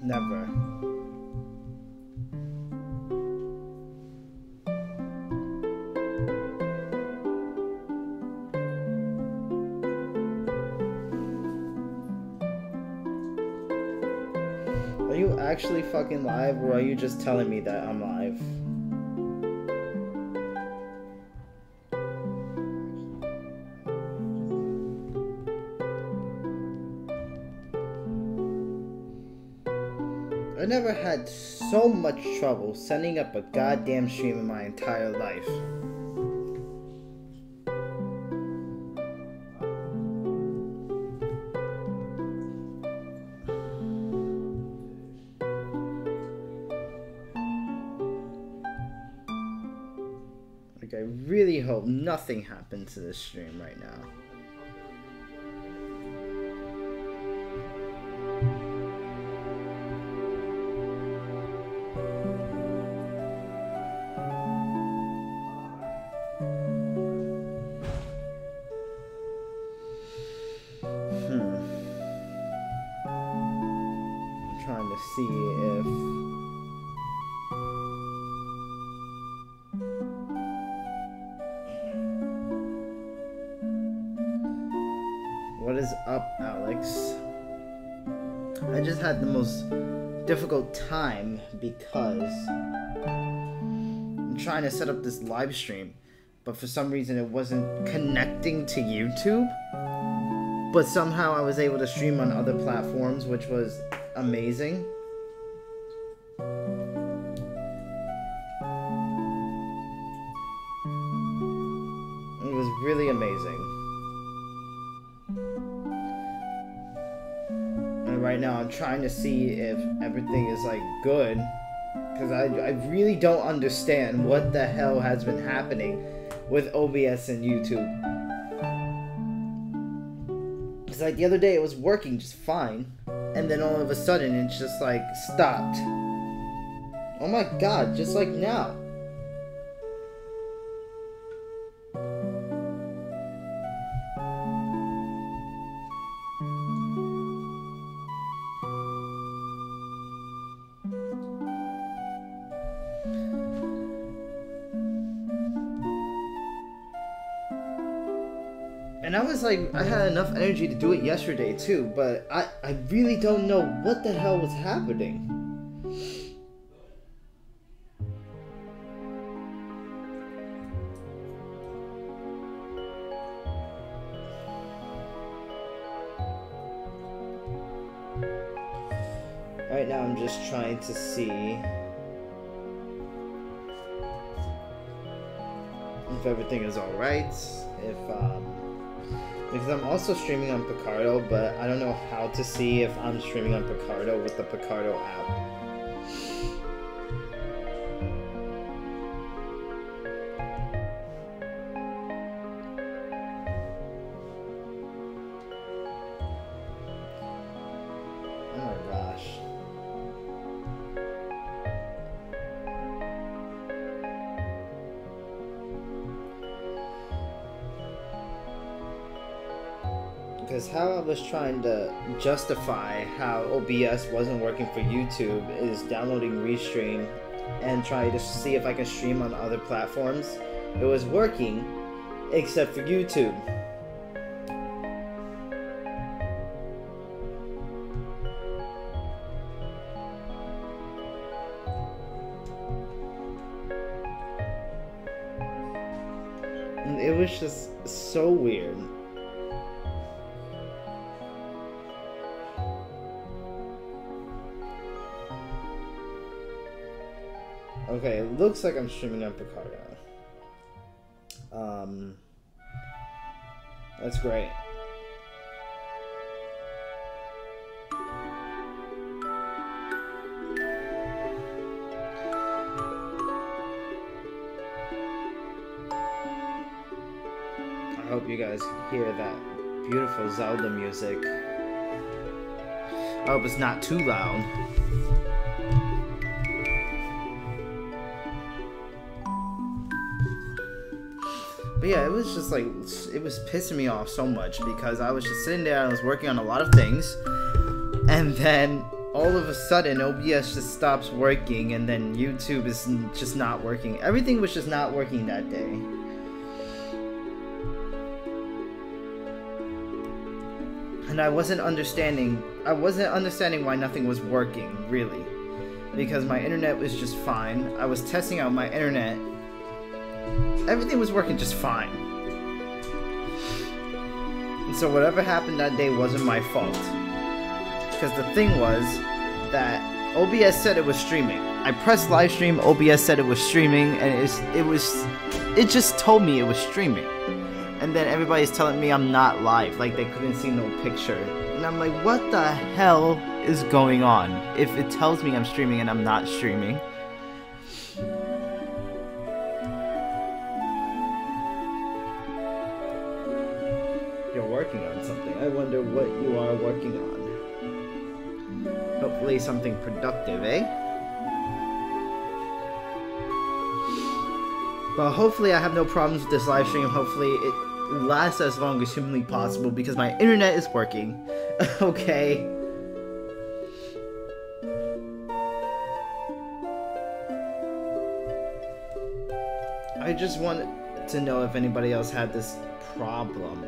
Never. Are you actually fucking live, or are you just telling me that I'm live? I never had so much trouble setting up a goddamn stream in my entire life. Like, I really hope nothing happens to this stream right now. See if what is up, Alex? I just had the most difficult time because I'm trying to set up this live stream, but for some reason it wasn't connecting to YouTube, but somehow I was able to stream on other platforms, which was amazing. It was really amazing. And right now I'm trying to see if everything is like good, because I really don't understand what the hell has been happening with OBS and YouTube. It's like the other day it was working just fine, and then all of a sudden it's just like stopped. Oh my god, just like now. And I was like, I had enough energy to do it yesterday too, but I really don't know what the hell was happening. Right now I'm just trying to see if everything is alright, because I'm also streaming on Picardo, but I don't know how to see if I'm streaming on Picardo with the Picardo app. Oh my gosh. Because how I was trying to justify how OBS wasn't working for YouTube is downloading Restream and trying to see if I can stream on other platforms. It was working, except for YouTube. And it was just so weird. Okay, it looks like I'm streaming on Picardo. That's great. I hope you guys hear that beautiful Zelda music. I hope it's not too loud. But yeah, it was just like, it was pissing me off so much because I was just sitting there and I was working on a lot of things, and then all of a sudden OBS just stops working, and then YouTube is just not working. Everything was just not working that day. And I wasn't understanding why nothing was working, really. Because my internet was just fine. I was testing out my internet. Everything was working just fine. And so whatever happened that day wasn't my fault. Because the thing was that OBS said it was streaming. I pressed live stream, OBS said it was streaming, and it just told me it was streaming. And then everybody's telling me I'm not live, like they couldn't see no picture. And I'm like, what the hell is going on if it tells me I'm streaming and I'm not streaming? You're working on something. I wonder what you are working on. Hopefully something productive, eh? But hopefully I have no problems with this live stream. Hopefully it lasts as long as humanly possible because my internet is working. Okay. I just wanted to know if anybody else had this problem.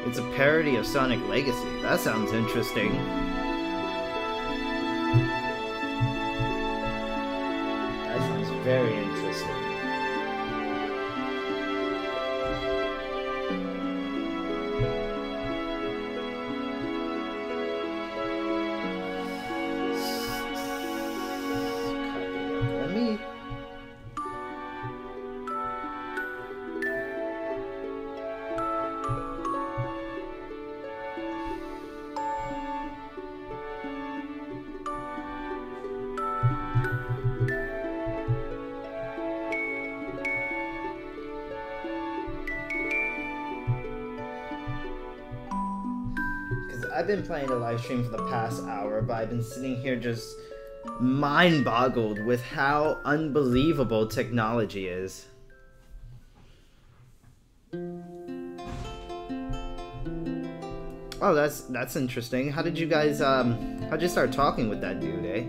It's a parody of Sonic Legacy. That sounds interesting. That sounds very interesting. Let me... I've been playing the live stream for the past hour, but I've been sitting here just mind-boggled with how unbelievable technology is. Oh, that's interesting. How did you guys how'd you start talking with that dude, eh?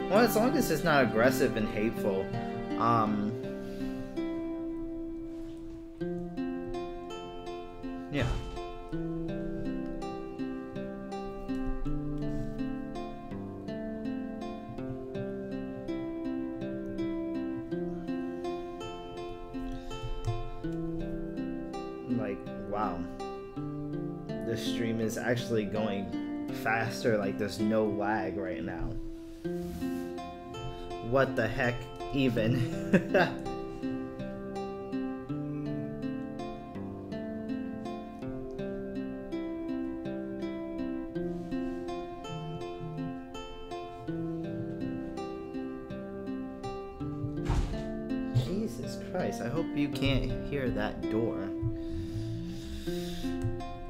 Well, as long as it's not aggressive and hateful, yeah. Like, wow. This stream is actually going faster, like there's no lag right now. What the heck, even? Jesus Christ, I hope you can't hear that door.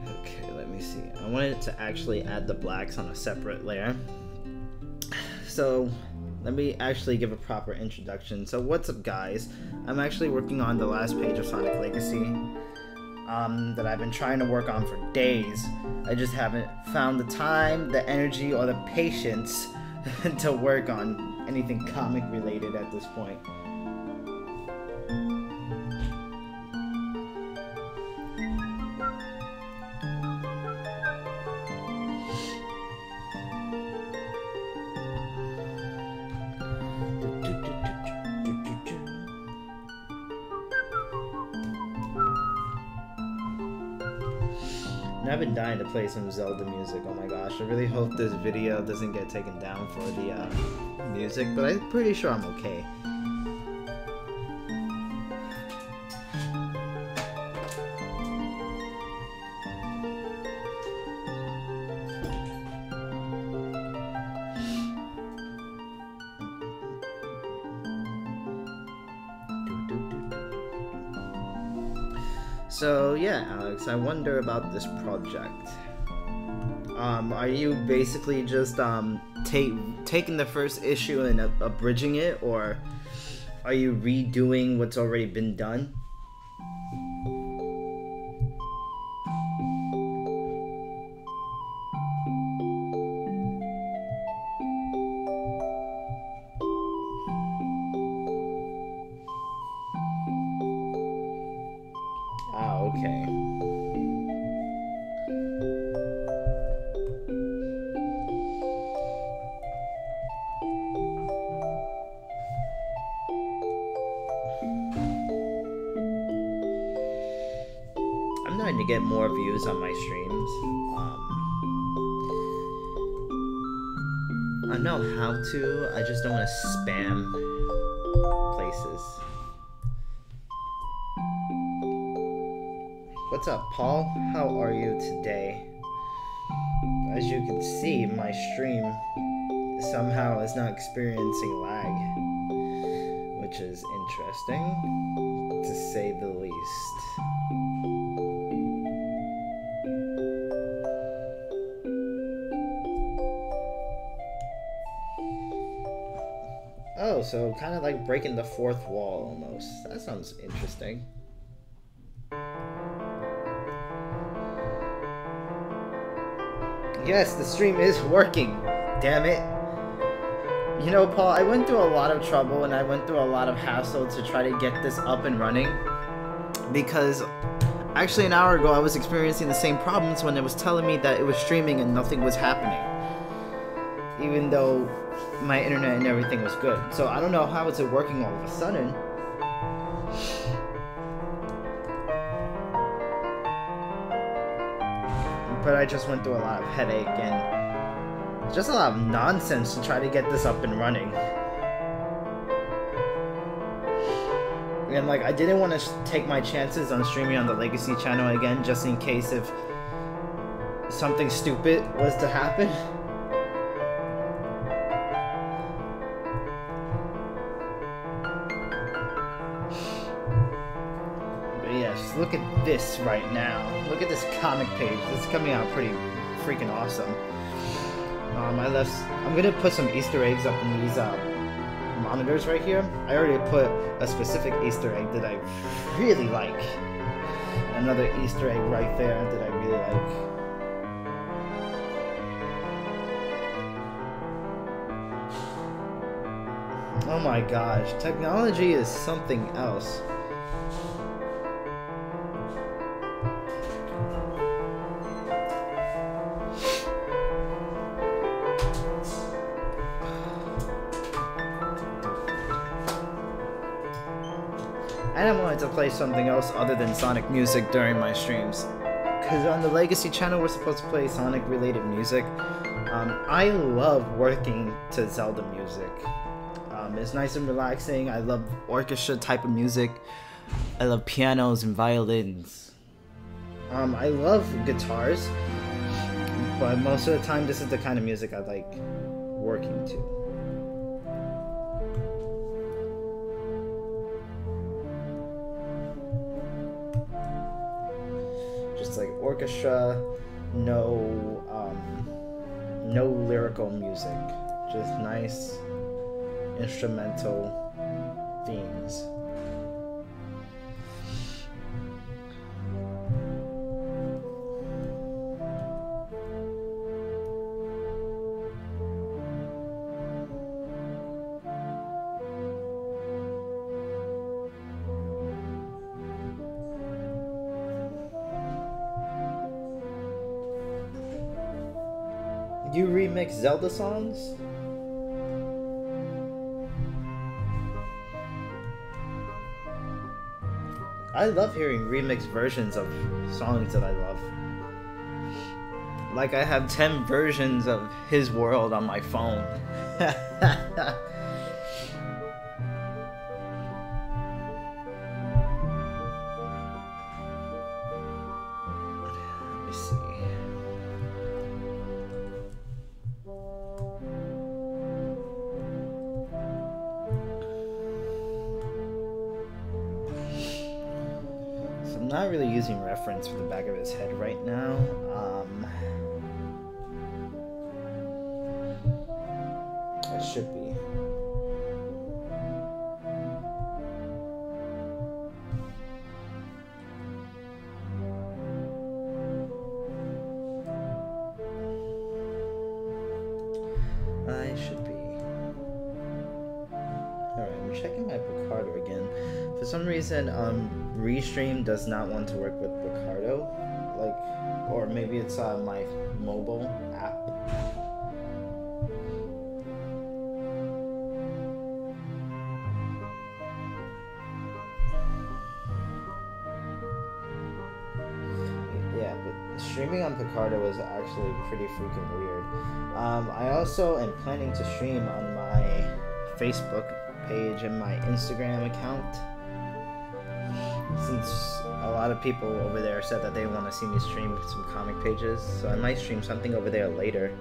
Okay, let me see. I wanted to actually add the blacks on a separate layer. So... let me actually give a proper introduction. So what's up, guys? I'm actually working on the last page of Sonic Legacy that I've been trying to work on for days. I just haven't found the time, the energy, or the patience to work on anything comic related at this point. I've been dying to play some Zelda music. Oh my gosh, I really hope this video doesn't get taken down for the music, but I'm pretty sure I'm okay. So yeah, Alex, I wonder about this project. Are you basically just taking the first issue and abridging it, or are you redoing what's already been done? Ah, okay. I'm trying to get more views on my streams. I know how to, I just don't want to spam places. What's up, Paul? How are you today? As you can see, my stream somehow is not experiencing lag, which is interesting, to say the least. Oh, so kind of like breaking the fourth wall almost. That sounds interesting. Yes, the stream is working. Damn it. You know, Paul, I went through a lot of trouble and I went through a lot of hassle to try to get this up and running. Because actually an hour ago I was experiencing the same problems when it was telling me that it was streaming and nothing was happening. Even though my internet and everything was good. So I don't know how is it working all of a sudden. But I just went through a lot of headache and just a lot of nonsense to try to get this up and running. And like, I didn't want to take my chances on streaming on the Legacy channel again, just in case if something stupid was to happen. But yes, look at this right now. Look at this comic page. This is coming out pretty freaking awesome. I'm gonna put some Easter eggs up in these monitors right here. I already put a specific Easter egg that I really like. Another Easter egg right there that I really like. Oh my gosh, technology is something else. And I wanted to play something else other than Sonic music during my streams. Because on the Legacy channel, we're supposed to play Sonic related music. I love working to Zelda music. It's nice and relaxing. I love orchestra type of music. I love pianos and violins. I love guitars. But most of the time, this is the kind of music I like working to. Like orchestra, no lyrical music, just nice instrumental themes. You remix Zelda songs? I love hearing remix versions of songs that I love. Like I have 10 versions of His World on my phone. not really using reference for the back of his head right now. I should be. I should be. Alright, I'm checking my Picardo again. For some reason, Restream does not want to work with Picardo. Like, or maybe it's my mobile app. Yeah, but streaming on Picardo is actually pretty freaking weird. I also am planning to stream on my Facebook page and my Instagram account, since a lot of people over there said that they want to see me stream some comic pages, so I might stream something over there later.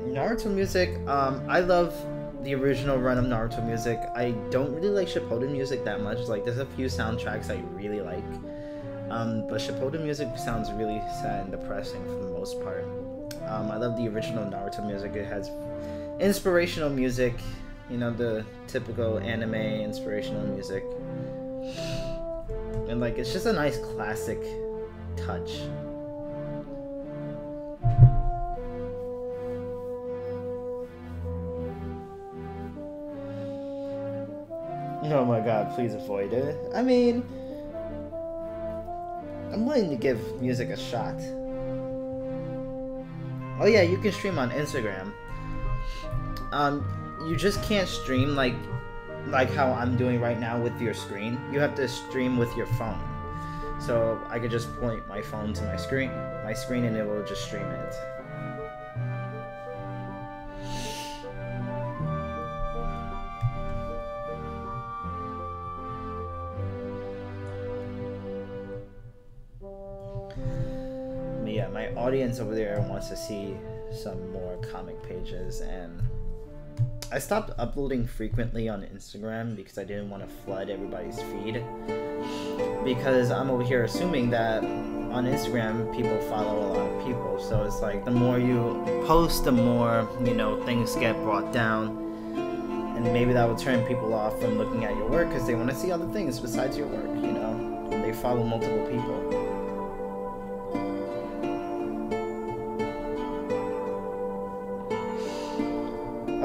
Naruto music, I love the original run of Naruto music. I don't really like Shippuden music that much. Like, there's a few soundtracks I really like, but Shippuden music sounds really sad and depressing for the most part. I love the original Naruto music. It has inspirational music, you know, the typical anime inspirational music, and like, it's just a nice classic touch. Oh my god, please avoid it. I mean, I'm willing to give music a shot. Oh yeah, you can stream on Instagram. You just can't stream like how I'm doing right now with your screen. You have to stream with your phone. So I could just point my phone to my screen, and it will just stream it. Yeah, my audience over there wants to see some more comic pages, and I stopped uploading frequently on Instagram because I didn't want to flood everybody's feed, because I'm over here assuming that on Instagram people follow a lot of people, so it's like the more you post, the more, you know, things get brought down, and maybe that will turn people off from looking at your work because they want to see other things besides your work, you know, and they follow multiple people.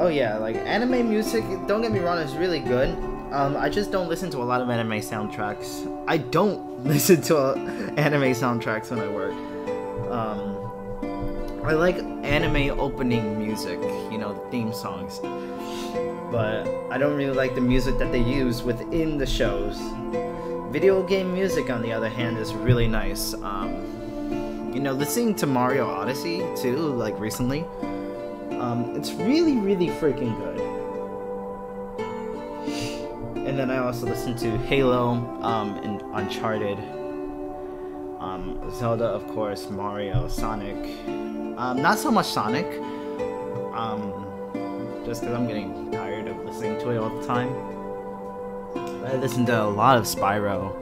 Oh yeah, like anime music, don't get me wrong, it's really good. I just don't listen to a lot of anime soundtracks. I don't listen to anime soundtracks when I work. I like anime opening music, you know, the theme songs. But I don't really like the music that they use within the shows. Video game music, on the other hand, is really nice. You know, listening to Mario Odyssey, too, like recently. It's really, really freaking good. And then I also listened to Halo, and Uncharted, Zelda, of course, Mario, Sonic. Not so much Sonic, just because I'm getting tired of listening to it all the time. I listened to a lot of Spyro,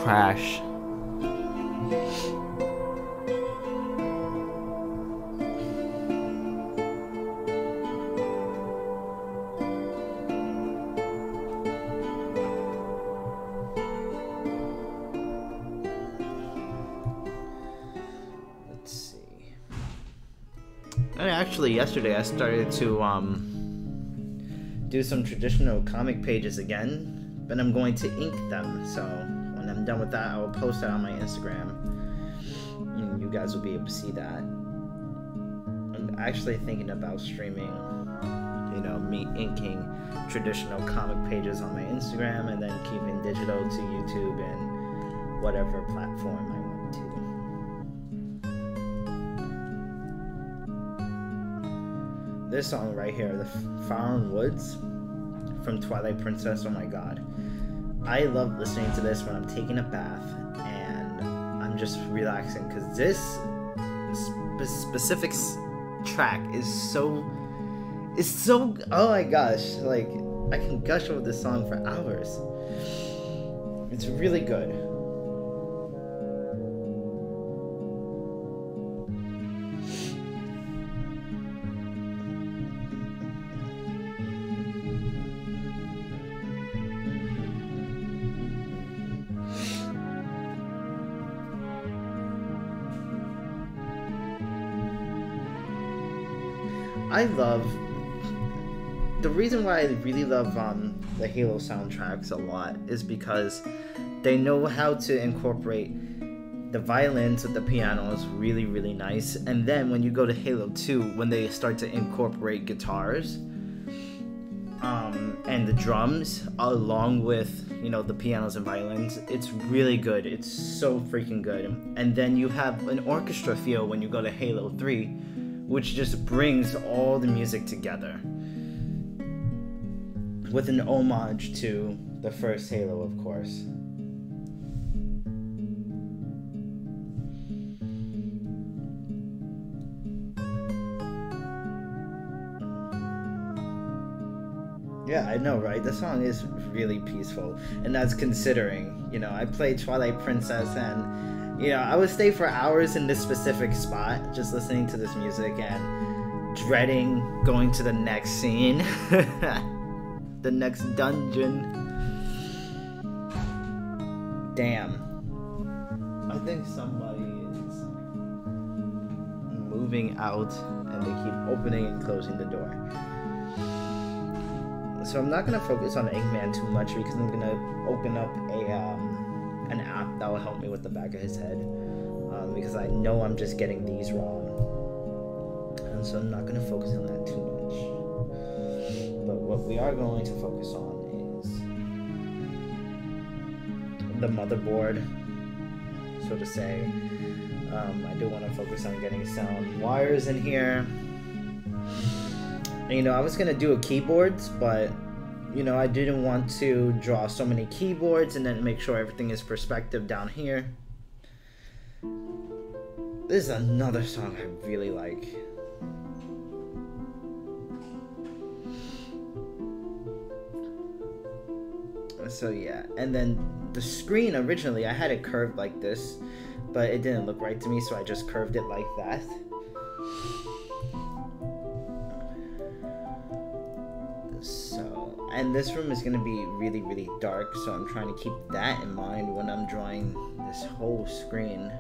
Crash. Actually, yesterday I started to do some traditional comic pages again, but I'm going to ink them, so when I'm done with that, I will post that on my Instagram, and you guys will be able to see that. I'm actually thinking about streaming, you know, me inking traditional comic pages on my Instagram, and then keeping digital to YouTube and whatever platform I want to. This song right here, the Found Woods from Twilight Princess, oh my god. I love listening to this when I'm taking a bath and I'm just relaxing, because this specific track is so It's so, oh my gosh, like, I can gush over this song for hours. It's really good. I love, the reason why I really love the Halo soundtracks a lot is because they know how to incorporate the violins with the pianos really, really nice. And then when you go to Halo 2, when they start to incorporate guitars and the drums along with, you know, the pianos and violins, it's really good. It's so freaking good. And then you have an orchestra feel when you go to Halo 3, which just brings all the music together with an homage to the first Halo, of course. Yeah, I know, right? The song is really peaceful, and that's considering, you know, I played Twilight Princess and, you know, I would stay for hours in this specific spot just listening to this music and dreading going to the next scene. The next dungeon. Damn. I think somebody is moving out and they keep opening and closing the door. So I'm not going to focus on Eggman too much because I'm going to open up an app that will help me with the back of his head. Because I know I'm just getting these wrong. And so I'm not going to focus on that too much. But what we are going to focus on is the motherboard, so to say. I do want to focus on getting some wires in here. You know, I was going to do a keyboards, but, you know, I didn't want to draw so many keyboards and then make sure everything is perspective down here. This is another song I really like. So yeah, and then the screen originally, I had it curved like this, but it didn't look right to me, so I just curved it like that. So, and this room is going to be really, really dark, so I'm trying to keep that in mind when I'm drawing this whole screen.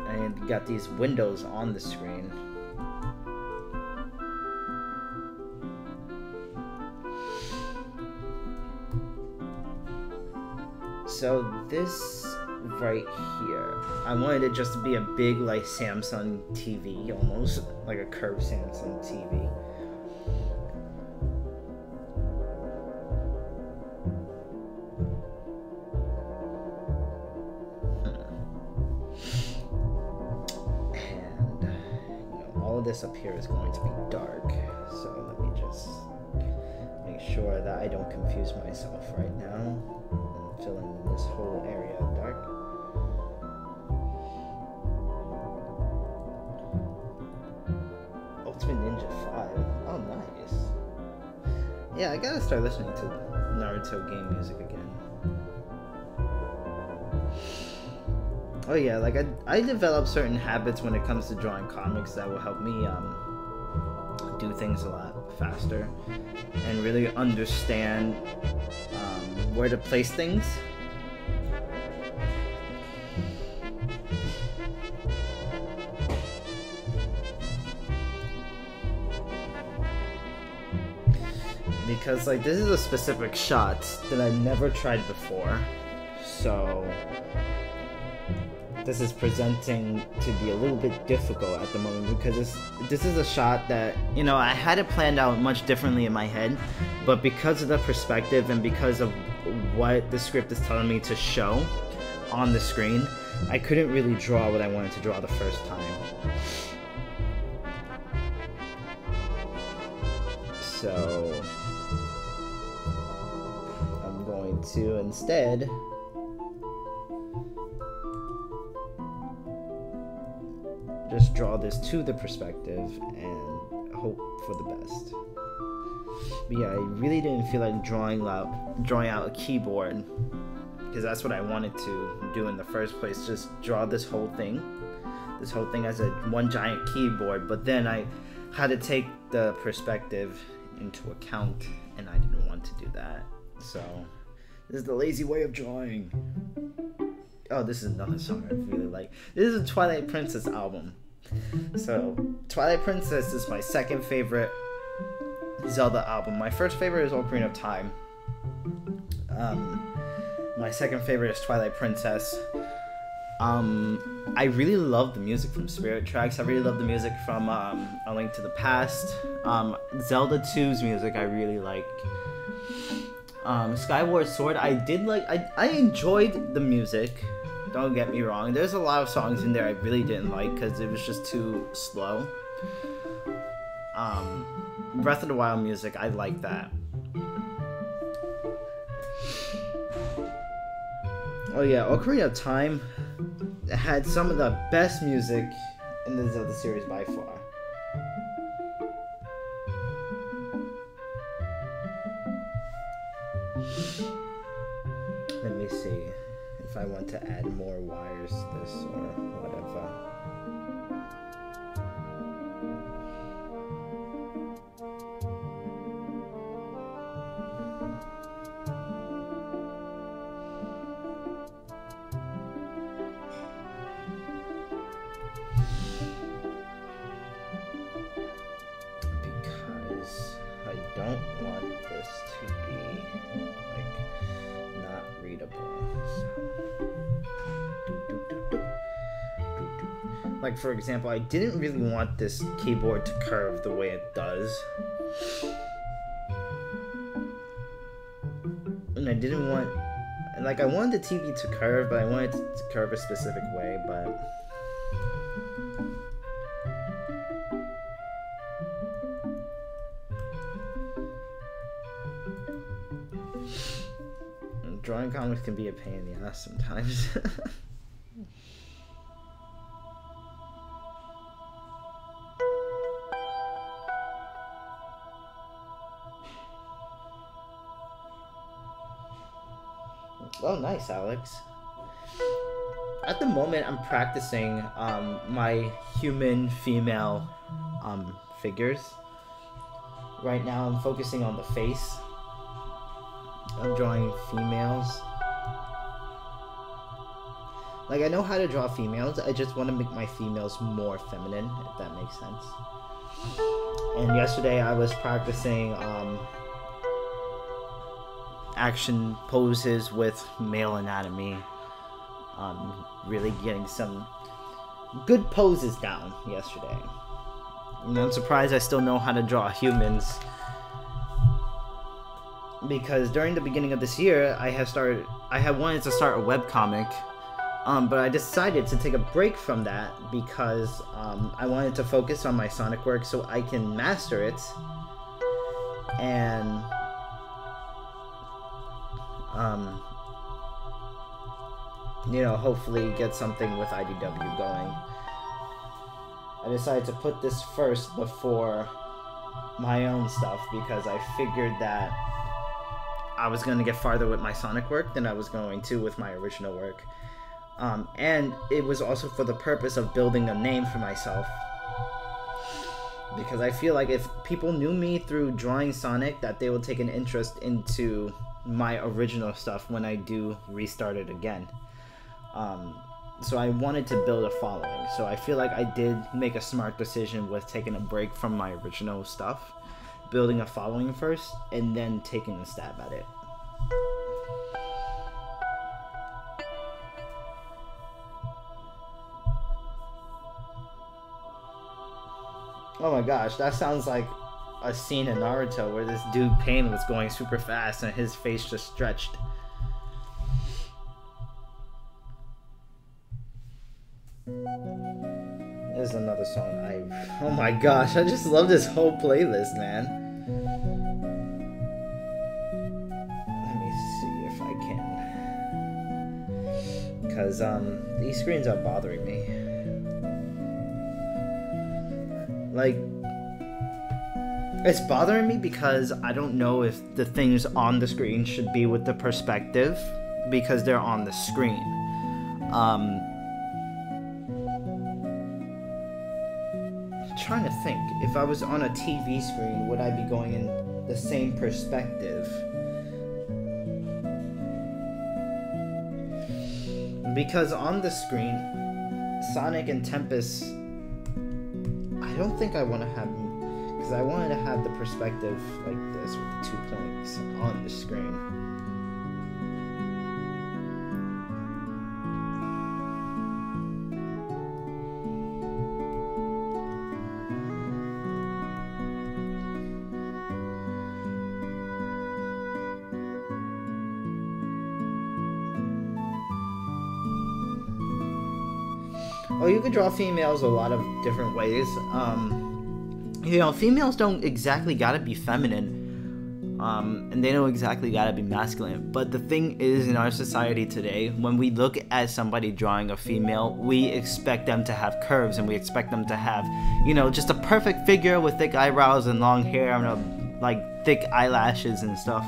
And you got these windows on the screen. So this right here, I wanted it just to be a big, like, Samsung TV, almost like a curved Samsung TV. And, you know, all of this up here is going to be dark, so let me just make sure that I don't confuse myself right now. Fill in this whole area dark. Ultimate Ninja 5. Oh, nice. Yeah, I gotta start listening to Naruto game music again. Oh yeah, like I developed certain habits when it comes to drawing comics that will help me do things a lot faster and really understand where to place things. Because, like, this is a specific shot that I never tried before, so this is presenting to be a little bit difficult at the moment because this is a shot that, you know, I had it planned out much differently in my head, but because of the perspective and because of what the script is telling me to show on the screen, I couldn't really draw what I wanted to draw the first time. So I'm going to instead just draw this to the perspective and hope for the best. But yeah, I really didn't feel like drawing out a keyboard, because that's what I wanted to do in the first place. Just draw this whole thing as one giant keyboard. But then I had to take the perspective into account, and I didn't want to do that. So this is the lazy way of drawing. Oh, this is another song I really like. This is a Twilight Princess album. So Twilight Princess is my second favorite Zelda album. My first favorite is Ocarina of Time. My second favorite is Twilight Princess. I really love the music from Spirit Tracks. I really love the music from A Link to the Past. Zelda 2's music I really like. Skyward Sword, I enjoyed the music. Don't get me wrong. There's a lot of songs in there I really didn't like because it was just too slow. Breath of the Wild music, I like that. Oh yeah, Ocarina of Time had some of the best music in the Zelda series by far. Let me see if I want to add more wires to this or whatever. Because I don't want this to be like not readable. Like for example, I didn't really want this keyboard to curve the way it does. And I didn't want, like I wanted the TV to curve, but I wanted it to curve a specific way, but drawing comics can be a pain in the ass sometimes. Oh, nice, Alex. At the moment, I'm practicing my human female figures. Right now, I'm focusing on the face. I'm drawing females. Like, I know how to draw females, I just want to make my females more feminine, if that makes sense. And yesterday I was practicing action poses with male anatomy. Really getting some good poses down yesterday. And I'm surprised I still know how to draw humans, because during the beginning of this year I had wanted to start a webcomic, but I decided to take a break from that because I wanted to focus on my Sonic work so I can master it and you know, hopefully get something with IDW going. I decided to put this first before my own stuff because I figured that I was going to get farther with my Sonic work than I was going to with my original work. And it was also for the purpose of building a name for myself. Because I feel like if people knew me through drawing Sonic, that they would take an interest into my original stuff when I do restart it again. So I wanted to build a following. So I feel like I did make a smart decision with taking a break from my original stuff, building a following first, and then taking a stab at it. Oh my gosh, that sounds like a scene in Naruto where this dude Pain was going super fast and his face just stretched. There's another song oh my gosh, I just love this whole playlist, man. Let me see if I can, because these screens are bothering me. Like, It's bothering me because I don't know if the things on the screen should be with the perspective because they're on the screen. I'm trying to think. If I was on a TV screen, would I be going in the same perspective? Because on the screen, Sonic and Tempest, I don't think I want to have, because I wanted to have the perspective like this with the 2 points on the screen. Oh, you could draw females a lot of different ways. You know, females don't exactly gotta be feminine, and they don't exactly gotta be masculine. But the thing is, in our society today, when we look at somebody drawing a female, we expect them to have curves, and we expect them to have, you know, just a perfect figure with thick eyebrows and long hair and like thick eyelashes and stuff.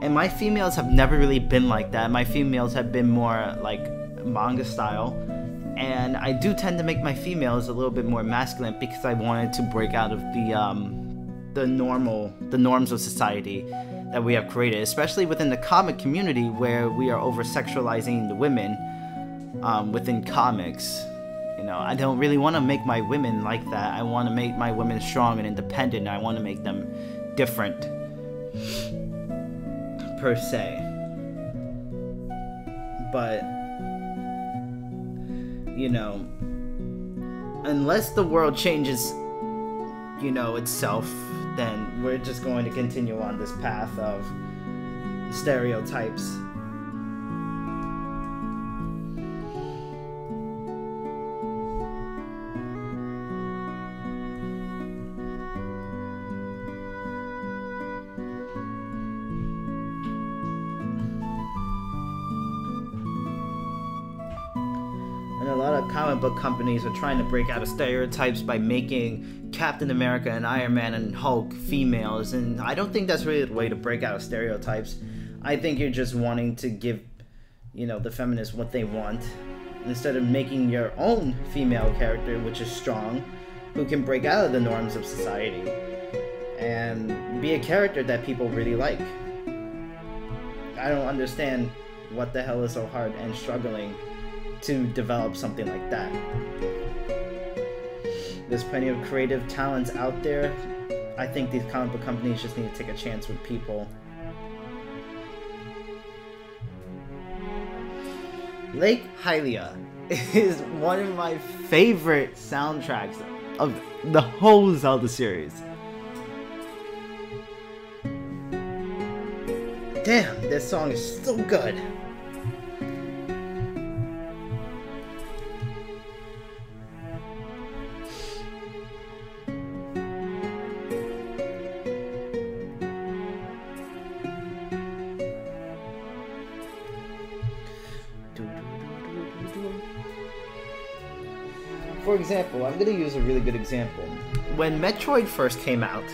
And my females have never really been like that. My females have been more like manga style. And I do tend to make my females a little bit more masculine because I wanted to break out of the norms of society that we have created, especially within the comic community where we are over-sexualizing the women within comics. You know, I don't really want to make my women like that. I want to make my women strong and independent. I want to make them different, per se. But you know, unless the world changes, you know, itself, then we're just going to continue on this path of stereotypes. And a lot of comic book companies are trying to break out of stereotypes by making Captain America and Iron Man and Hulk females, and I don't think that's really the way to break out of stereotypes. I think you're just wanting to give, you know, the feminists what they want, instead of making your own female character, which is strong, who can break out of the norms of society, and be a character that people really like. I don't understand what the hell is so hard and struggling to develop something like that. There's plenty of creative talents out there. I think these comic book companies just need to take a chance with people. Lake Hylia is one of my favorite soundtracks of the whole Zelda series. Damn, this song is so good. For example, I'm gonna use a really good example. When Metroid first came out,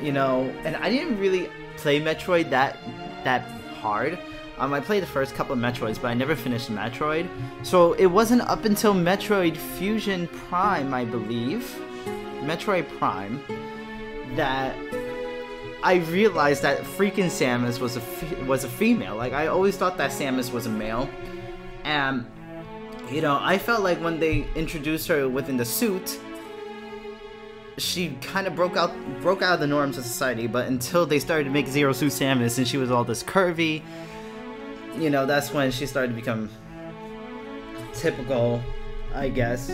you know, and I didn't really play Metroid that hard. I played the first couple of Metroids, but I never finished Metroid. So it wasn't up until Metroid Fusion Prime, I believe, Metroid Prime, that I realized that freaking Samus was a female. Like, I always thought that Samus was a male, and you know, I felt like when they introduced her within the suit, she kind of broke out of the norms of society. But until they started to make Zero Suit Samus and she was all this curvy, you know, that's when she started to become typical, I guess.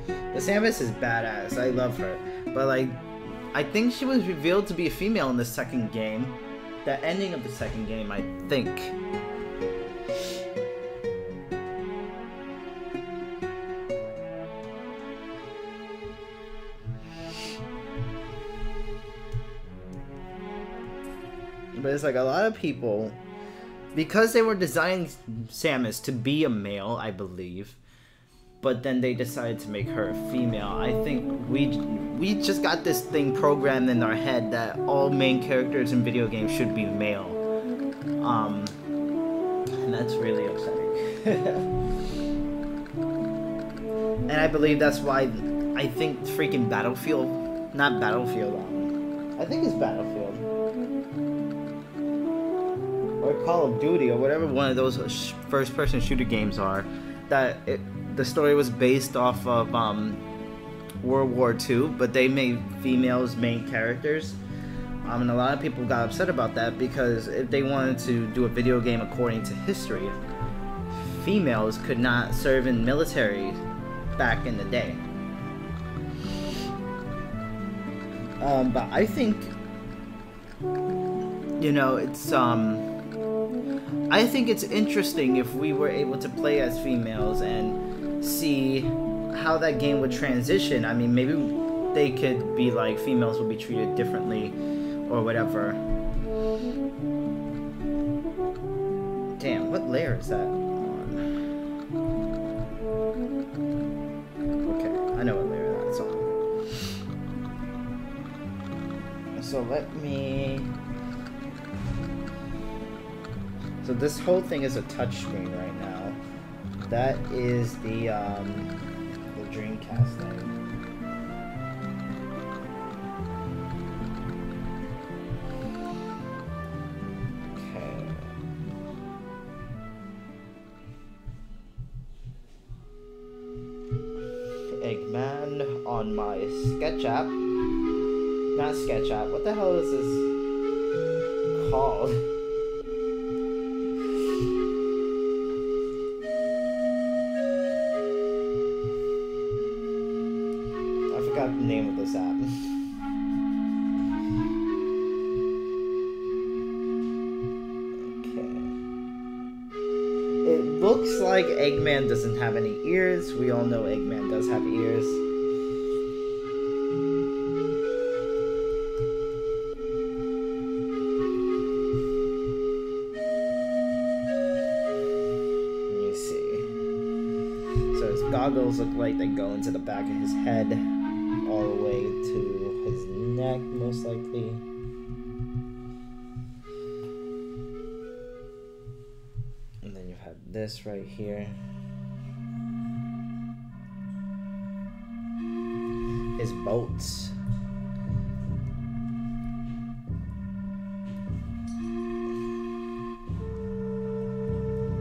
The Samus is badass. I love her. But like, I think she was revealed to be a female in the second game. The ending of the second game, I think. But it's like a lot of people, because they were designing Samus to be a male, I believe, but then they decided to make her a female. I think we just got this thing programmed in our head that all main characters in video games should be male. And that's really upsetting. And I believe that's why I think freaking Battlefield, not Battlefield, I think it's Battlefield, or Call of Duty, or whatever one of those first-person shooter games are, that the story was based off of World War II, but they made females main characters. And a lot of people got upset about that because if they wanted to do a video game according to history, females could not serve in military back in the day. But I think, you know, it's I think it's interesting if we were able to play as females and see how that game would transition. I mean, maybe they could be like, females will be treated differently or whatever. Damn, what layer is that on? Okay, I know what layer that's on. So let me... So this whole thing is a touchscreen right now. That is the Dreamcast thing. Okay. Eggman on my Sketch app. Not Sketch app. What the hell is this called? The name of this app. Okay. It looks like Eggman doesn't have any ears. We all know Eggman does have ears. Let me see. So his goggles look like they go into the back of his head, all the way to his neck, most likely. And then you have this right here. His bolts.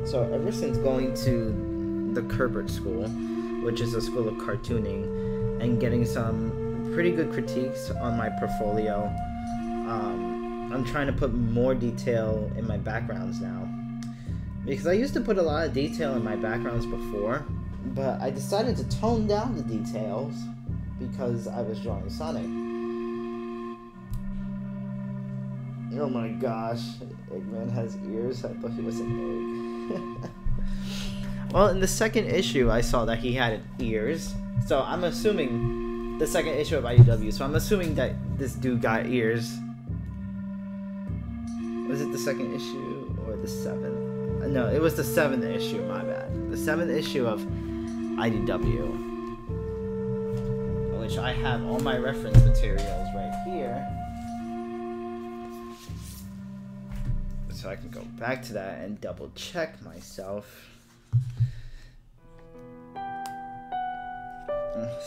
So ever since going to the Kerbert School, which is a school of cartooning, and getting some pretty good critiques on my portfolio, I'm trying to put more detail in my backgrounds now. Because I used to put a lot of detail in my backgrounds before, but I decided to tone down the details because I was drawing Sonic. Oh my gosh, Eggman has ears? I thought he was an egg. Well, in the second issue, I saw that he had ears. So I'm assuming the second issue of IDW. So I'm assuming that this dude got ears. Was it the second issue or the 7th? No, it was the 7th issue, my bad. The 7th issue of IDW. Which I have all my reference materials right here. So I can go back to that and double check myself.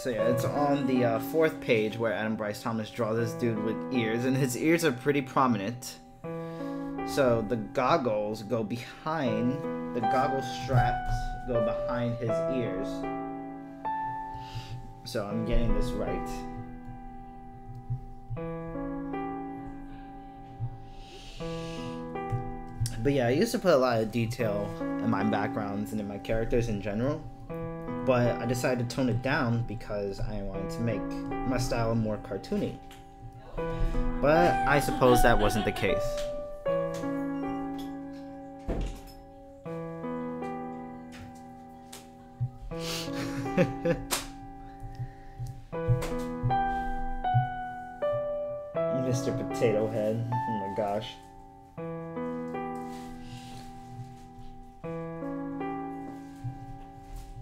So yeah, it's on the 4th page where Adam Bryce Thomas draws this dude with ears, and his ears are pretty prominent. So the goggles go behind, the goggle straps go behind his ears. So I'm getting this right. But yeah, I used to put a lot of detail in my backgrounds and in my characters in general. But I decided to tone it down because I wanted to make my style more cartoony. But I suppose that wasn't the case. Mr. Potato Head. Oh my gosh.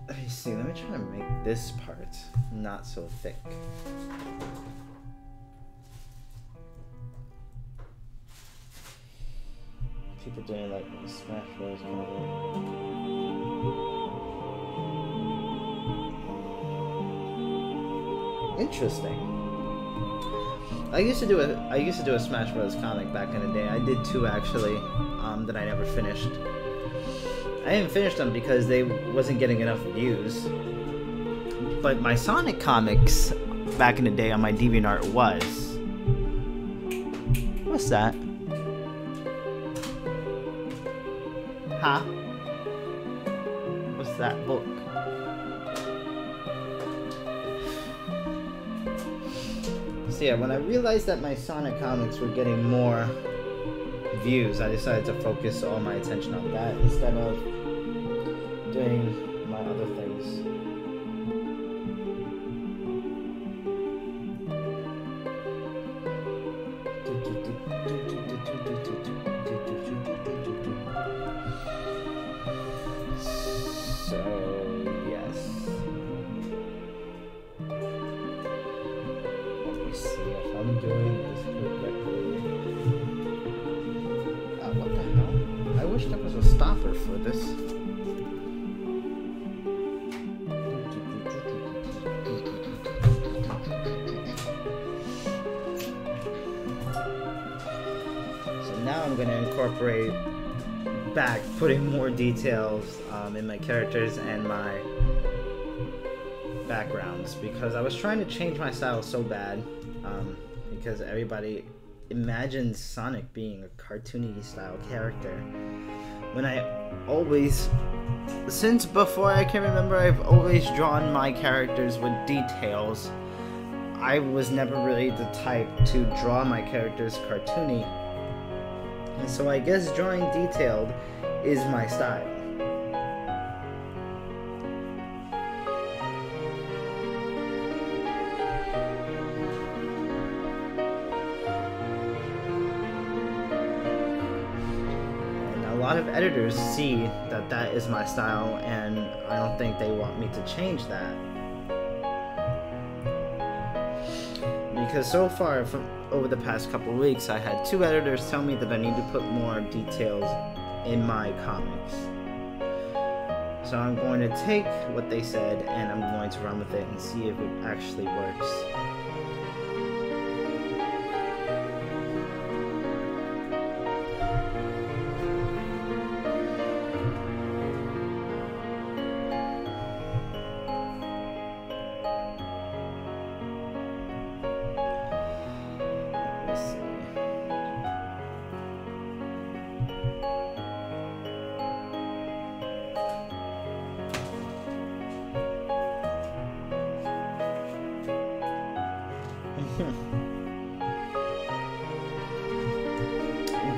Let me see, let me try to make this part not so thick. People doing like Smash Bros. Interesting. I used to do a Smash Bros. Comic back in the day. I did two actually, that I never finished. I didn't finish them because they wasn't getting enough views. But my Sonic comics back in the day on my DeviantArt was. What's that? Huh? What's that book? So yeah, when I realized that my Sonic comics were getting more views, I decided to focus all my attention on that instead of doing my other things. Back putting more details in my characters and my backgrounds, because I was trying to change my style so bad, because everybody imagines Sonic being a cartoony style character when I always, since before I can remember, I've always drawn my characters with details. I was never really the type to draw my characters cartoony. And so I guess drawing detailed is my style. And a lot of editors see that that is my style, and I don't think they want me to change that. Because so far, from over the past couple of weeks, I had two editors tell me that I need to put more details in my comics. So I'm going to take what they said and I'm going to run with it and see if it actually works.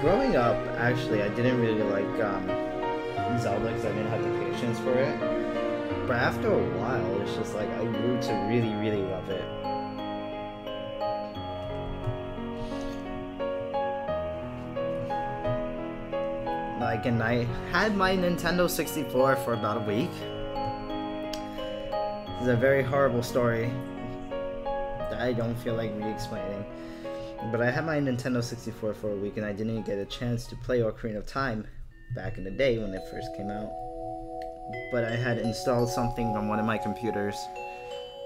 Growing up, actually, I didn't really like Zelda because I didn't have the patience for it. But after a while, it's just like I grew to really, really love it. Like, and I had my Nintendo 64 for about a week. It's a very horrible story that I don't feel like re-explaining. But I had my Nintendo 64 for a week and I didn't get a chance to play Ocarina of Time back in the day when it first came out. But I had installed something on one of my computers,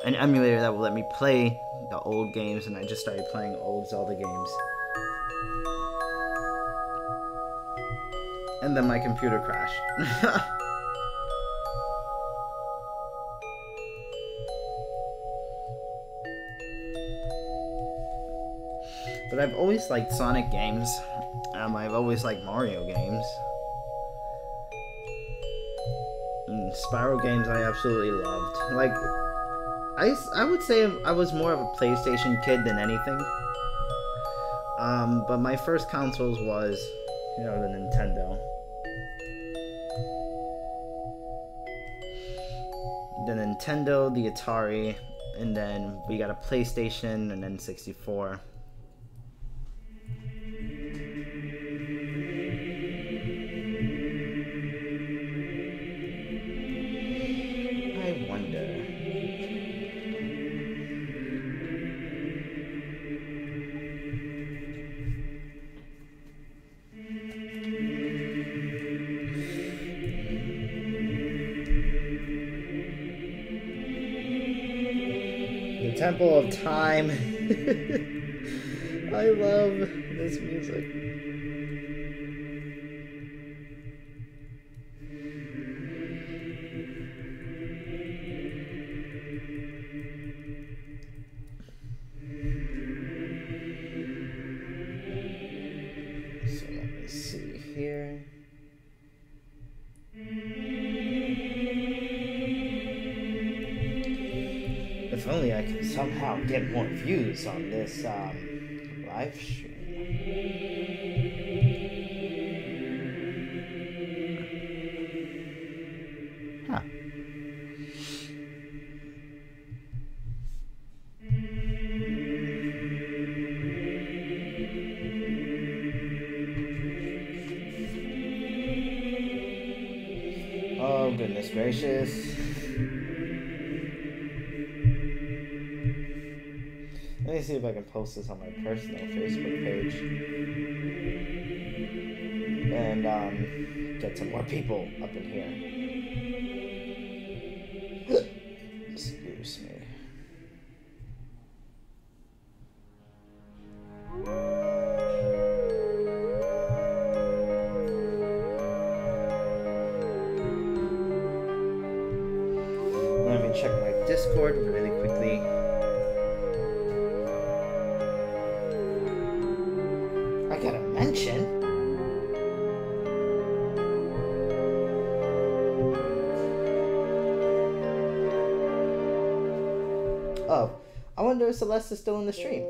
an emulator that would let me play the old games, and I just started playing old Zelda games. And then my computer crashed. But I've always liked Sonic games. I've always liked Mario games. And Spyro games I absolutely loved. Like, I would say I was more of a PlayStation kid than anything. But my first consoles was, you know, the Nintendo. The Nintendo, the Atari, and then we got a PlayStation and then 64. The Temple of Time. I love this music. So let me see here. If only I could somehow get more views on this live stream. Huh. Oh, goodness gracious. Let me see if I can post this on my personal Facebook page. And get some more people up in here. Excuse me. Let me check my Discord really quickly. I got a mention. Oh, I wonder if Celeste is still in the stream.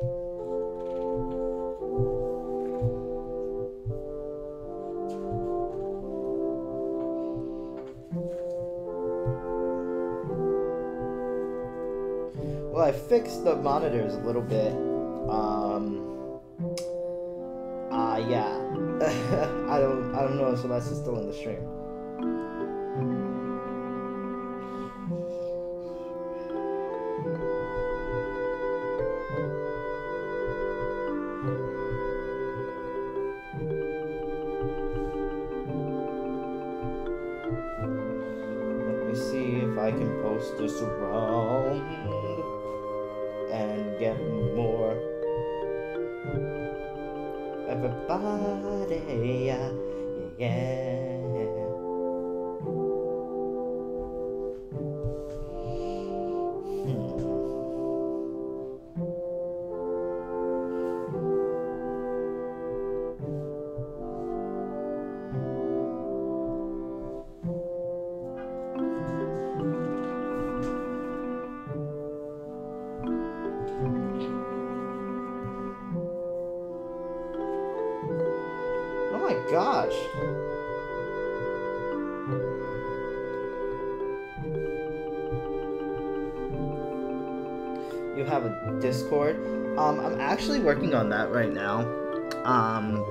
Well, I fixed the monitors a little bit. Yeah. I don't know if Celeste is still in the stream. Let me see if I can post this around and get more. Everybody, yeah. Gosh. You have a Discord? I'm actually working on that right now.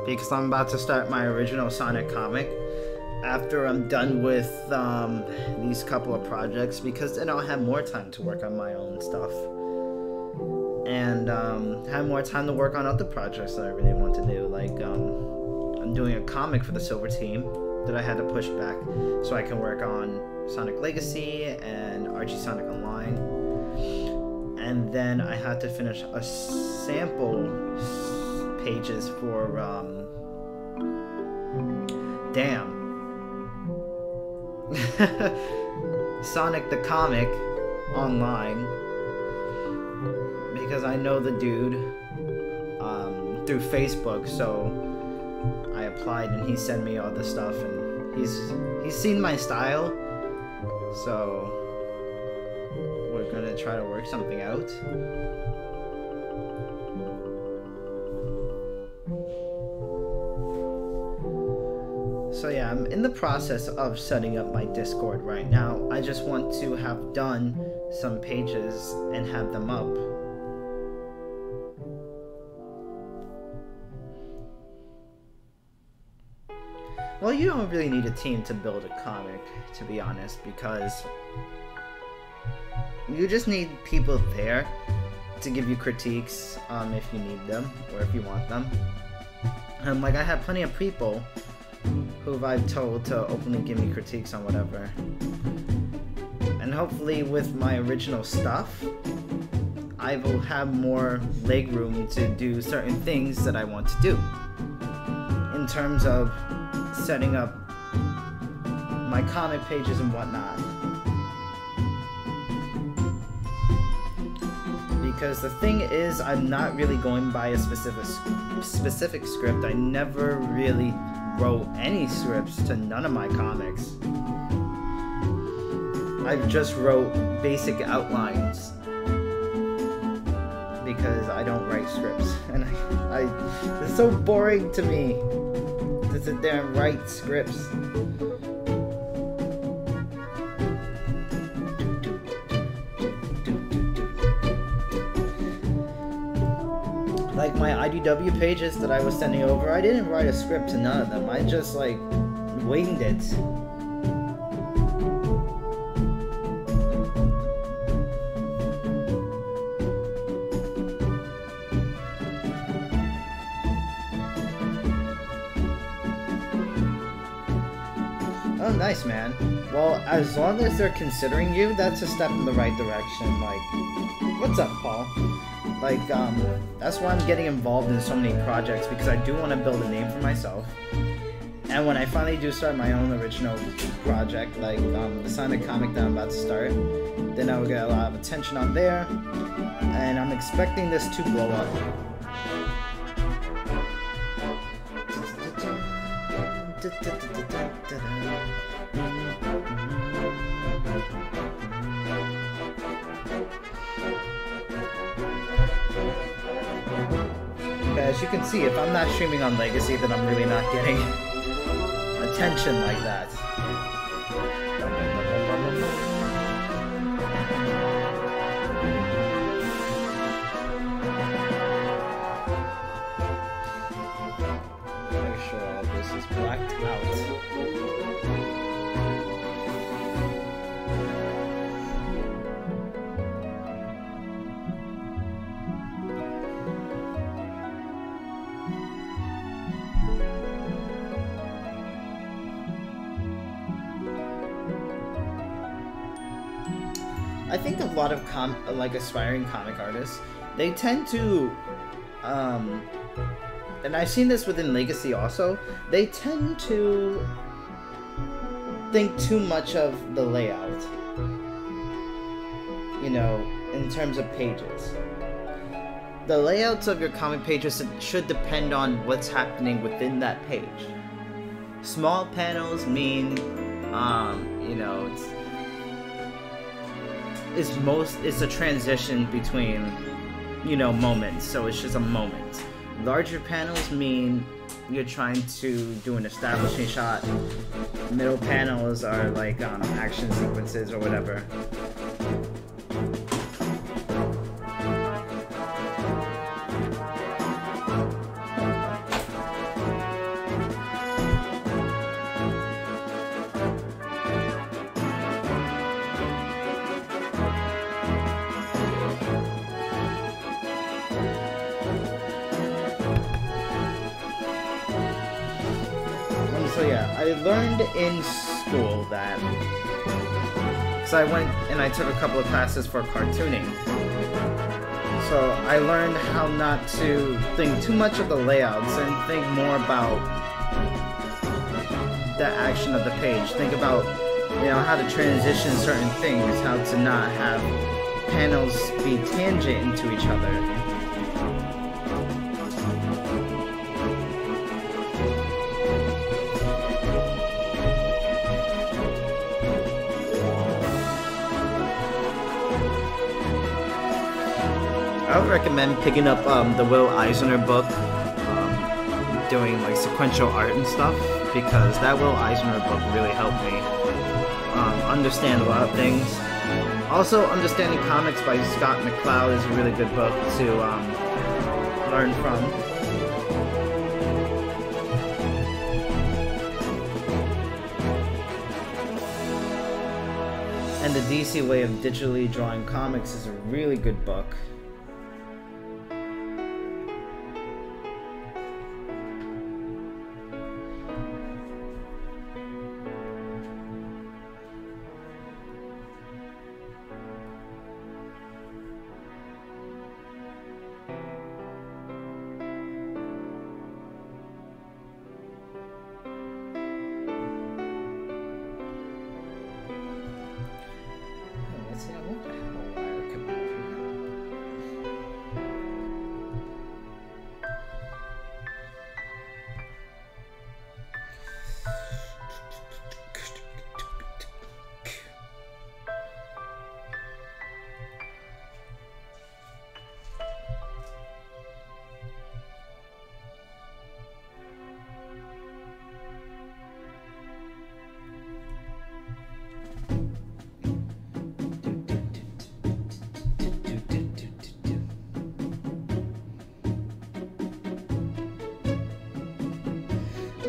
Because I'm about to start my original Sonic comic after I'm done with these couple of projects, because then I'll have more time to work on my own stuff. And have more time to work on other projects that I really want to do, like I'm doing a comic for the Silver Team that I had to push back so I can work on Sonic Legacy and Archie Sonic Online. And then I had to finish a sample pages for Sonic the Comic Online, because I know the dude through Facebook, so I applied and he sent me all this stuff, and he's seen my style, so we're gonna try to work something out. So yeah, I'm in the process of setting up my Discord right now. I just want to have done some pages and have them up. Well, you don't really need a team to build a comic, to be honest, because you just need people there to give you critiques if you need them or if you want them. Like, I have plenty of people who I've told to openly give me critiques on whatever. And hopefully with my original stuff, I will have more leg room to do certain things that I want to do. In terms of setting up my comic pages and whatnot. Because the thing is, I'm not really going by a specific script. I never really wrote any scripts to none of my comics. I just wrote basic outlines because I don't write scripts, and it's so boring to me to sit there and write scripts. Like my IDW pages that I was sending over, I didn't write a script to none of them. I just like winged it. Oh, nice, man. Well, as long as they're considering you, that's a step in the right direction. Like, what's up, Paul? Like, that's why I'm getting involved in so many projects, because I do want to build a name for myself. And when I finally do start my own original project, like the Sonic comic that I'm about to start, then I will get a lot of attention on there, and I'm expecting this to blow up. As you can see, if I'm not streaming on Legacy, then I'm really not getting attention like that. Make sure all this is blacked out. I think a lot of aspiring comic artists, they tend to, and I've seen this within Legacy also, they tend to think too much of the layout, you know, in terms of pages. The layouts of your comic pages should depend on what's happening within that page. Small panels mean, you know, it's a transition between, you know, moments, so it's just a moment. Larger panels mean you're trying to do an establishing shot. Middle panels are like action sequences or whatever. So yeah, I learned in school that, because I went and I took a couple of classes for cartooning, so I learned how not to think too much of the layouts and think more about the action of the page. Think about, you know, how to transition certain things, how to not have panels be tangent into each other. I would recommend picking up the Will Eisner book, doing like sequential art and stuff, because that Will Eisner book really helped me understand a lot of things. Also, Understanding Comics by Scott McCloud is a really good book to learn from. And The DC Way of Digitally Drawing Comics is a really good book.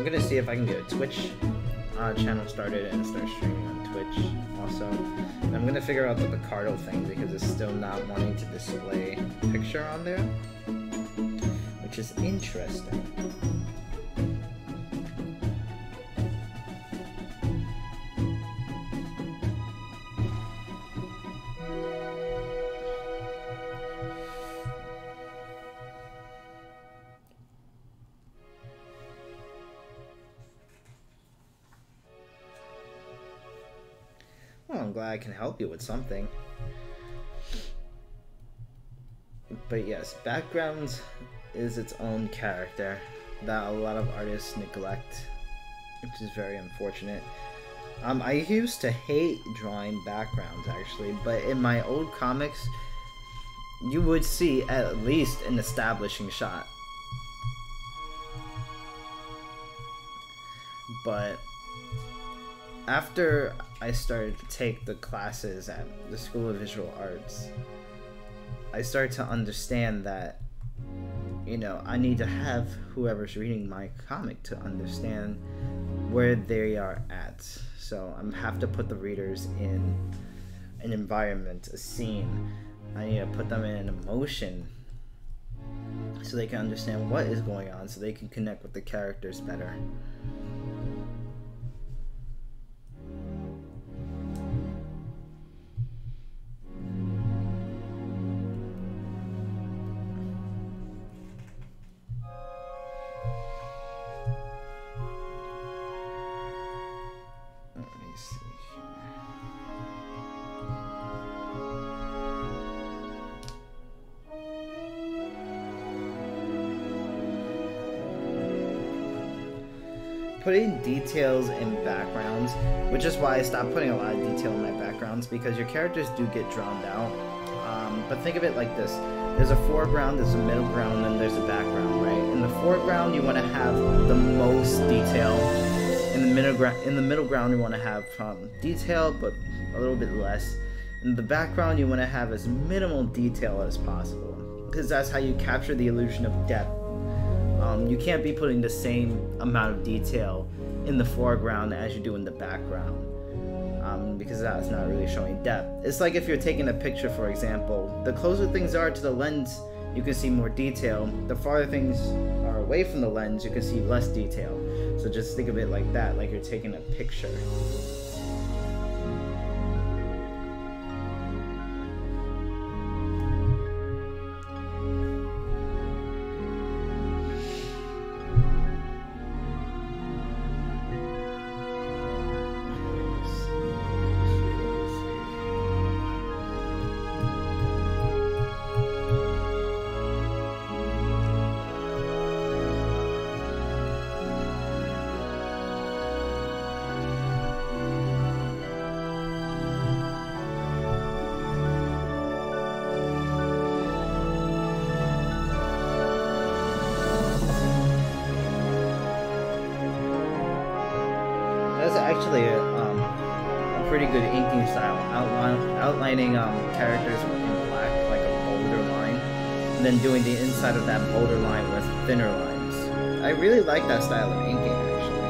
I'm gonna see if I can get a Twitch channel started and start streaming on Twitch also. And I'm gonna figure out the Picardo thing because it's still not wanting to display picture on there, which is interesting. I'm glad I can help you with something. But yes, backgrounds is its own character that a lot of artists neglect, which is very unfortunate. I used to hate drawing backgrounds actually, but in my old comics, you would see at least an establishing shot. But after I started to take the classes at the School of Visual Arts, I started to understand that, you know, I need to have whoever's reading my comic to understand where they are at. So I have to put the readers in an environment, a scene. I need to put them in an emotion so they can understand what is going on, so they can connect with the characters better. Putting details in backgrounds, which is why I stopped putting a lot of detail in my backgrounds, because your characters do get drowned out. But think of it like this: there's a foreground, there's a middle ground, and there's a background, right? In the foreground, you want to have the most detail. In the middle ground, you want to have detail, but a little bit less. In the background, you want to have as minimal detail as possible, because that's how you capture the illusion of depth. You can't be putting the same amount of detail in the foreground as you do in the background, because that's not really showing depth. It's like if you're taking a picture, for example, the closer things are to the lens, you can see more detail. The farther things are away from the lens, you can see less detail. So just think of it like that, like you're taking a picture. Actually a pretty good inking style, outlining characters in black like a bolder line, and then doing the inside of that bolder line with thinner lines. I really like that style of inking actually.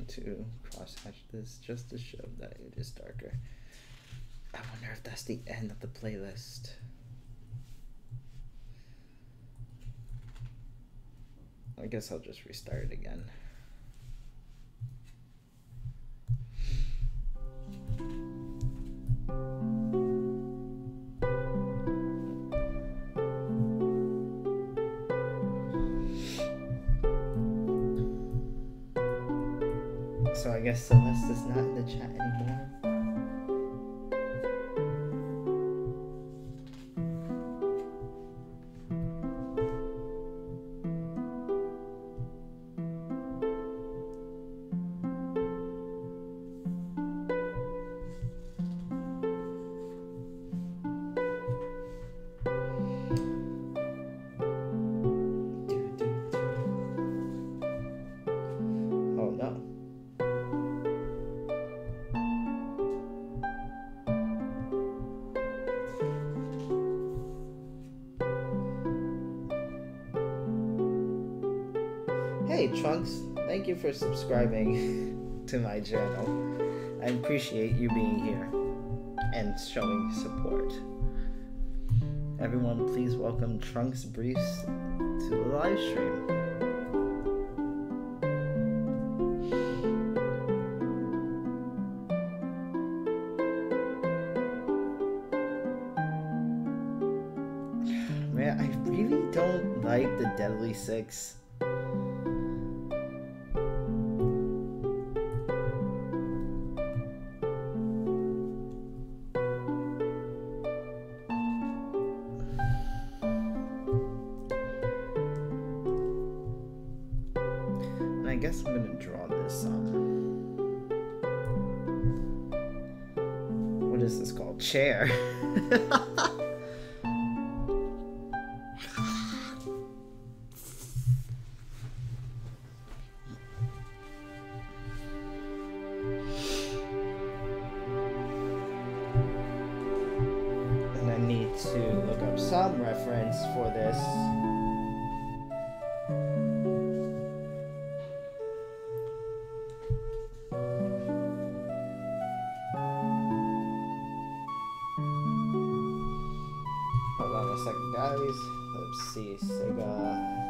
To cross-hatch this just to show that it is darker. I wonder if that's the end of the playlist. I guess I'll just restart it again. So I guess Celeste is not in the chat anymore. Hey Trunks, thank you for subscribing to my channel. I appreciate you being here and showing support. Everyone, please welcome Trunks Briefs to the live stream. Man, I really don't like the Deadly Six. And I guess I'm gonna draw this what is this called? Chair. To look up some reference for this. Hold on a second, guys. Let's see, Sega.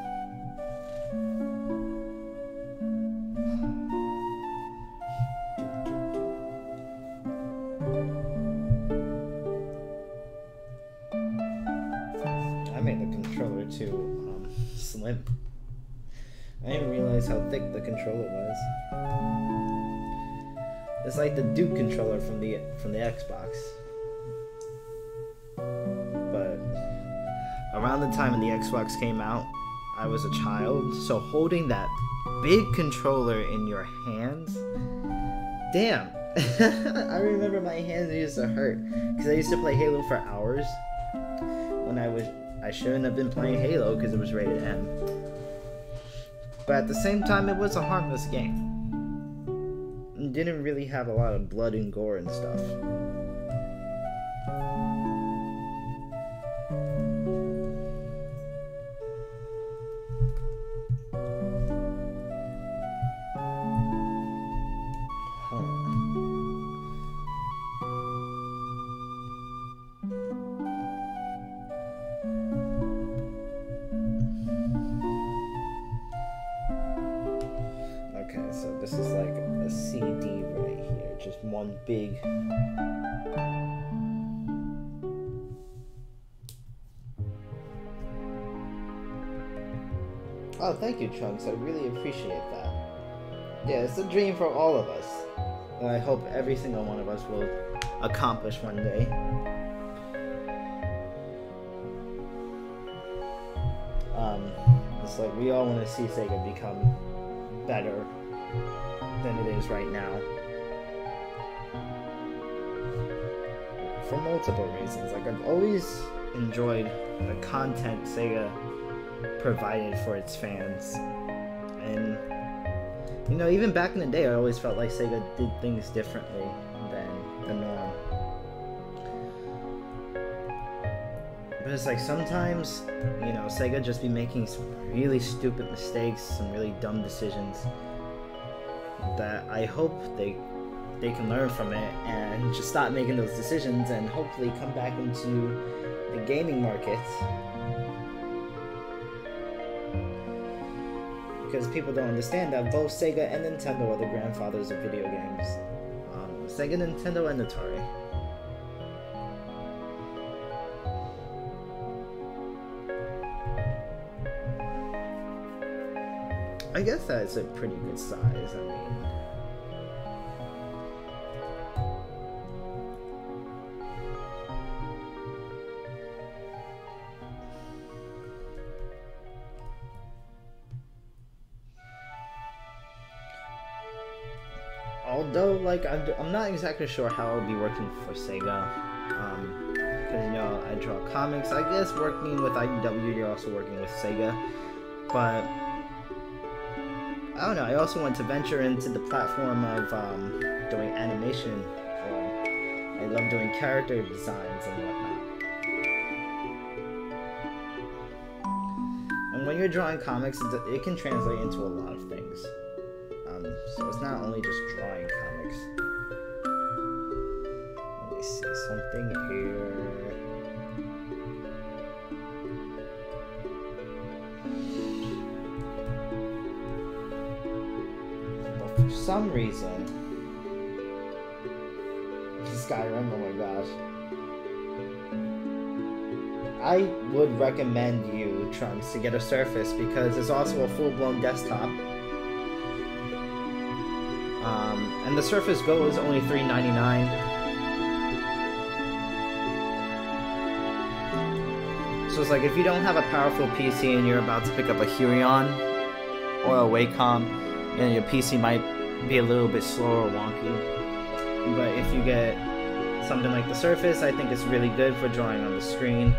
I made the controller too slim. I didn't realize how thick the controller was. It's like the Duke controller from the Xbox. But around the time when the Xbox came out, I was a child, so holding that big controller in your hands, damn. I remember my hands used to hurt because I used to play Halo for hours when I shouldn't have been playing Halo because it was rated M. But at the same time, it was a harmless game. It didn't really have a lot of blood and gore and stuff. Okay, so this is like a CD right here, just one big. Oh, thank you, Trunks. I really appreciate that. Yeah, it's a dream for all of us. And I hope every single one of us will accomplish one day. It's like we all want to see Sega become better than it is right now. For multiple reasons. Like, I've always enjoyed the content Sega provided for its fans. And, you know, even back in the day, I always felt like Sega did things differently than the norm. But it's like sometimes, you know, Sega just be making some really stupid mistakes, some really dumb decisions that I hope they can learn from it and just stop making those decisions and hopefully come back into the gaming market. Because people don't understand that both Sega and Nintendo are the grandfathers of video games. Sega, Nintendo, and Atari. I guess that's a pretty good size, I mean. Although, like, I'm not exactly sure how I'll be working for Sega. Because, you know, I draw comics. I guess working with IDW, you're also working with Sega. But I don't know, I also want to venture into the platform of doing animation. I love doing character designs and whatnot. And when when you're drawing comics, it can translate into a lot of things. So it's not only just drawing comics. Let me see something here. But for some reason, Skyrim, oh my gosh. I would recommend you, Trunks, to get a Surface because it's also a full-blown desktop. And the Surface Go is only $3.99. So it's like if you don't have a powerful PC and you're about to pick up a Huion or a Wacom, then your PC might be a little bit slow or wonky. But if you get something like the Surface, I think it's really good for drawing on the screen.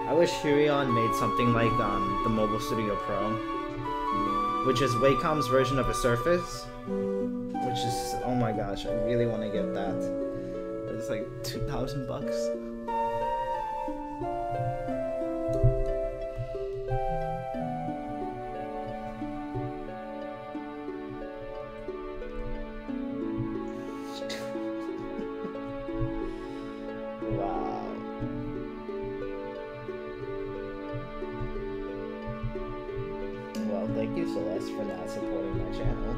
I wish Huion made something like the Mobile Studio Pro, which is Wacom's version of a Surface, which is, oh my gosh, I really want to get that. It's like $2,000 bucks. Wow. Well, thank you, Celeste, for not supporting my channel.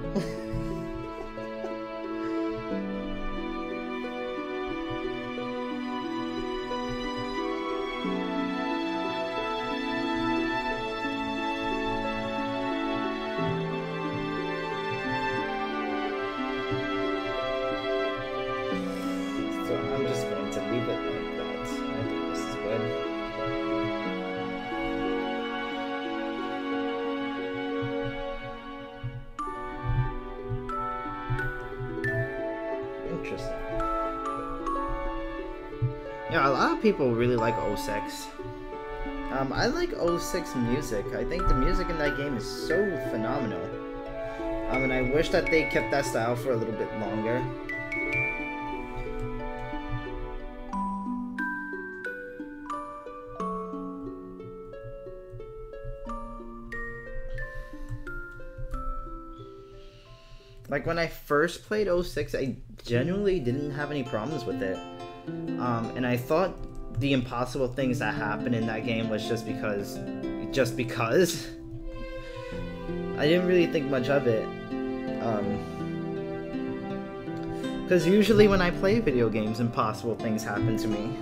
So I'm just going to leave it like that. I think this is good. Interesting. Yeah, a lot of people really like 06. I like 06 music. I think the music in that game is so phenomenal. And I wish that they kept that style for a little bit longer. Like, when I first played 06, I genuinely didn't have any problems with it. And I thought the impossible things that happened in that game was just because. I didn't really think much of it. Because usually when I play video games, impossible things happen to me.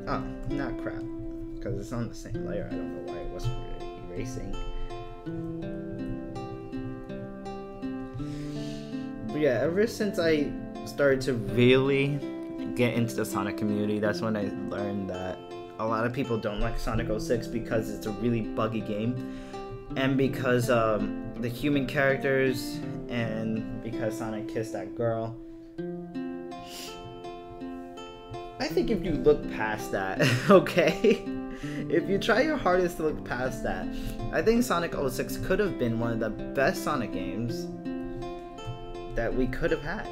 Oh, not crap. Because it's on the same layer. I don't know why it wasn't erasing. But yeah, ever since I started to really get into the Sonic community, that's when I learned that a lot of people don't like Sonic 06 because it's a really buggy game. And because the human characters, and because Sonic kissed that girl. I think if you look past that, okay? If you try your hardest to look past that, I think Sonic 06 could have been one of the best Sonic games that we could have had.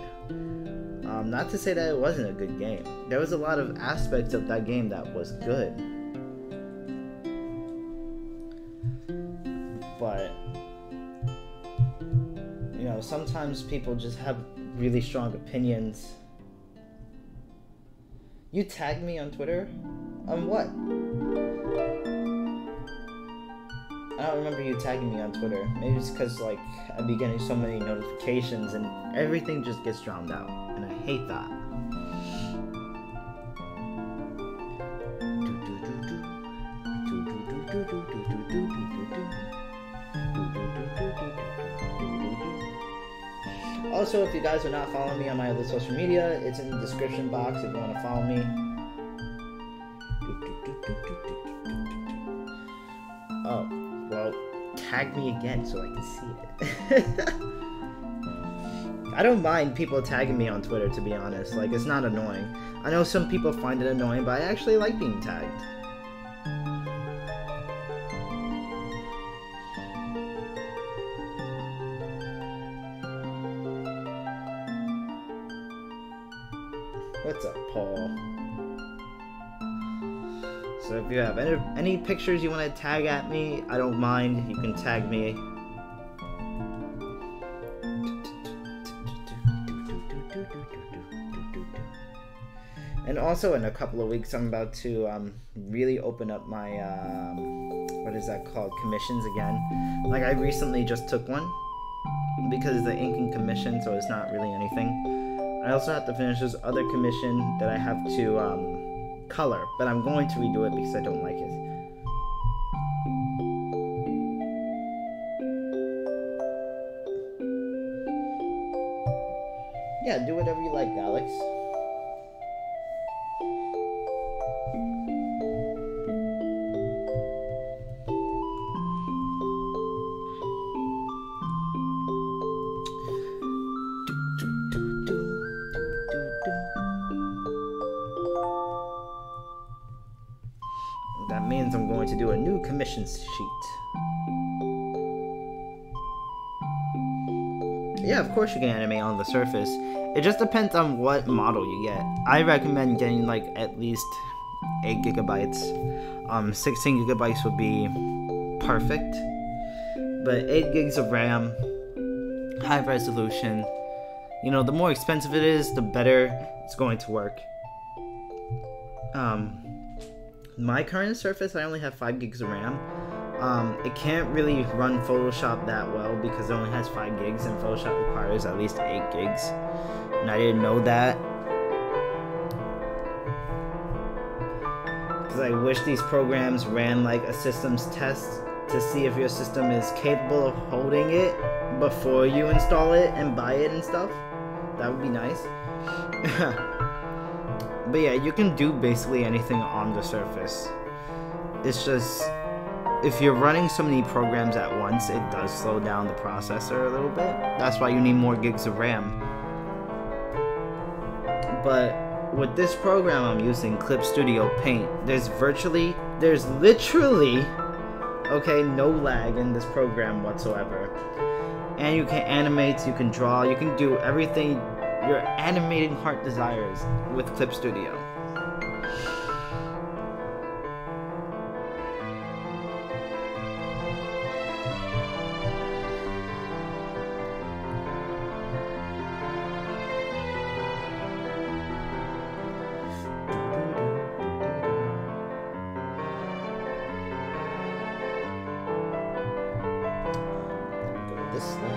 Not to say that it wasn't a good game. There was a lot of aspects of that game that was good. But, you know, sometimes people just have really strong opinions. You tagged me on Twitter? On what? I don't remember you tagging me on Twitter. Maybe it's because, like, I'd be getting so many notifications and everything just gets drowned out. And I hate that. Also, if you guys are not following me on my other social media, it's in the description box if you want to follow me. Oh, well, tag me again so I can see it. I don't mind people tagging me on Twitter, to be honest. Like, it's not annoying. I know some people find it annoying, but I actually like being tagged. What's up, Paul? So if you have any pictures you want to tag at me, I don't mind. You can tag me. And also in a couple of weeks, I'm about to really open up my, what is that called? Commissions again. Like, I recently just took one because the ink and commission, so it's not really anything. I also have to finish this other commission that I have to color, but I'm going to redo it because I don't like it. Yeah, do whatever you like, Alex. That means I'm going to do a new commission sheet. Yeah, of course you can animate on the surface. It just depends on what model you get. I recommend getting like at least 8 gigabytes. 16 gigabytes would be perfect. But 8 gigs of RAM, high resolution. You know, the more expensive it is, the better it's going to work. My current Surface, I only have 5 gigs of RAM. It can't really run Photoshop that well because it only has 5 gigs and Photoshop requires at least 8 gigs. And I didn't know that. Because I wish these programs ran like a systems test to see if your system is capable of holding it before you install it and buy it and stuff. That would be nice. But yeah, you can do basically anything on the Surface. It's just, if you're running so many programs at once, it does slow down the processor a little bit. That's why you need more gigs of RAM. But with this program I'm using, Clip Studio Paint, there's literally, okay, no lag in this program whatsoever. And you can animate, you can draw, you can do everything your animating heart desires with Clip Studio. Go this way.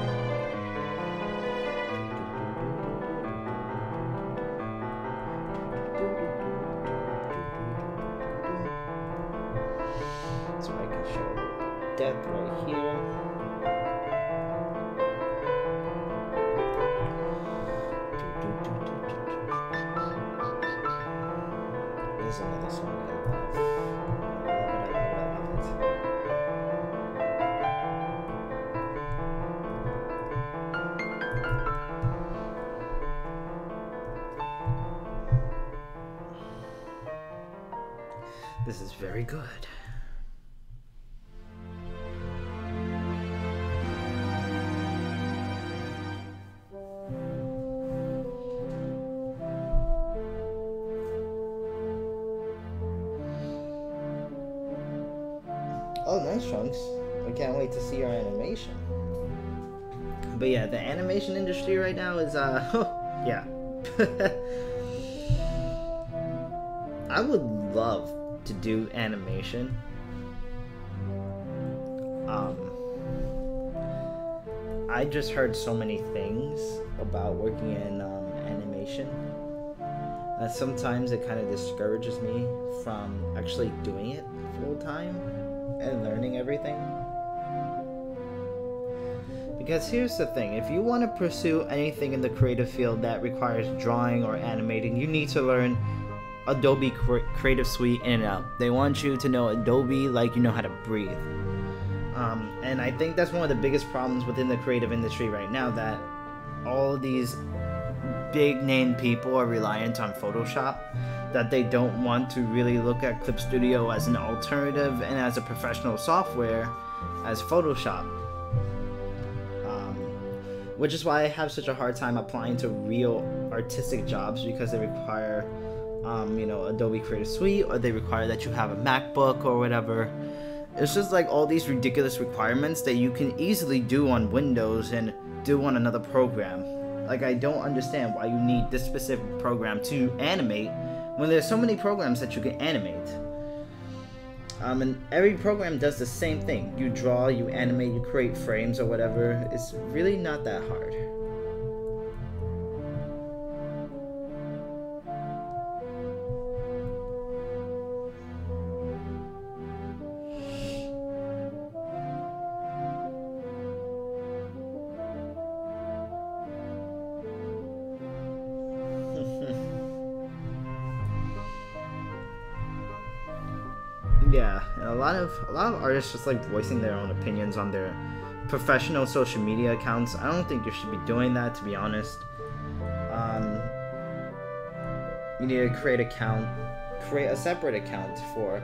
So I can show depth right here. This is another song I love. I love it. This is very good. Oh, nice, Trunks. I can't wait to see your animation. But yeah, the animation industry right now is, yeah. I would love to do animation. I just heard so many things about working in animation that sometimes it kind of discourages me from actually doing it full time and learning everything. Because here's the thing, if you want to pursue anything in the creative field that requires drawing or animating, you need to learn Adobe Creative Suite in and out. They want you to know Adobe like you know how to breathe. And I think that's one of the biggest problems within the creative industry right now, that all these big name people are reliant on Photoshop, that they don't want to really look at Clip Studio as an alternative and as a professional software as Photoshop. Which is why I have such a hard time applying to real artistic jobs, because they require Adobe Creative Suite, or they require that you have a MacBook or whatever. It's just like all these ridiculous requirements that you can easily do on Windows and do on another program. Like, I don't understand why you need this specific program to animate when there's so many programs that you can animate. And every program does the same thing. You draw, you animate, you create frames or whatever. It's really not that hard. Yeah, and a lot of artists just like voicing their own opinions on their professional social media accounts. I don't think you should be doing that, to be honest. You need to create a separate account for,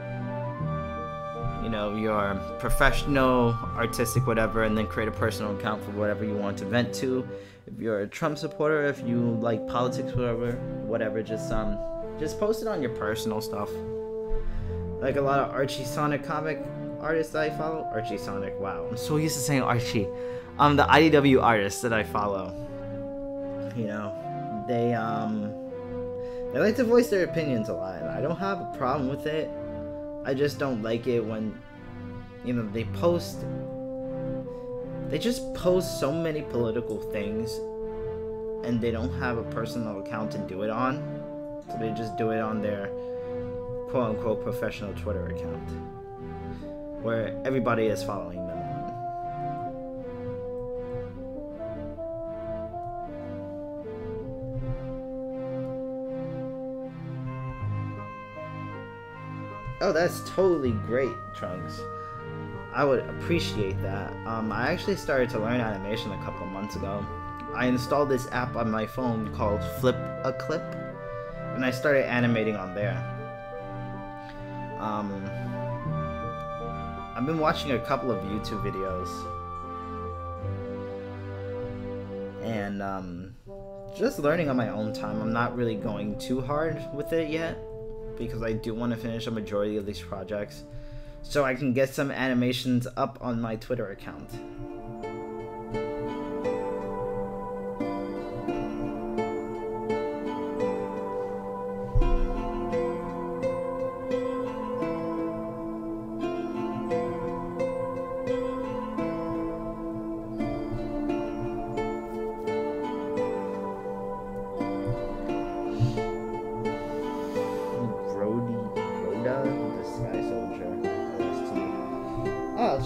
your professional, artistic, whatever, and then create a personal account for whatever you want to vent to. If you're a Trump supporter, if you like politics, whatever, just post it on your personal stuff. Like a lot of Archie Sonic comic artists that I follow. Archie Sonic, wow. I'm so used to saying Archie. The IDW artists that I follow. They like to voice their opinions a lot. I don't have a problem with it. I just don't like it when, they just post so many political things and they don't have a personal account to do it on. So they just do it on their quote-unquote professional Twitter account where everybody is following them on. Oh, that's totally great, Trunks. I would appreciate that. I actually started to learn animation a couple months ago. I installed this app on my phone called Flip a Clip, and I started animating on there. I've been watching a couple of YouTube videos and just learning on my own time. I'm not really going too hard with it yet because I do want to finish a majority of these projects so I can get some animations up on my Twitter account.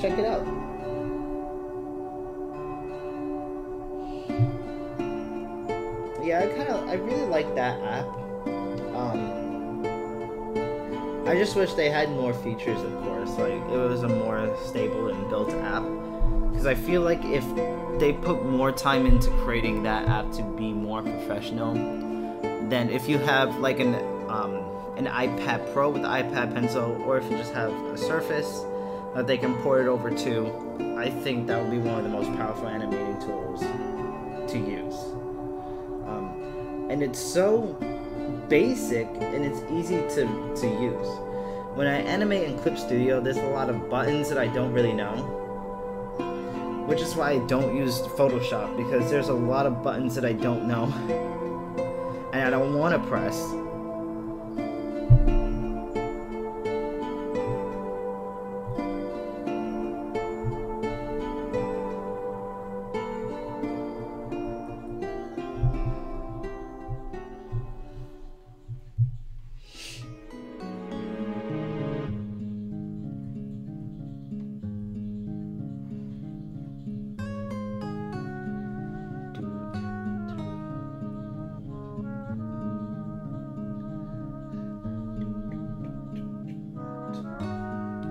Check it out. Yeah, I really like that app. I just wish they had more features, of course. Like, it was a more stable and built app. Because I feel like if they put more time into creating that app to be more professional, then if you have like an iPad Pro with the iPad Pencil, or if you just have a Surface that they can port it over to, I think that would be one of the most powerful animating tools to use. And it's so basic and it's easy to use. When I animate in Clip Studio, there's a lot of buttons that I don't really know, which is why I don't use Photoshop, because there's a lot of buttons that I don't know and I don't want to press.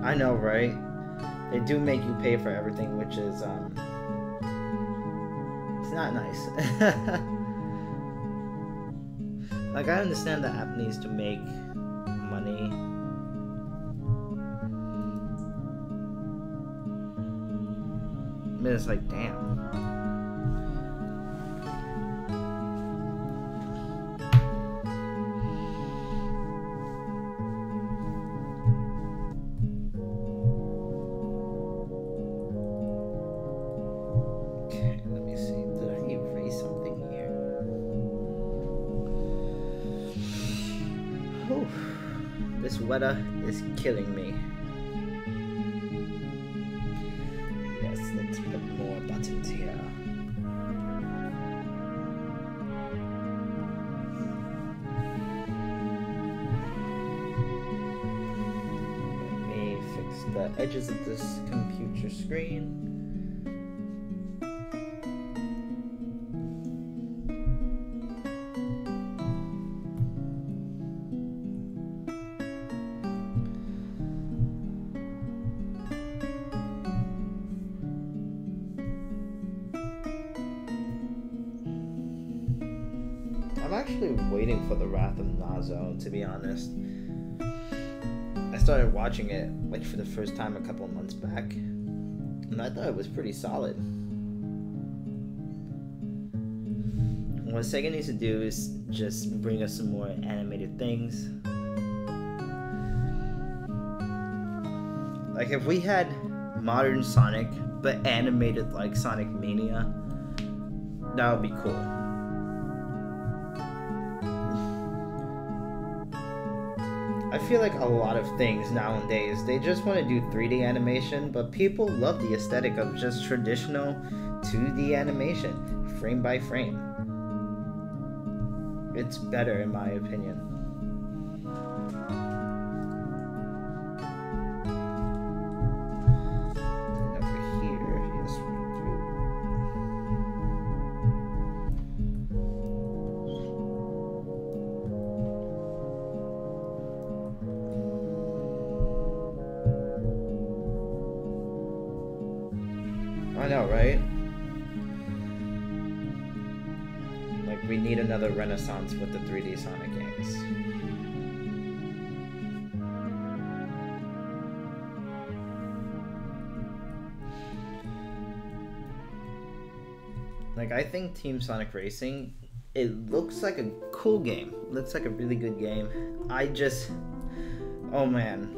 I know, right? They do make you pay for everything, which is It's not nice. Like, I understand the app needs to make money. But it's like, damn. Okay, let me see. Did I erase something here? Whew. This weather is killing me. Let's put more buttons here. Let me fix the edges of this computer screen. I'm actually waiting for the Wrath of Nazo, to be honest. I started watching it like for the first time a couple of months back, and I thought it was pretty solid. What Sega needs to do is just bring us some more animated things. Like if we had modern Sonic, but animated like Sonic Mania, that would be cool. I feel like a lot of things nowadays, they just want to do 3D animation, but people love the aesthetic of just traditional 2D animation, frame by frame. It's better in my opinion. And over here, yes we do. I know, right? Like, we need another renaissance with the 3D Sonic games. Like, I think Team Sonic Racing, it looks like a cool game. It looks like a really good game. Oh man.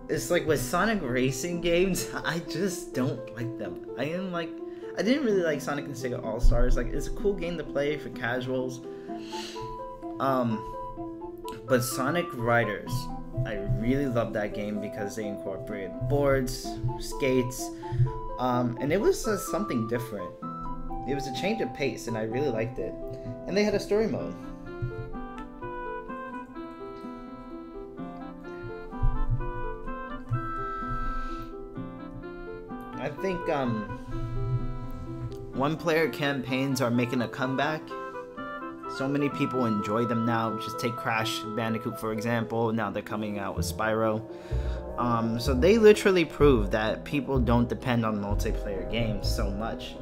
It's like with Sonic Racing games, I just don't like them. I didn't really like Sonic and Sega All-Stars. Like, it's a cool game to play for casuals. But Sonic Riders, I really love that game because they incorporated boards, skates, and it was something different. It was a change of pace, and I really liked it. And they had a story mode. I think one-player campaigns are making a comeback. So many people enjoy them now. Just take Crash Bandicoot for example. Now they're coming out with Spyro. So they literally prove that people don't depend on multiplayer games so much.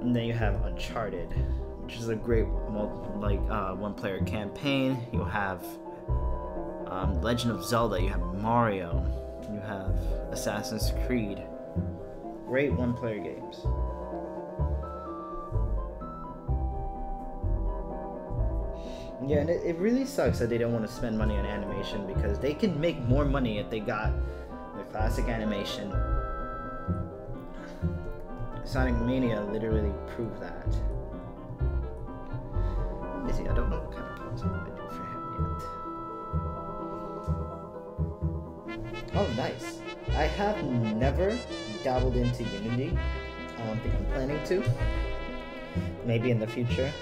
And then you have Uncharted, which is a great one-player campaign. You have Legend of Zelda. You have Mario. You have Assassin's Creed. Great one-player games. Yeah, and it really sucks that they don't want to spend money on animation because they can make more money if they got the classic animation. Sonic Mania literally proved that. Let me see, I don't know what kind of pose I'm going to do for him yet. Oh, nice. I have never dabbled into Unity. I don't think I'm planning to. Maybe in the future.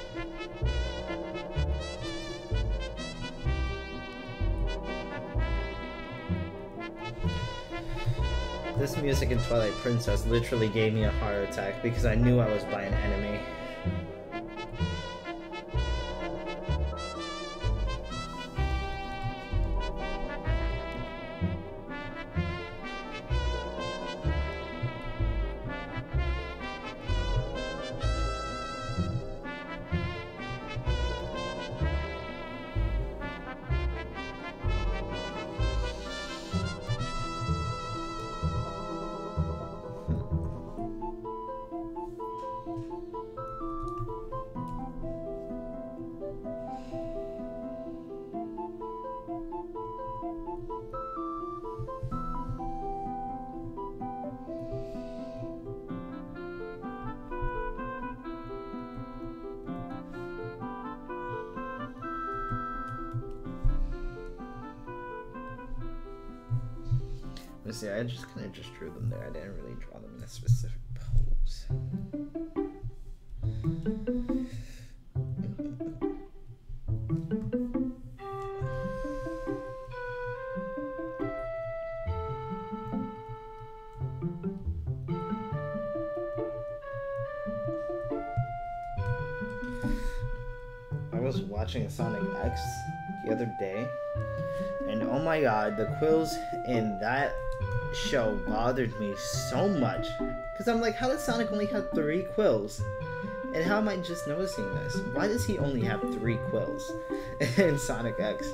This music in Twilight Princess literally gave me a heart attack because I knew I was by an enemy. Let's see, I just kind of just drew them there. I didn't really draw them in a specific pose. I was watching Sonic X the other day, and oh my god, the quills in that show bothered me so much. Because I'm like, how does Sonic only have 3 quills? And how am I just noticing this? Why does he only have 3 quills in Sonic X?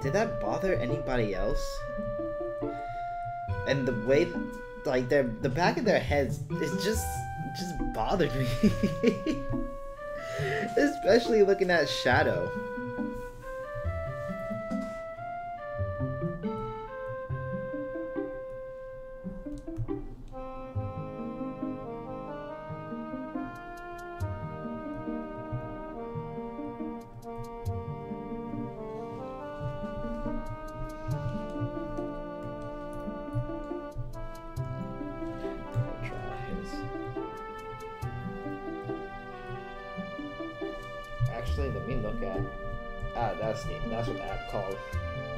Did that bother anybody else? And the way, like, the back of their heads, it just bothered me. Especially looking at Shadow. Actually, let me look at. That's what the app called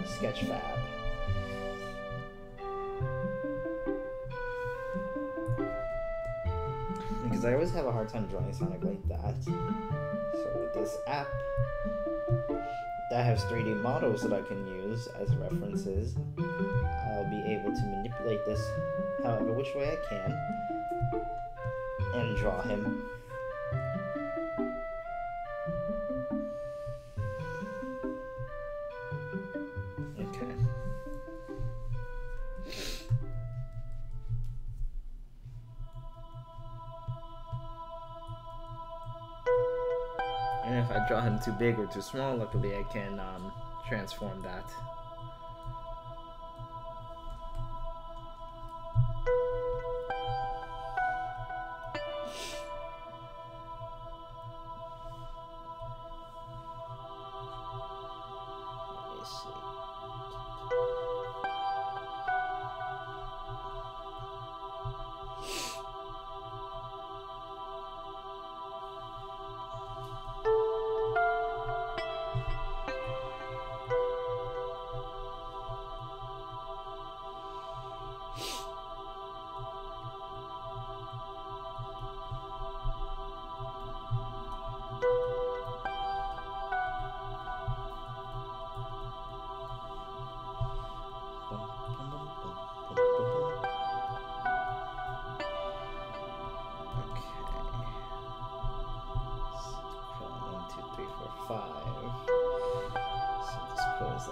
Sketchfab. Because I always have a hard time drawing Sonic like that. So with this app that has 3D models that I can use as references, I'll be able to manipulate this however which way I can and draw him. And if I draw him too big or too small, luckily I can transform that. Let me see.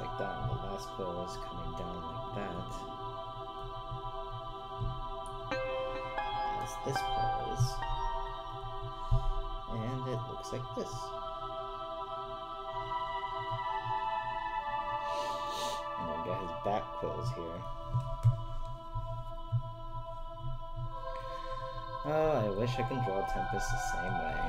Like that, and the last quill is coming down like that. As this pose, and it looks like this. And we got his back quills here. Oh, I wish I could draw Tempest the same way.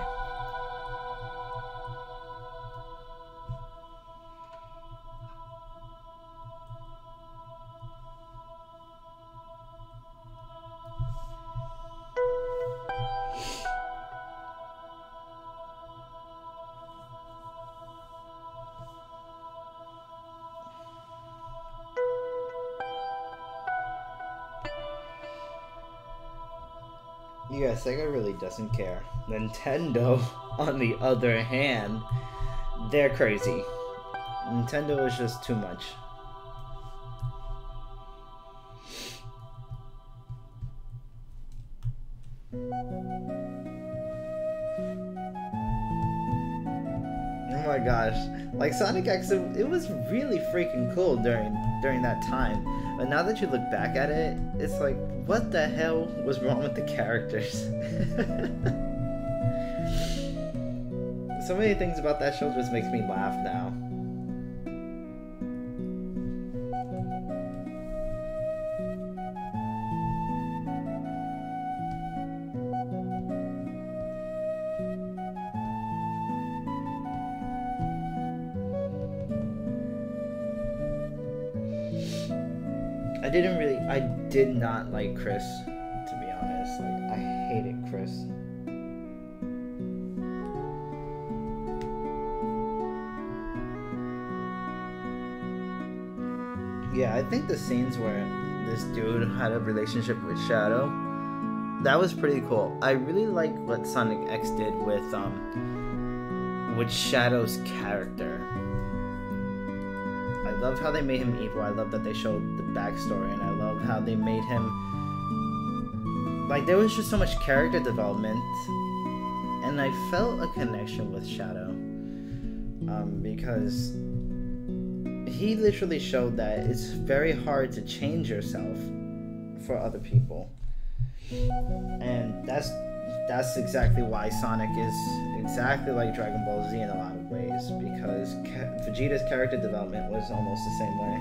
Yeah, Sega really doesn't care. Nintendo, on the other hand, they're crazy. Nintendo is just too much. Oh my gosh, like Sonic X, it was really freaking cool during that time. But now that you look back at it, it's like, what the hell was wrong with the characters? So many things about that show just makes me laugh now. I did not like Chris, to be honest. Like, I hated Chris. Yeah, I think the scenes where this dude had a relationship with Shadow, that was pretty cool. I really like what Sonic X did with Shadow's character. I love how they made him evil. I love that they showed the backstory, and I love how they made him... Like, there was just so much character development, and I felt a connection with Shadow. Because he literally showed that it's very hard to change yourself for other people. And that's exactly why Sonic is exactly like Dragon Ball Z in a lot of ways, because Vegeta's character development was almost the same way.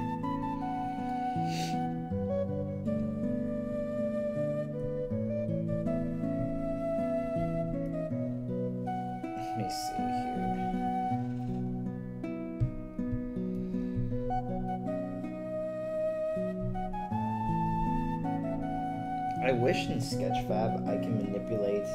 Let me see here. I wish in Sketchfab I can manipulate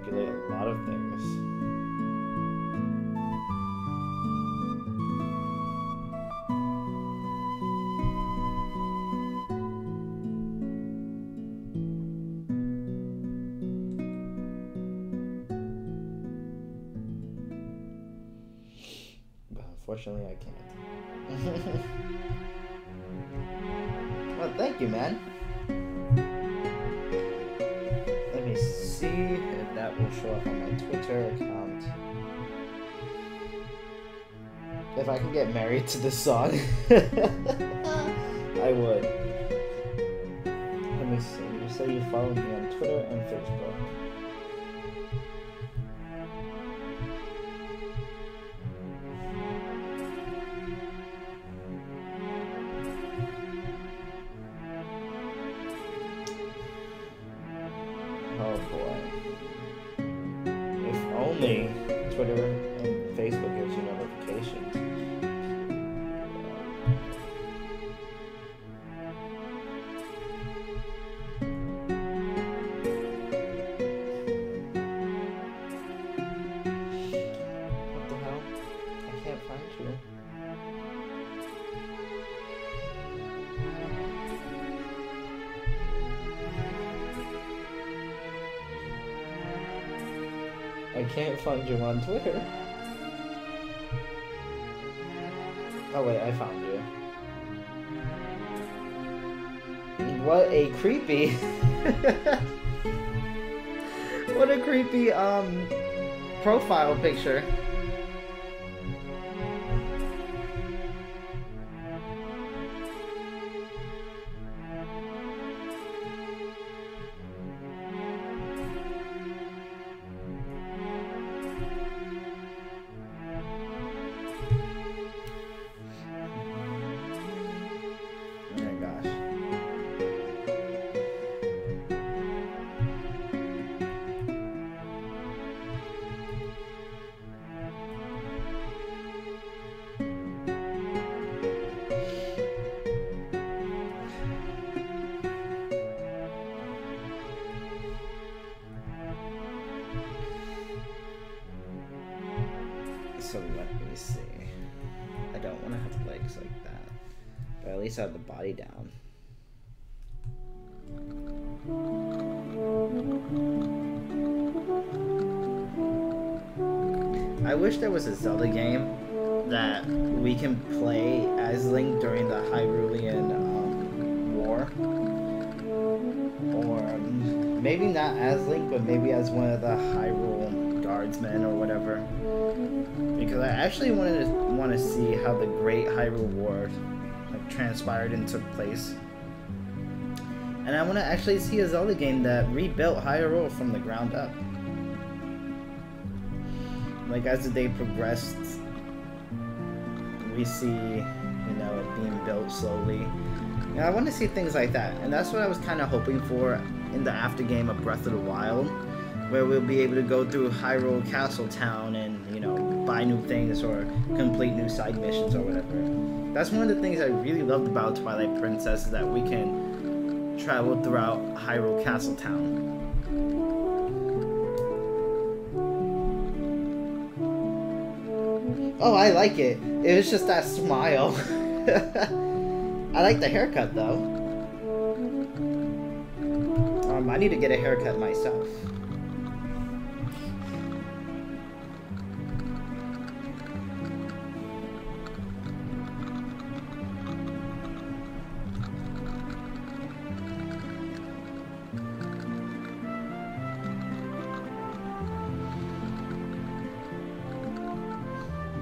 a lot of things. But unfortunately, I can't. Well, thank you, man. Let me see if that will show up on my Twitter account. If I can get married to this song, I would. Let me see. You say you follow me on Twitter and Facebook. Oh boy. If only Twitter and Facebook gives you notifications. What the hell? I can't find you. I can't find you on Twitter. Oh wait, I found you. What a creepy... What a creepy, profile picture. So let me see. I don't want to have legs like that, but at least I have the body down. I wish there was a Zelda game that we can play as Link during the Hyrulean War. Or maybe not as Link, but maybe as one of the Hyrule guardsmen or whatever. Because I actually want to see how the Great Hyrule War transpired and took place. And I want to actually see a Zelda game that rebuilt Hyrule from the ground up. Like, as the day progressed, we see, you know, it being built slowly. And I want to see things like that. And that's what I was kind of hoping for in the after game of Breath of the Wild, where we'll be able to go through Hyrule Castle Town and, you know, buy new things or complete new side missions or whatever. That's one of the things I really loved about Twilight Princess, is that we can travel throughout Hyrule Castle Town. Oh, I like it. It was just that smile. I like the haircut, though. I need to get a haircut myself.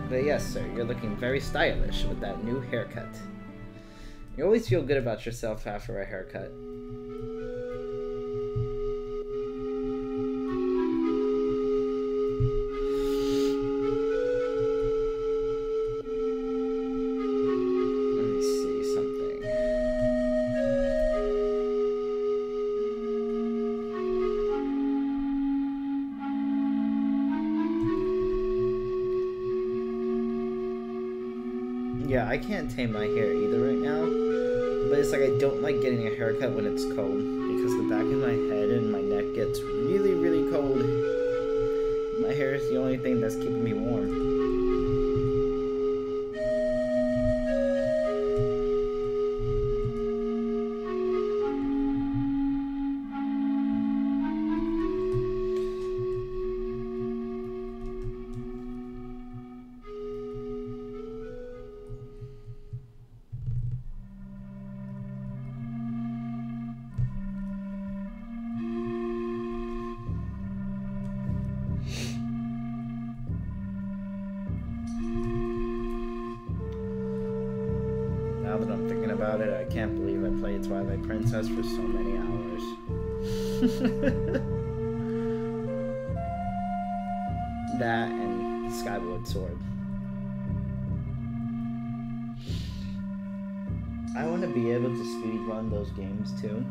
But yes, sir, you're looking very stylish with that new haircut. You always feel good about yourself after a haircut. Let me see something. Yeah, I can't tame my hair either right now, but it's like I don't like getting a haircut when it's cold, because the back of my head and my neck gets really, really cold. My hair is the only thing that's keeping me warm. Now that I'm thinking about it, I can't believe I played Twilight Princess for so many hours. That and Skyward Sword. I want to be able to speedrun those games too,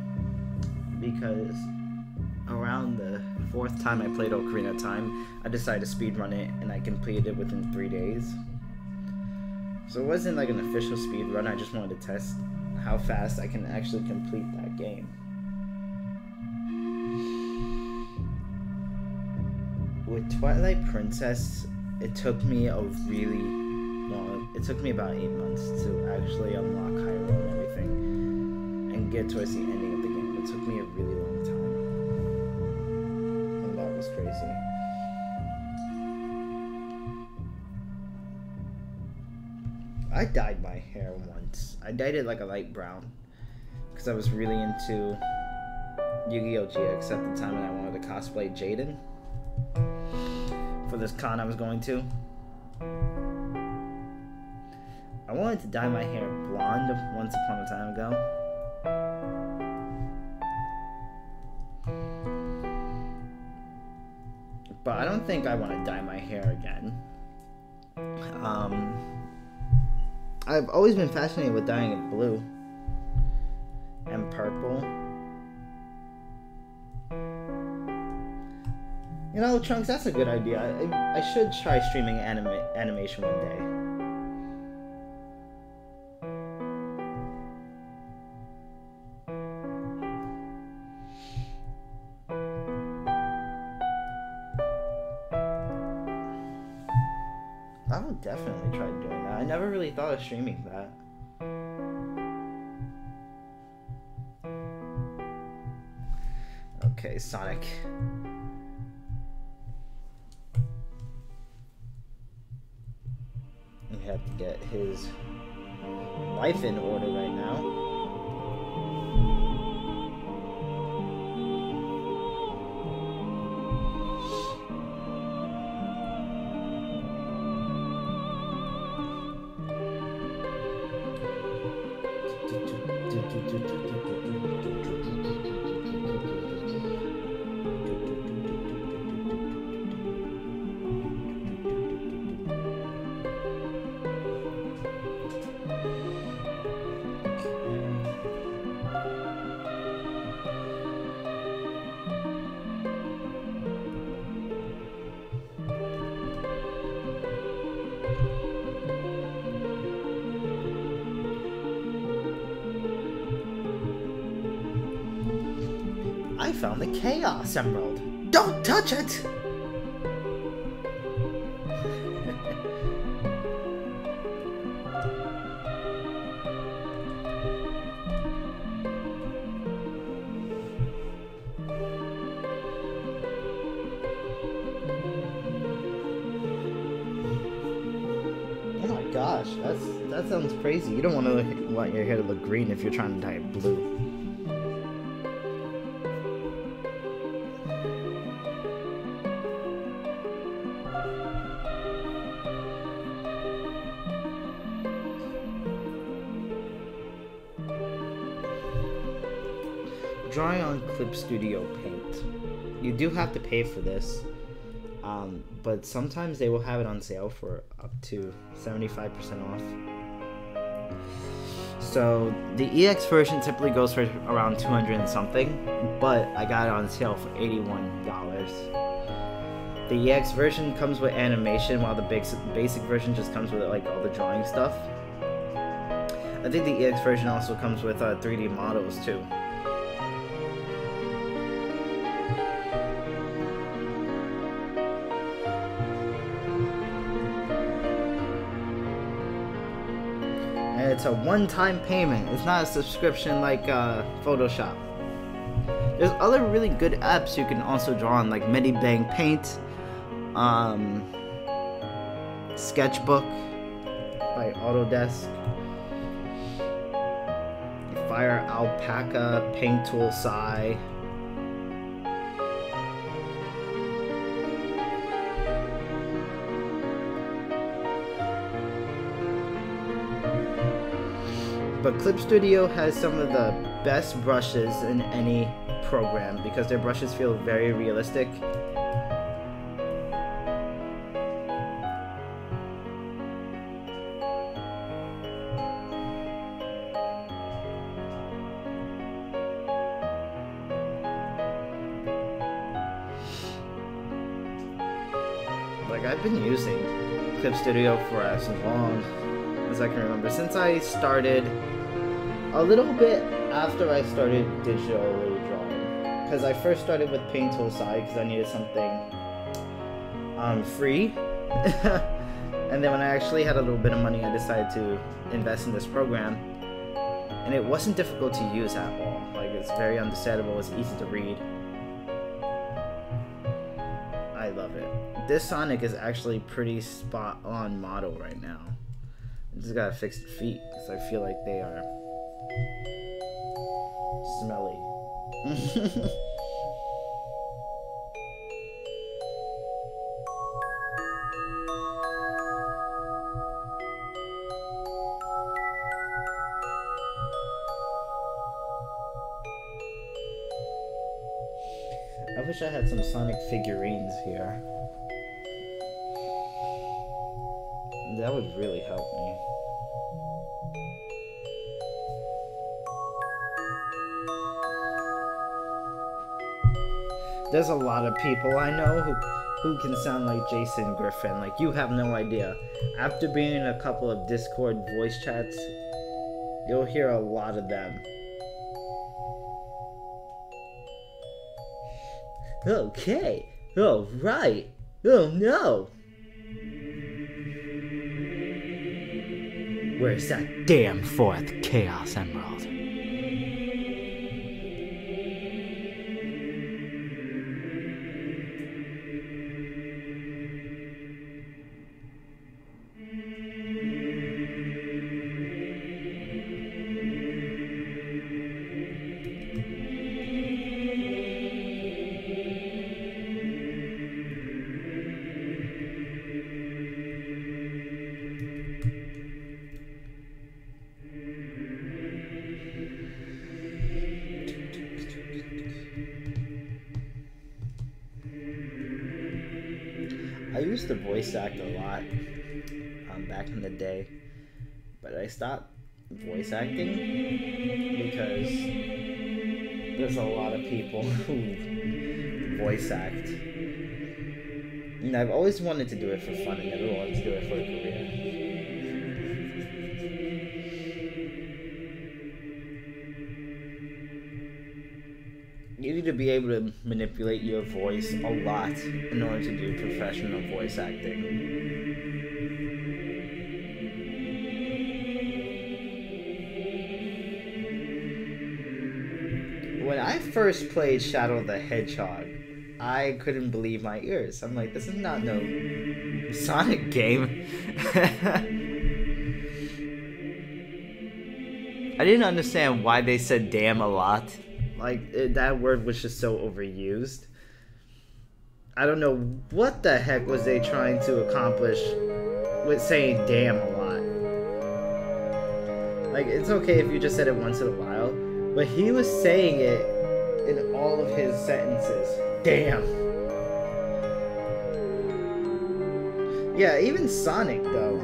because around the 4th time I played Ocarina of Time, I decided to speedrun it, and I completed it within 3 days. So it wasn't like an official speed run, I just wanted to test how fast I can actually complete that game. With Twilight Princess, it took me a really long, it took me about 8 months to actually unlock Hyrule and everything, and get towards the ending of the game. It took me a really long time, and that was crazy. I dyed my hair once. I dyed it like a light brown because I was really into Yu-Gi-Oh! GX at the time, and I wanted to cosplay Jaden for this con I was going to. I wanted to dye my hair blonde once upon a time ago. But I don't think I want to dye my hair again. I've always been fascinated with dyeing it blue and purple. You know, Trunks, that's a good idea. I should try streaming animation one day. I would definitely try doing that. I never really thought of streaming that. Okay, Sonic. have to get his life in order right now. I found the Chaos Emerald. Don't touch it! Oh my gosh, that sounds crazy. You don't want your hair to look green if you're trying to dye it blue. Drawing on Clip Studio Paint. You do have to pay for this, but sometimes they will have it on sale for up to 75% off. So the EX version typically goes for around 200 and something, but I got it on sale for $81. The EX version comes with animation, while the basic version just comes with like all the drawing stuff. I think the EX version also comes with 3D models too. And it's a one-time payment. It's not a subscription like Photoshop. There's other really good apps you can also draw on, like Medibang Paint, Sketchbook by Autodesk, Fire Alpaca, Paint Tool Sai. But Clip Studio has some of the best brushes in any program because their brushes feel very realistic. Like, I've been using Clip Studio for as long as I can remember, since I started a little bit after I started digitally drawing, because I first started with Paint Tool Sai because I needed something free. And then when I actually had a little bit of money, I decided to invest in this program, and it wasn't difficult to use at all. Like, it's very understandable, it's easy to read. I love it. This Sonic is actually pretty spot on model right now. I just gotta fix the feet because I feel like they are smelly. I wish I had some Sonic figurines here. That would really help me. There's a lot of people I know who can sound like Jason Griffin. Like, you have no idea. After being in a couple of Discord voice chats, you'll hear a lot of them. Okay. Oh, right. Oh, no. Where's that damn fourth Chaos Emerald? used to voice act a lot back in the day, but I stopped voice acting because there's a lot of people who voice act. And I've always wanted to do it for fun and never wanted to do it for a career. You need to be able to manipulate your voice a lot in order to do professional voice acting. When I first played Shadow the Hedgehog, I couldn't believe my ears. I'm like, this is not no Sonic game. I didn't understand why they said damn a lot. Like, that word was just so overused. I don't know what the heck was they trying to accomplish with saying damn a lot. Like, it's okay if you just said it once in a while, but he was saying it in all of his sentences. Damn. Yeah, even Sonic, though.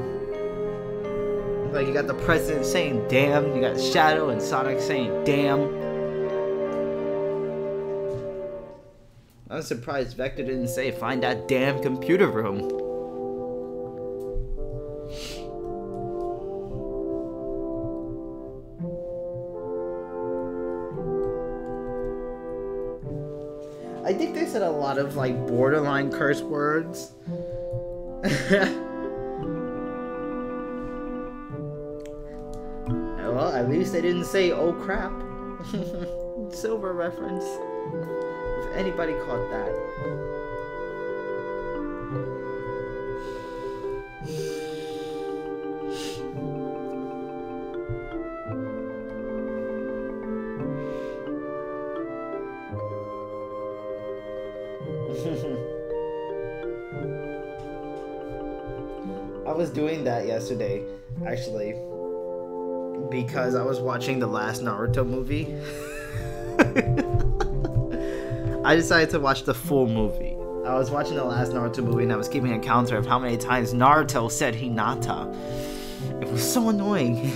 Like, you got the president saying damn, you got Shadow and Sonic saying damn. I'm surprised Vector didn't say, find that damn computer room. I think they said a lot of, like, borderline curse words. Well, at least they didn't say, oh crap. Silver reference. If anybody caught that. I was doing that yesterday, actually, because I was watching the last Naruto movie. I decided to watch the full movie. I was watching the last Naruto movie and I was keeping a counter of how many times Naruto said Hinata. It was so annoying.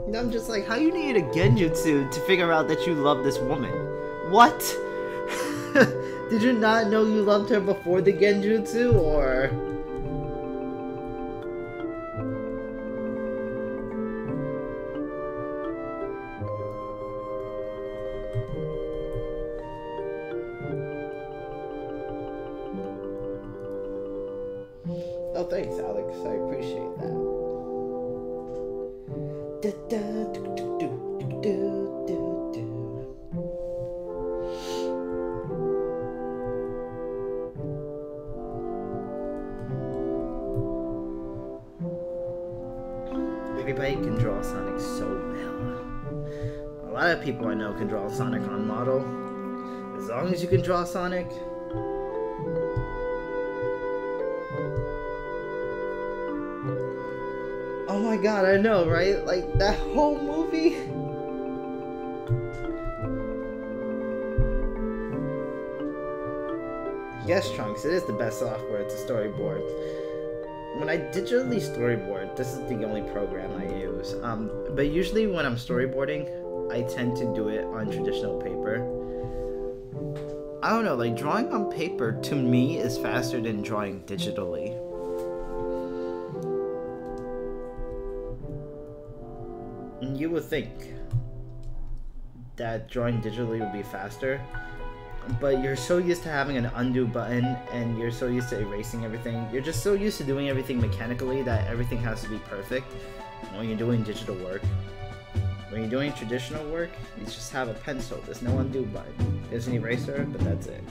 And I'm just like, how you need a genjutsu to figure out that you love this woman? What? Did you not know you loved her before the genjutsu, or... Oh, thanks, Alex. I appreciate that. Everybody can draw Sonic so well. A lot of people I know can draw Sonic on model. As long as you can draw Sonic. Oh my god, I know, right? Like, that whole movie? Yes, Trunks, it is the best software to storyboard. When I digitally storyboard, this is the only program I use. But usually when I'm storyboarding, I tend to do it on traditional paper. I don't know, like, drawing on paper, to me, is faster than drawing digitally. You would think that drawing digitally would be faster, but you're so used to having an undo button and you're so used to erasing everything. You're just so used to doing everything mechanically that everything has to be perfect when you're doing digital work. When you're doing traditional work, you just have a pencil. There's no undo button. There's an eraser, but that's it.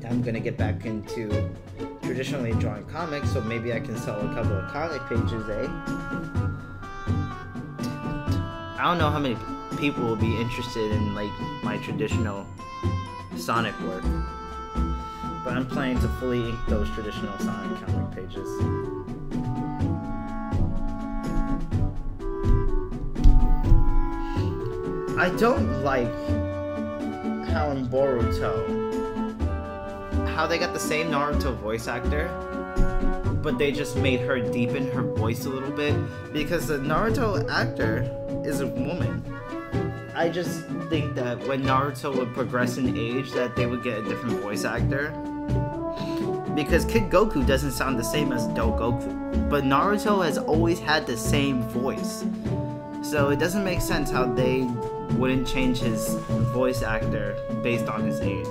I'm gonna get back into traditionally drawing comics, so maybe I can sell a couple of comic pages, eh? I don't know how many people will be interested in, like, my traditional Sonic work. But I'm planning to fully ink those traditional Sonic comic pages. I don't like how in Boruto, how they got the same Naruto voice actor, but they just made her deepen her voice a little bit, because the Naruto actor is a woman. I just think that when Naruto would progress in age, that they would get a different voice actor. Because Kid Goku doesn't sound the same as Do Goku, but Naruto has always had the same voice. So it doesn't make sense how they wouldn't change his voice actor based on his age.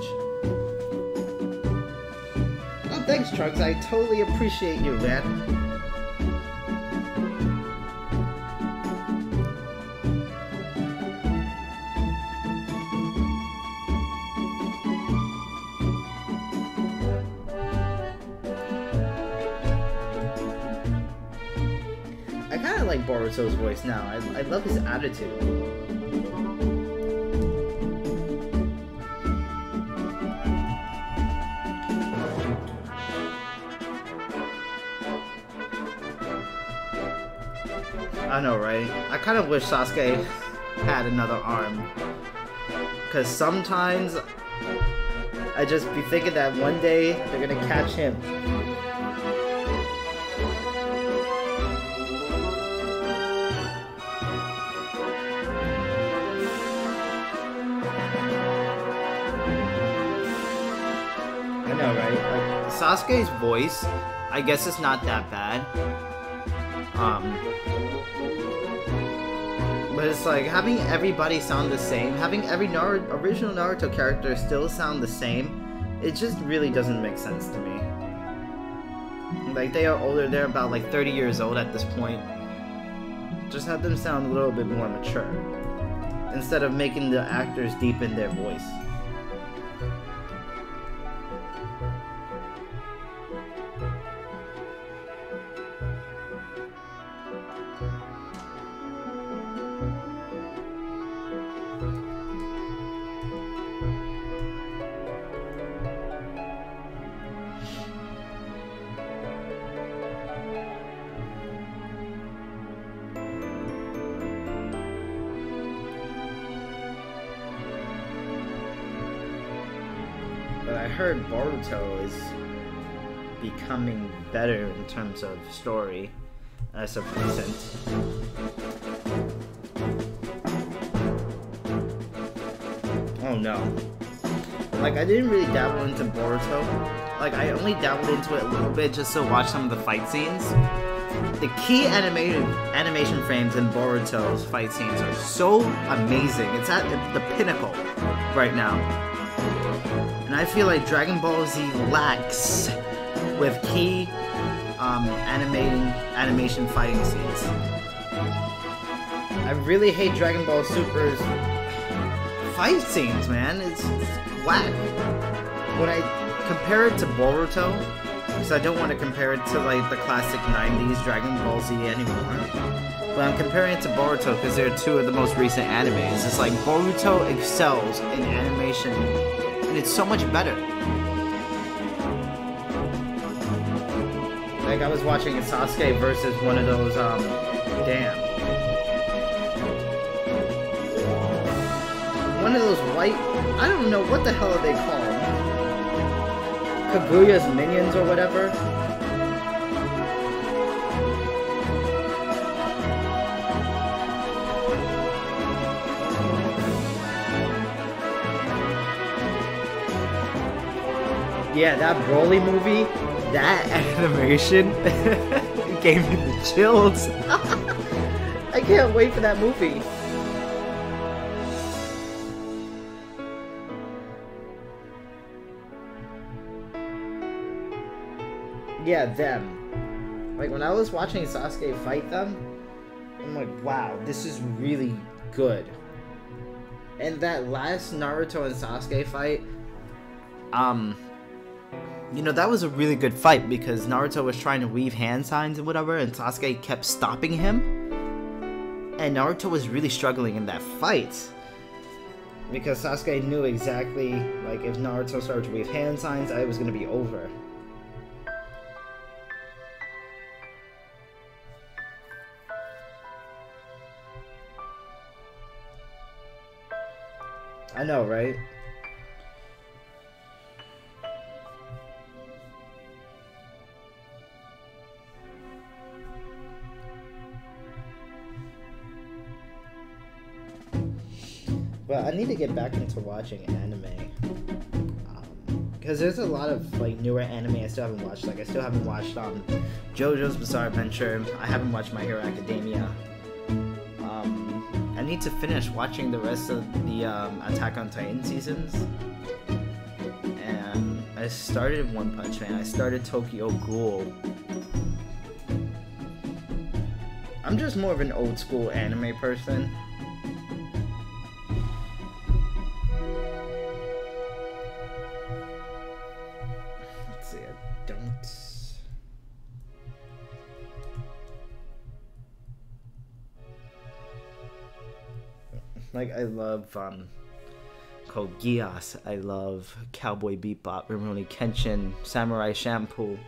Oh, thanks, Trunks. I totally appreciate you, man. I kind of like Boruto's voice now. I love his attitude. I know, right? I kind of wish Sasuke had another arm. Because sometimes I just be thinking that one day they're gonna catch him. I know, right? Like, Sasuke's voice, I guess it's not that bad. But it's like having everybody sound the same, having every original Naruto character still sound the same, it just really doesn't make sense to me. Like, they are older, they're about like 30 years old at this point. Just have them sound a little bit more mature, instead of making the actors deepen their voice. But I heard Boruto is becoming better in terms of story as of recent. Oh no. Like, I didn't really dabble into Boruto. Like, I only dabbled into it a little bit just to watch some of the fight scenes. The key animation frames in Boruto's fight scenes are so amazing. It's at the pinnacle right now. And I feel like Dragon Ball Z lacks with key animation fighting scenes. I really hate Dragon Ball Super's fight scenes, man. It's whack. When I compare it to Boruto, because I don't want to compare it to like the classic 90s Dragon Ball Z anymore, but I'm comparing it to Boruto because they're two of the most recent animes. It's like Boruto excels in animation, and it's so much better. Like, I was watching a Sasuke versus one of those, one of those white, I don't know, what the hell are they called? Kaguya's minions or whatever? Yeah, that Broly movie, that animation gave me the chills. I can't wait for that movie. Yeah, them. Like, when I was watching Sasuke fight them, I'm like, wow, this is really good. And that last Naruto and Sasuke fight, you know, that was a really good fight because Naruto was trying to weave hand signs and whatever, and Sasuke kept stopping him. And Naruto was really struggling in that fight. Because Sasuke knew exactly, like, if Naruto started to wave hand signs, it was gonna be over. I know, right? But I need to get back into watching anime. Because there's a lot of like newer anime I still haven't watched. Like I still haven't watched JoJo's Bizarre Adventure. I haven't watched My Hero Academia. I need to finish watching the rest of the Attack on Titan seasons. And I started One Punch Man. I started Tokyo Ghoul. I'm just more of an old school anime person. Like, I love Code Geass. I love Cowboy Bebop, Rurouni Kenshin, Samurai Champloo.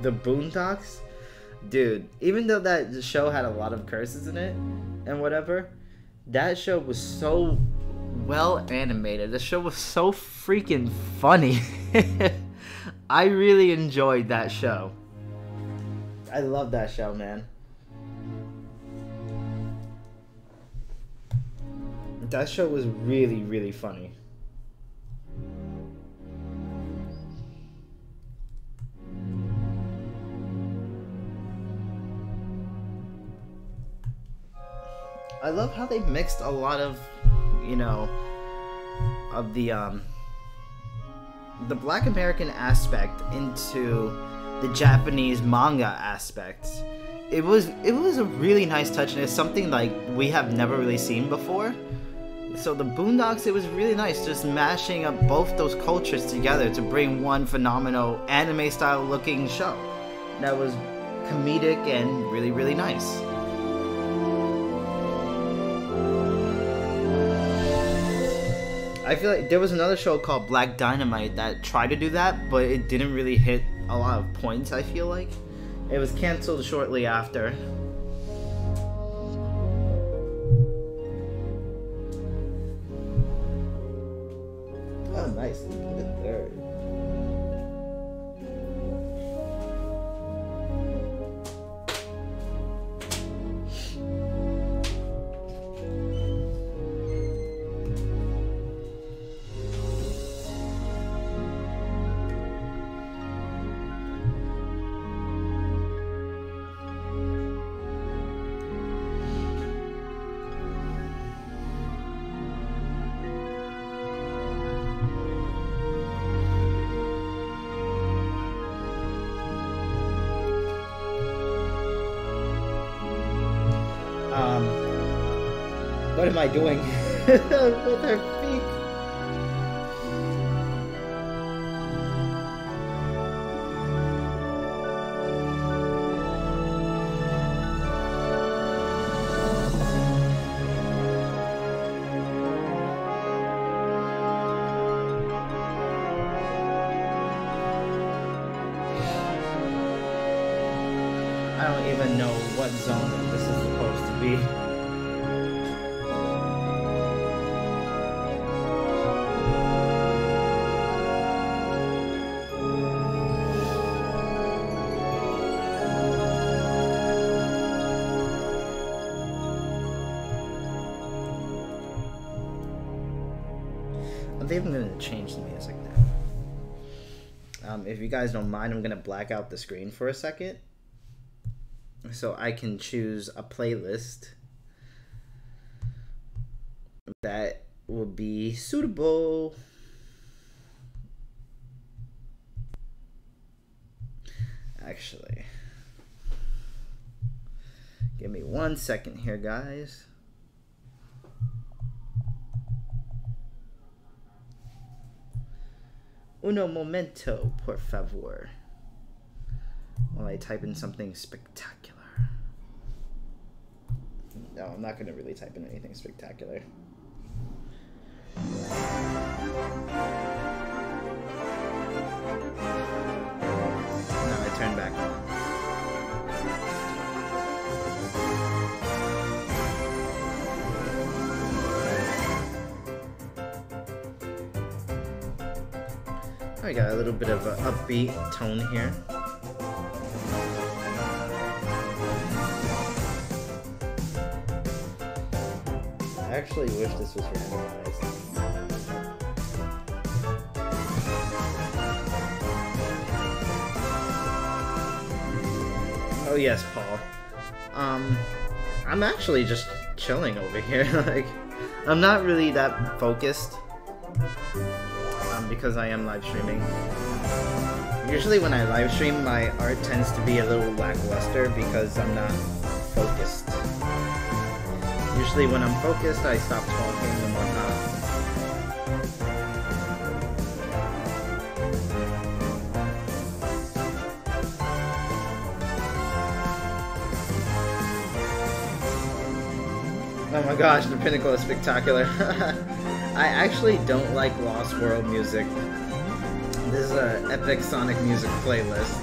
The Boondocks? Dude, even though that show had a lot of curses in it and whatever, that show was so well animated. The show was so freaking funny. I really enjoyed that show. I love that show, man. That show was really, really funny. I love how they mixed a lot of, you know, of the Black American aspect into the Japanese manga aspect. It was a really nice touch, and it's something like we have never really seen before. So the Boondocks, it was really nice just mashing up both those cultures together to bring one phenomenal anime style looking show that was comedic and really, really nice. I feel like there was another show called Black Dynamite that tried to do that, but it didn't really hit a lot of points, I feel like. It was canceled shortly after. Oh, nice. The third. What am I doing with her feet? I don't even know what zone this is supposed to be. I think I'm going to change the music now. If you guys don't mind, I'm going to black out the screen for a second so I can choose a playlist that will be suitable. Actually, give me 1 second here, guys. Uno momento, por favor. While I type in something spectacular. No, I'm not gonna really type in anything spectacular. Now I turn back on. I got a little bit of an upbeat tone here. I actually wish this was randomized. Oh yes, Paul. I'm actually just chilling over here. Like, I'm not really that focused. Because I am live streaming. Usually when I live stream, my art tends to be a little lackluster because I'm not focused. Usually when I'm focused, I stop talking and whatnot. Oh my gosh, the pinnacle is spectacular. I actually don't like Lost World music. This is an Epic Sonic Music playlist.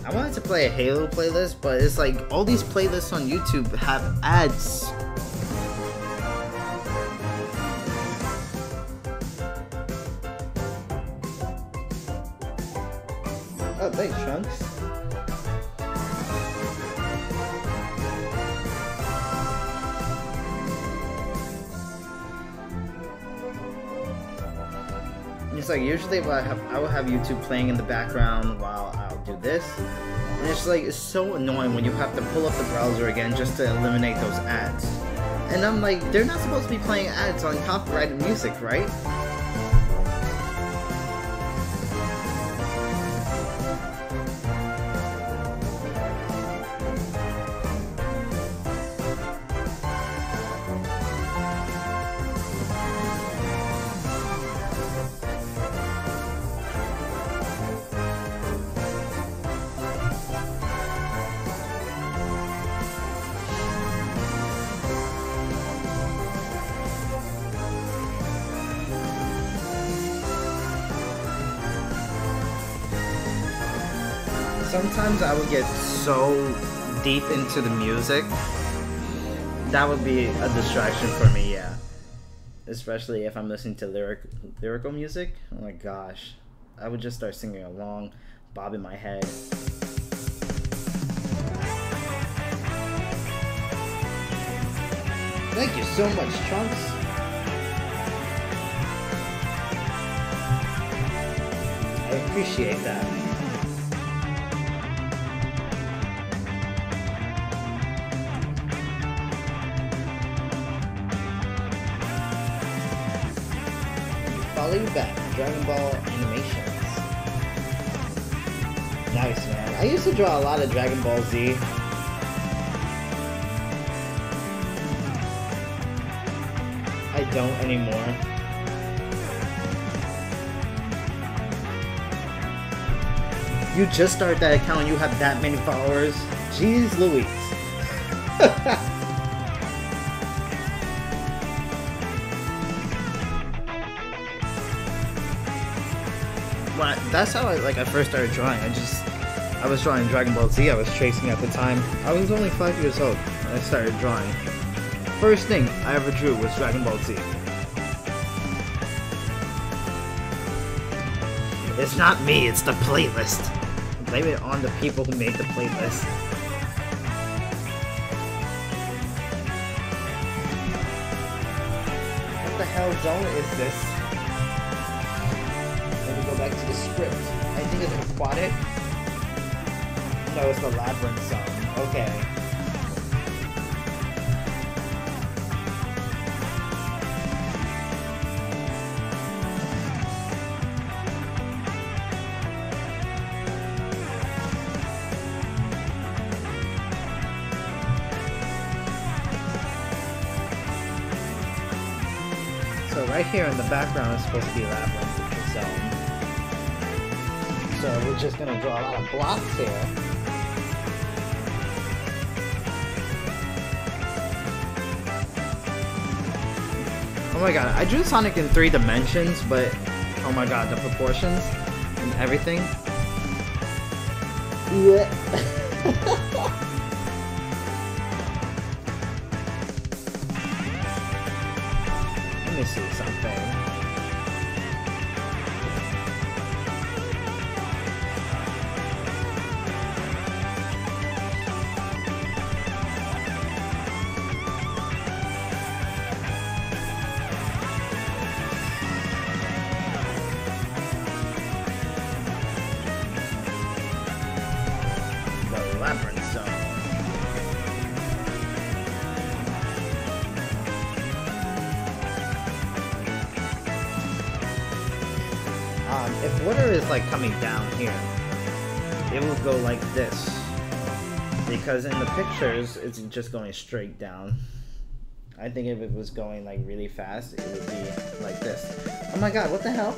I wanted to play a Halo playlist, but it's like all these playlists on YouTube have ads. Oh, thanks, Trunks. It's like usually I will have YouTube playing in the background while I'll do this, and it's like it's so annoying when you have to pull up the browser again just to eliminate those ads. And I'm like, they're not supposed to be playing ads on copyrighted music, right? Sometimes I would get so deep into the music, that would be a distraction for me, yeah. Especially if I'm listening to lyrical music. Oh my gosh. I would just start singing along, bobbing my head. Thank you so much, Trunks. I appreciate that. Follow you back, Dragon Ball Animations. Nice, man. I used to draw a lot of Dragon Ball Z. I don't anymore. You just started that account and you have that many followers? Jeez Louise. Well, that's how I first started drawing. I was drawing Dragon Ball Z. I was tracing at the time. I was only 5 years old when I started drawing. First thing I ever drew was Dragon Ball Z. It's not me, it's the playlist. Blame it on the people who made the playlist. What the hell zone is this? Let me go back to the script. I think it's aquatic. No, it's the labyrinth zone. Okay. right here in the background is supposed to be Labyrinth Zone. So we're just gonna draw a lot of blocks here. Oh my god, I drew Sonic in 3 dimensions, but oh my god, the proportions and everything. Yeah. Let me see something. Labyrinth Zone. If water is like coming down here, it will go like this. Because in the pictures, it's just going straight down. I think if it was going like really fast, it would be like this. Oh my god, what the hell?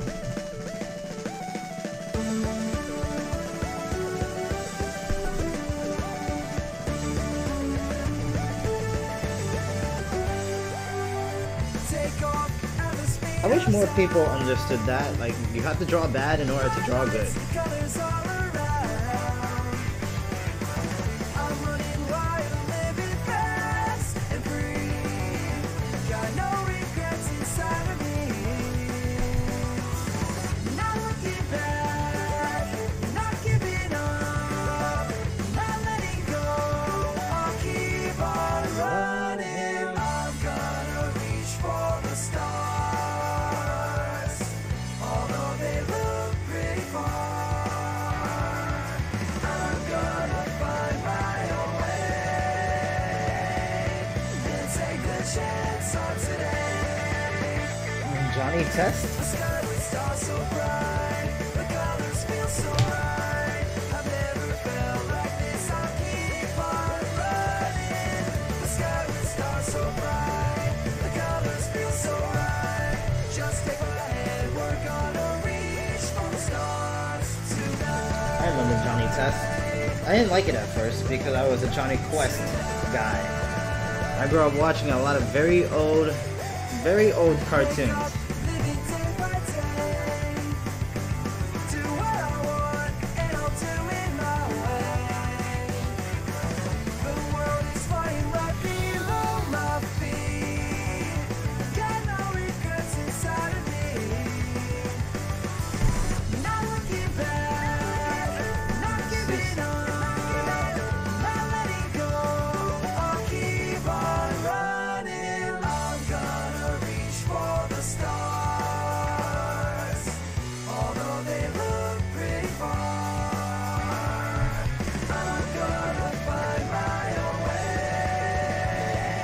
I wish more people understood that, like, you have to draw bad in order to draw good. Johnny Test? I remember Johnny Test. I didn't like it at first because I was a Johnny Quest guy. I grew up watching a lot of very old cartoons.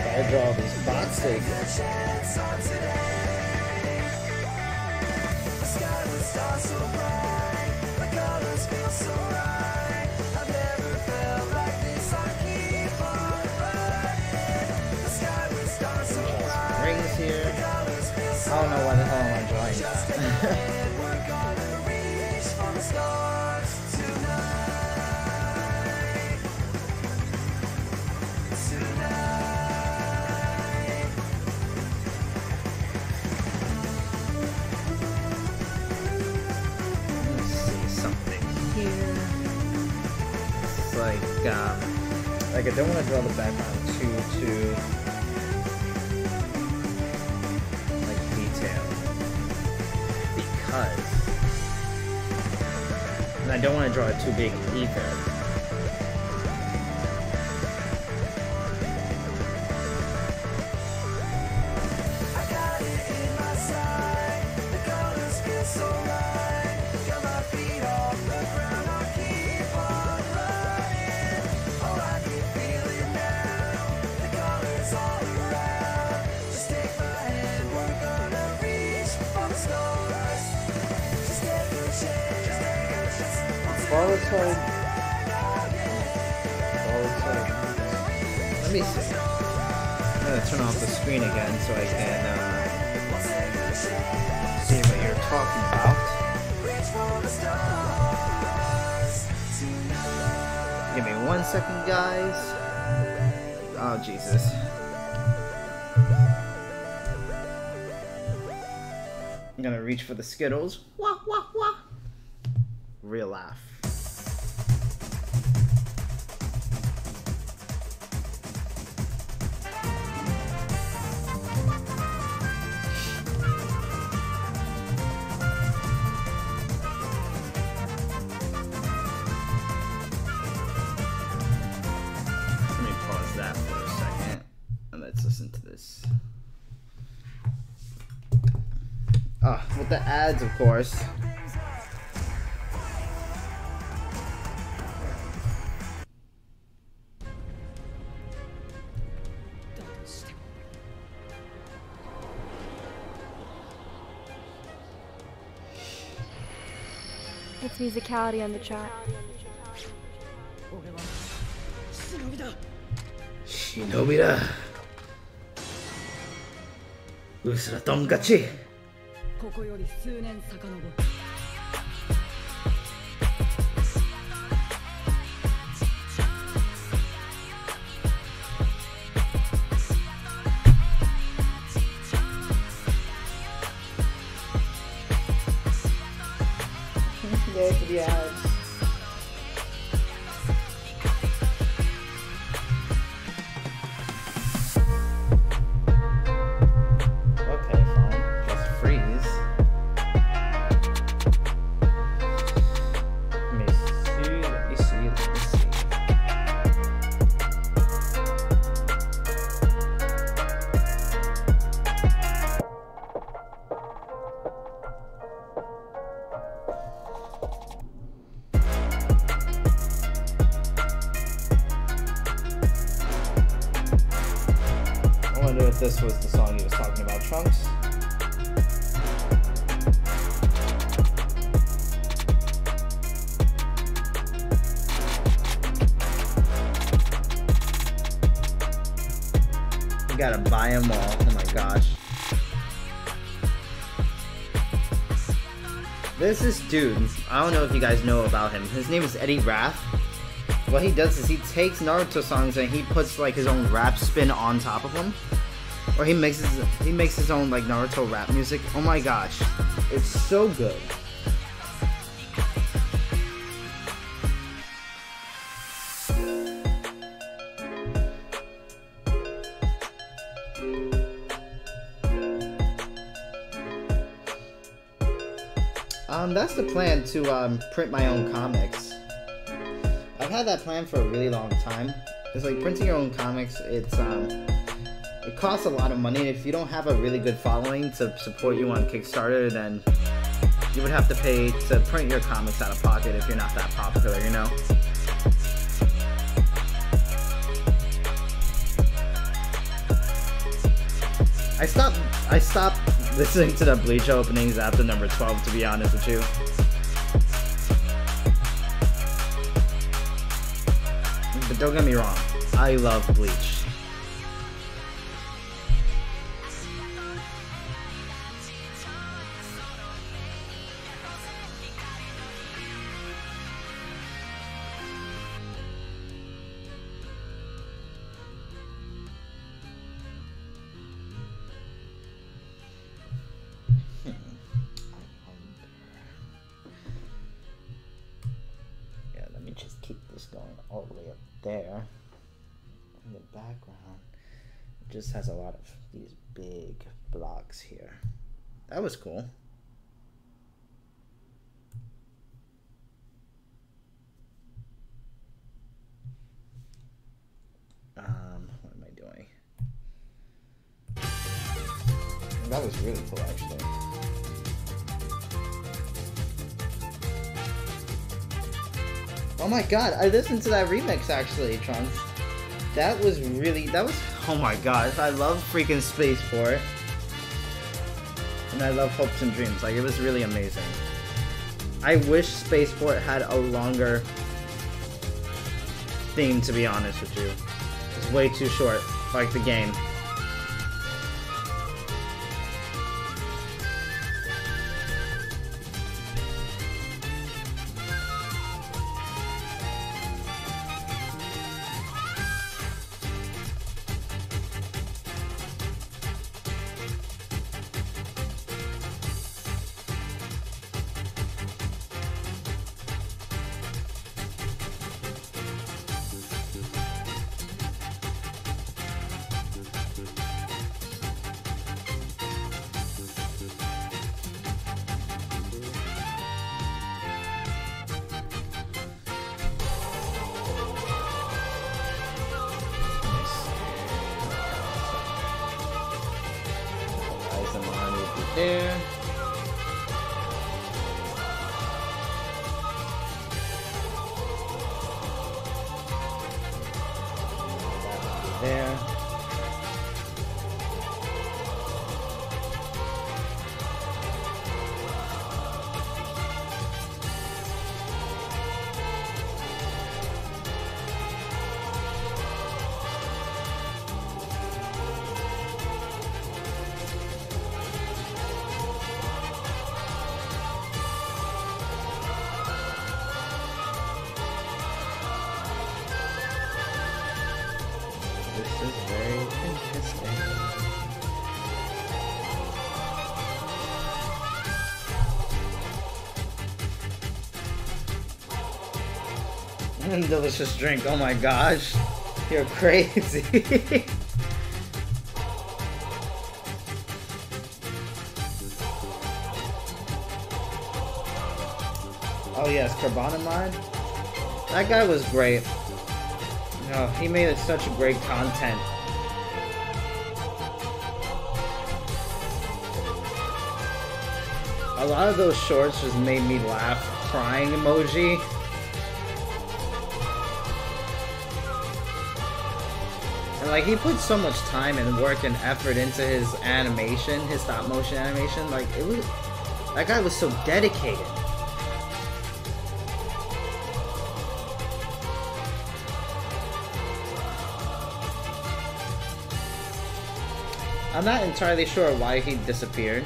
I draw these boxes. Rings here. I don't know why the hell am I drawing that. Like I don't want to draw the background too like detailed because, and I don't want to draw it too big either. Volatile. Let me see. I'm gonna turn off the screen again so I can See what you're talking about. Give me 1 second, guys. Oh, Jesus. I'm gonna reach for the Skittles. Wah, wah, wah. Real laugh. Let me pause that for a second and let's listen to this. With the ads, of course. It's musicality on the track. Shinobi da. Usura Tonkachi. ここより数年遡る Yay for the ads. Okay, phone. Just freeze. Let me see. I wonder if this was the song he was talking about, Trunks. You gotta buy them all. Oh my gosh. There's this dude, I don't know if you guys know about him. His name is Eddie Raff. What he does is he takes Naruto songs and he puts like his own rap spin on top of them. Or he makes his own like Naruto rap music. Oh my gosh. It's so good. That's the plan to print my own comics. I've had that plan for a really long time. It's like printing your own comics. It costs a lot of money, and if you don't have a really good following to support you on Kickstarter, then you would have to pay to print your comics out of pocket if you're not that popular, you know? I stopped listening to the Bleach openings after number 12, to be honest with you. But don't get me wrong, I love Bleach. Just keep this going all the way up there. In the background, it just has a lot of these big blocks here. That was cool. What am I doing? That was really cool, actually. Oh my god, I listened to that remix actually, Trunks. That was, oh my gosh, I love freaking Spaceport. And I love Hopes and Dreams, like it was really amazing. I wish Spaceport had a longer theme, to be honest with you. It's way too short, like the game. is very interesting. Delicious drink, oh my gosh. You're crazy. Oh yes, Carbonamide. That guy was great. No, he made it such great content. A lot of those shorts just made me laugh. Crying emoji. And like, he put so much time and work and effort into his animation, his stop motion animation. Like, it was, that guy was so dedicated. I'm not entirely sure why he disappeared.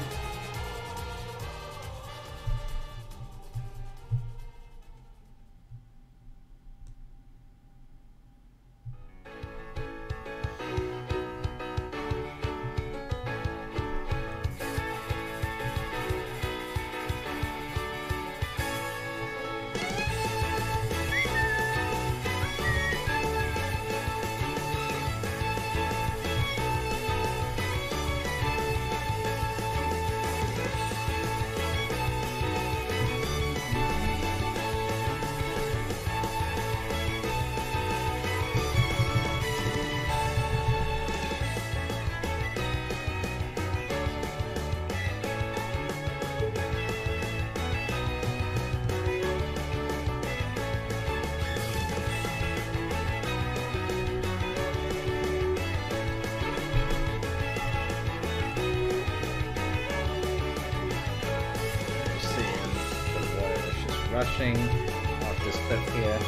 Rushing off this cliff here.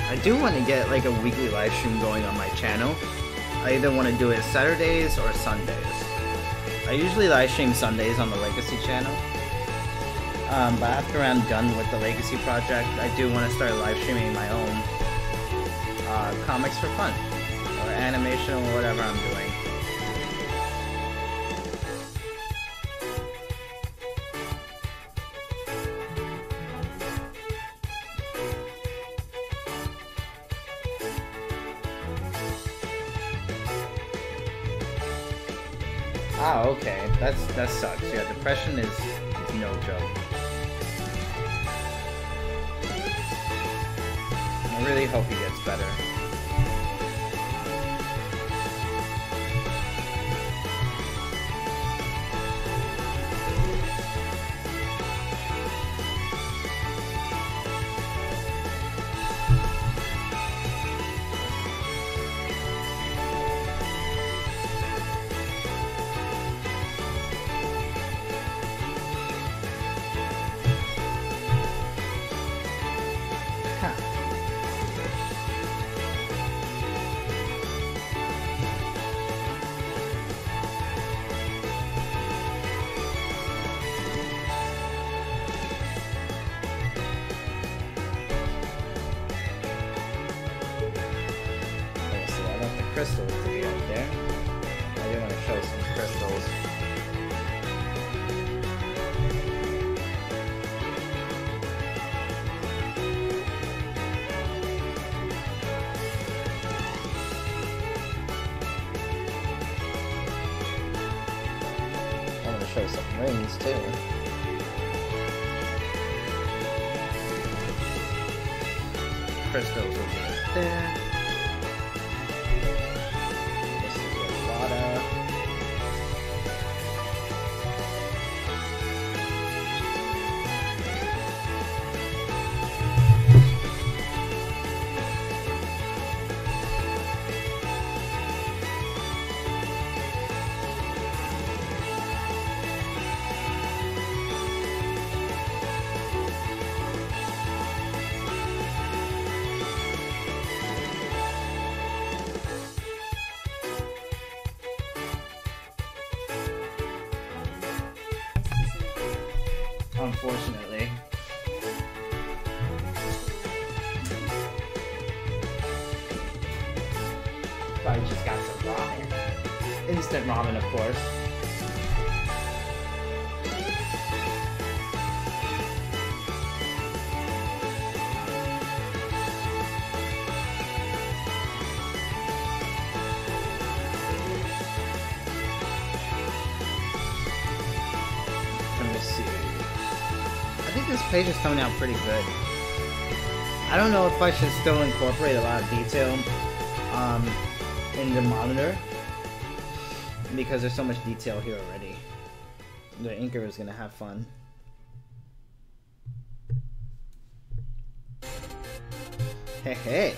I do want to get like a weekly live stream going on my channel. I either want to do it Saturdays or Sundays. I usually live stream Sundays on the Legacy channel, but after I'm done with the Legacy project, I do want to start live streaming my own comics for fun, or animation, or whatever I'm doing. Ah, okay. That sucks. Yeah, depression is no joke. I really hope he gets better. Crystals to be up there. I do want to show some crystals. I want to show some rings too. Crystals will be up there. unfortunately. Probably just got some ramen. Instant ramen, of course. Let me see. I think this page is coming out pretty good. I don't know if I should still incorporate a lot of detail in the monitor, because there's so much detail here already. The inker is gonna have fun. Hey, hey.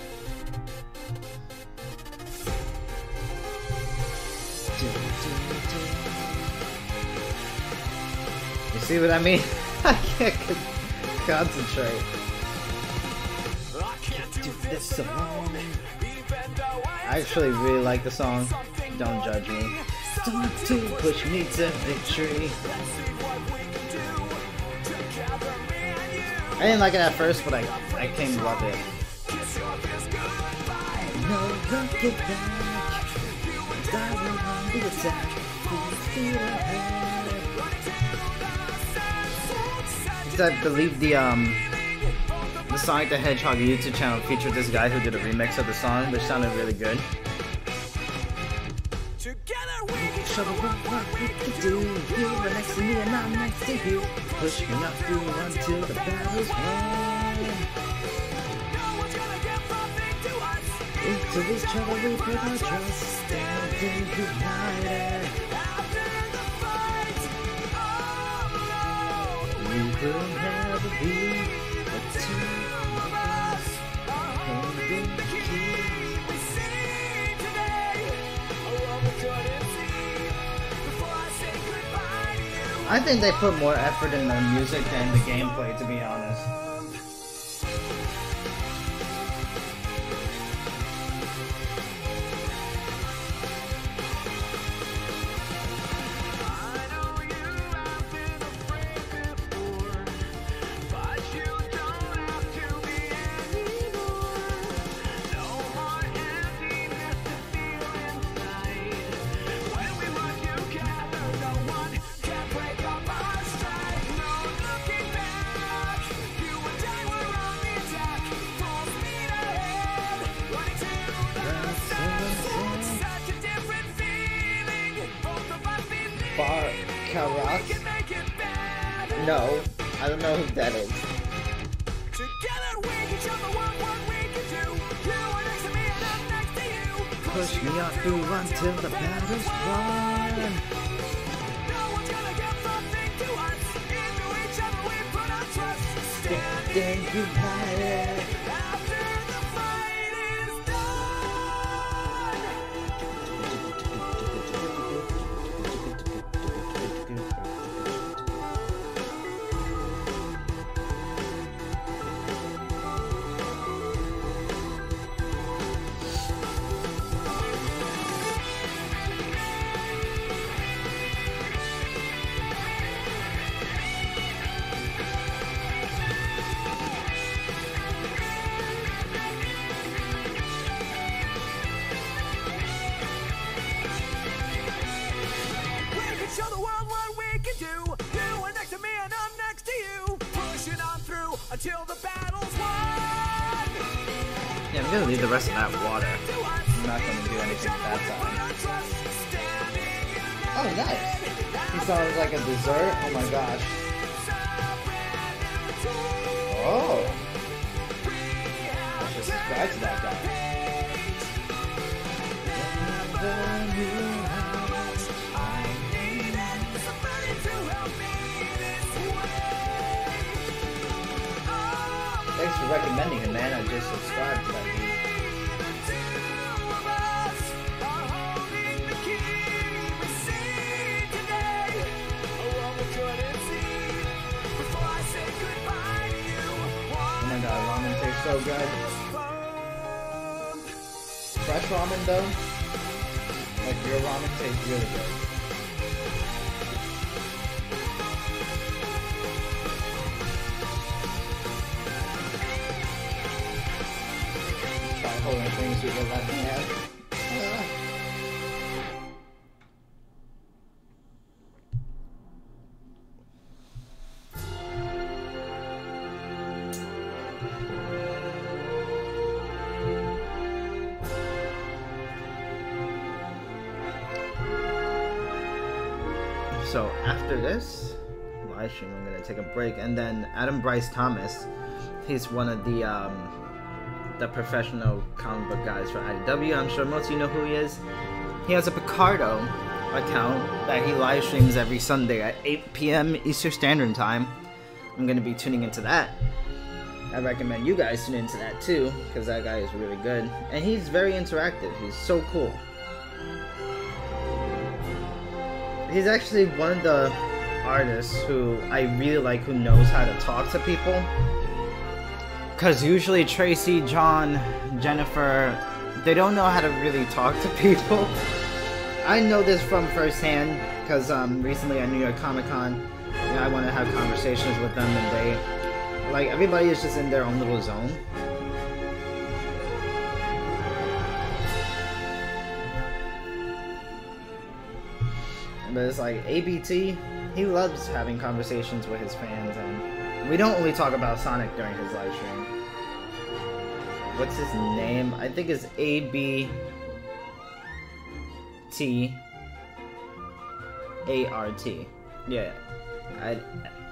You see what I mean? I can't concentrate. Do this alone. I actually really like the song. Don't judge me. Start to push me to victory. I didn't like it at first, but I came to love it. No looking back. Diving on the attack. Full speed ahead. I believe the Sonic the Hedgehog YouTube channel featured this guy who did a remix of the song, which sounded really good. Show the world what we can do. You are next to me and I'm next to you. Push me up through until the battle's won. Into this trouble we put our trust. Standing united. We will never be the two of us. Holding the key. We see today. I think they put more effort in the music than the gameplay, to be honest. No, I don't know who that is. Push me on through until the battle's won. Standing united. Until the battle's won. Yeah, I'm gonna leave the rest of that water. I'm not gonna do anything that time. Oh, nice. He sounds like a dessert. Oh my gosh. Oh. I should subscribe to that guy. Thanks for recommending it, man. I just subscribed to that dude. Oh my god, ramen tastes so good. Fresh ramen though, like real ramen tastes really good. bipolar things people let me have. So after this live stream, I'm gonna take a break, and then Adam Bryce Thomas, he's one of the professional comic book guys for IDW. I'm sure most of you know who he is. He has a Picardo account that he live streams every Sunday at 8 p.m. Eastern Standard Time. I'm gonna be tuning into that. I recommend you guys tune into that too, because that guy is really good, and he's very interactive. He's so cool. He's actually one of the artists who I really like, who knows how to talk to people. Because usually Tracy, John, Jennifer, they don't know how to really talk to people. I know this from firsthand, because recently at New York Comic Con, you know, I want to have conversations with them, and they, like, everybody is just in their own little zone. But it's like, ABT, he loves having conversations with his fans, and we don't only talk about Sonic during his live stream. What's his name? I think it's ABTART Yeah,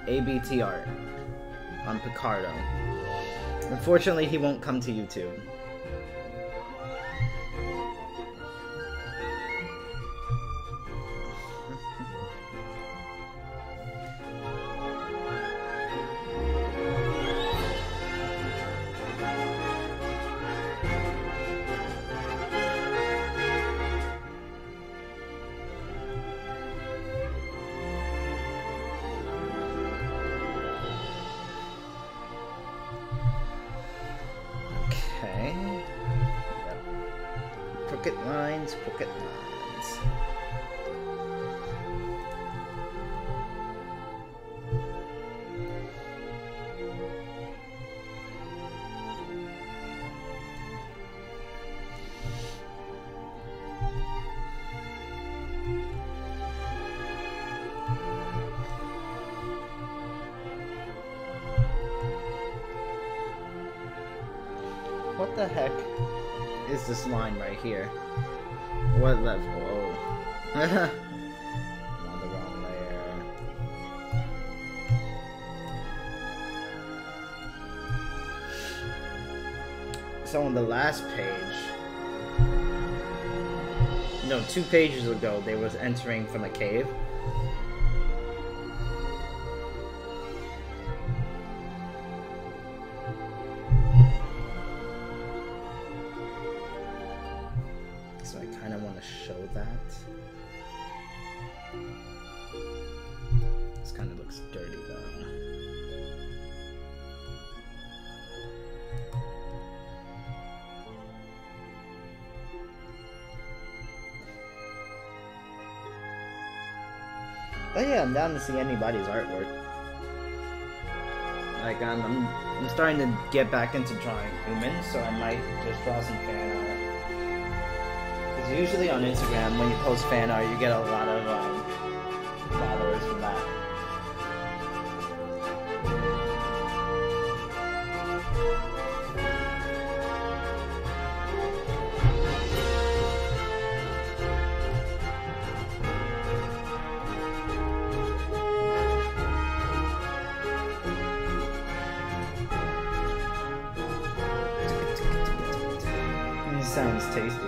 ABTART on Picardo. Unfortunately, he won't come to YouTube. Crooked lines. What the heck is this line right here? What level? Oh. I'm on the wrong layer. So on the last page, no, 2 pages ago, they was entering from a cave. This kind of looks dirty though. But yeah, I'm down to see anybody's artwork. Like I'm starting to get back into drawing humans, so I might just draw some fan art. Because usually on Instagram, when you post fan art, you get a lot of followers from that. It sounds tasty.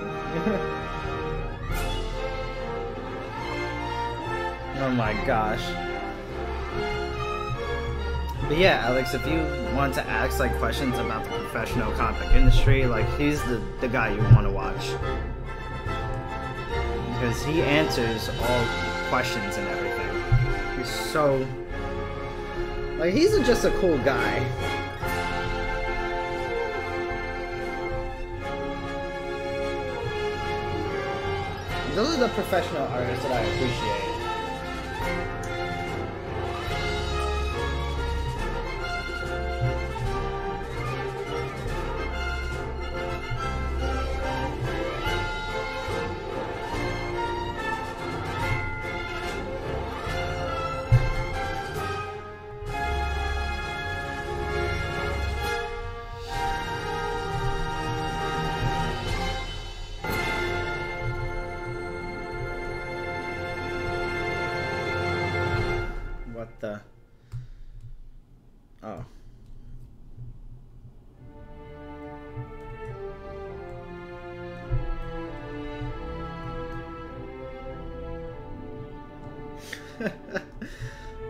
Oh my gosh. But yeah, Alex, if you want to ask like questions about the professional comic industry, like he's the guy you want to watch. Because he answers all questions and everything. He's so... like, he's just a cool guy. Those are the professional artists that I appreciate. Oh.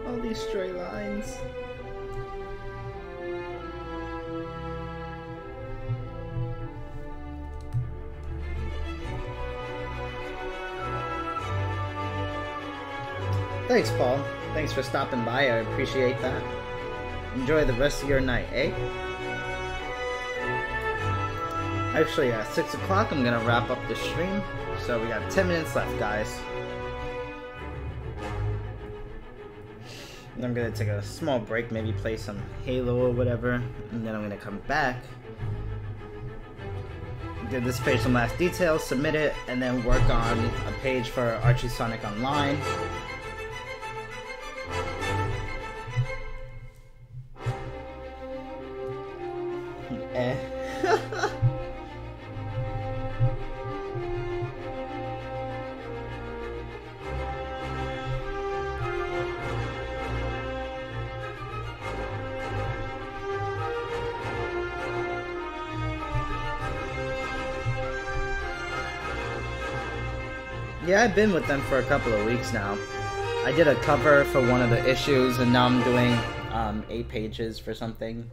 All these straight lines. Thanks, Paul. Thanks for stopping by. I appreciate that. Enjoy the rest of your night, eh? Actually, at 6 o'clock, I'm gonna wrap up the stream. So we got 10 minutes left, guys. And I'm gonna take a small break, maybe play some Halo or whatever, and then I'm gonna come back, do this page some last details, submit it, and then work on a page for Archie Sonic Online. Yeah, I've been with them for a couple of weeks now. I did a cover for one of the issues, and now I'm doing 8 pages for something.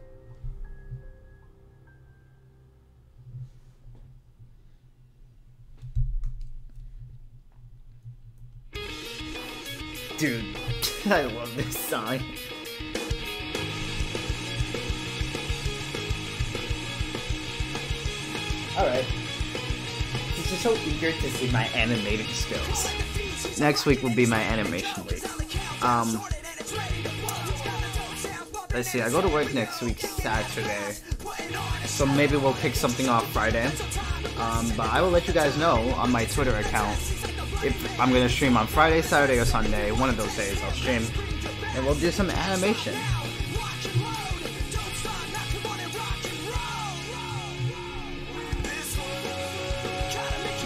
Dude, I love this song. Alright. I'm just so eager to see my animating skills. Next week will be my animation week. Let's see, I go to work next week Saturday, so maybe we'll pick something off Friday. But I will let you guys know on my Twitter account if I'm gonna stream on Friday, Saturday, or Sunday. One of those days I'll stream, and we'll do some animation.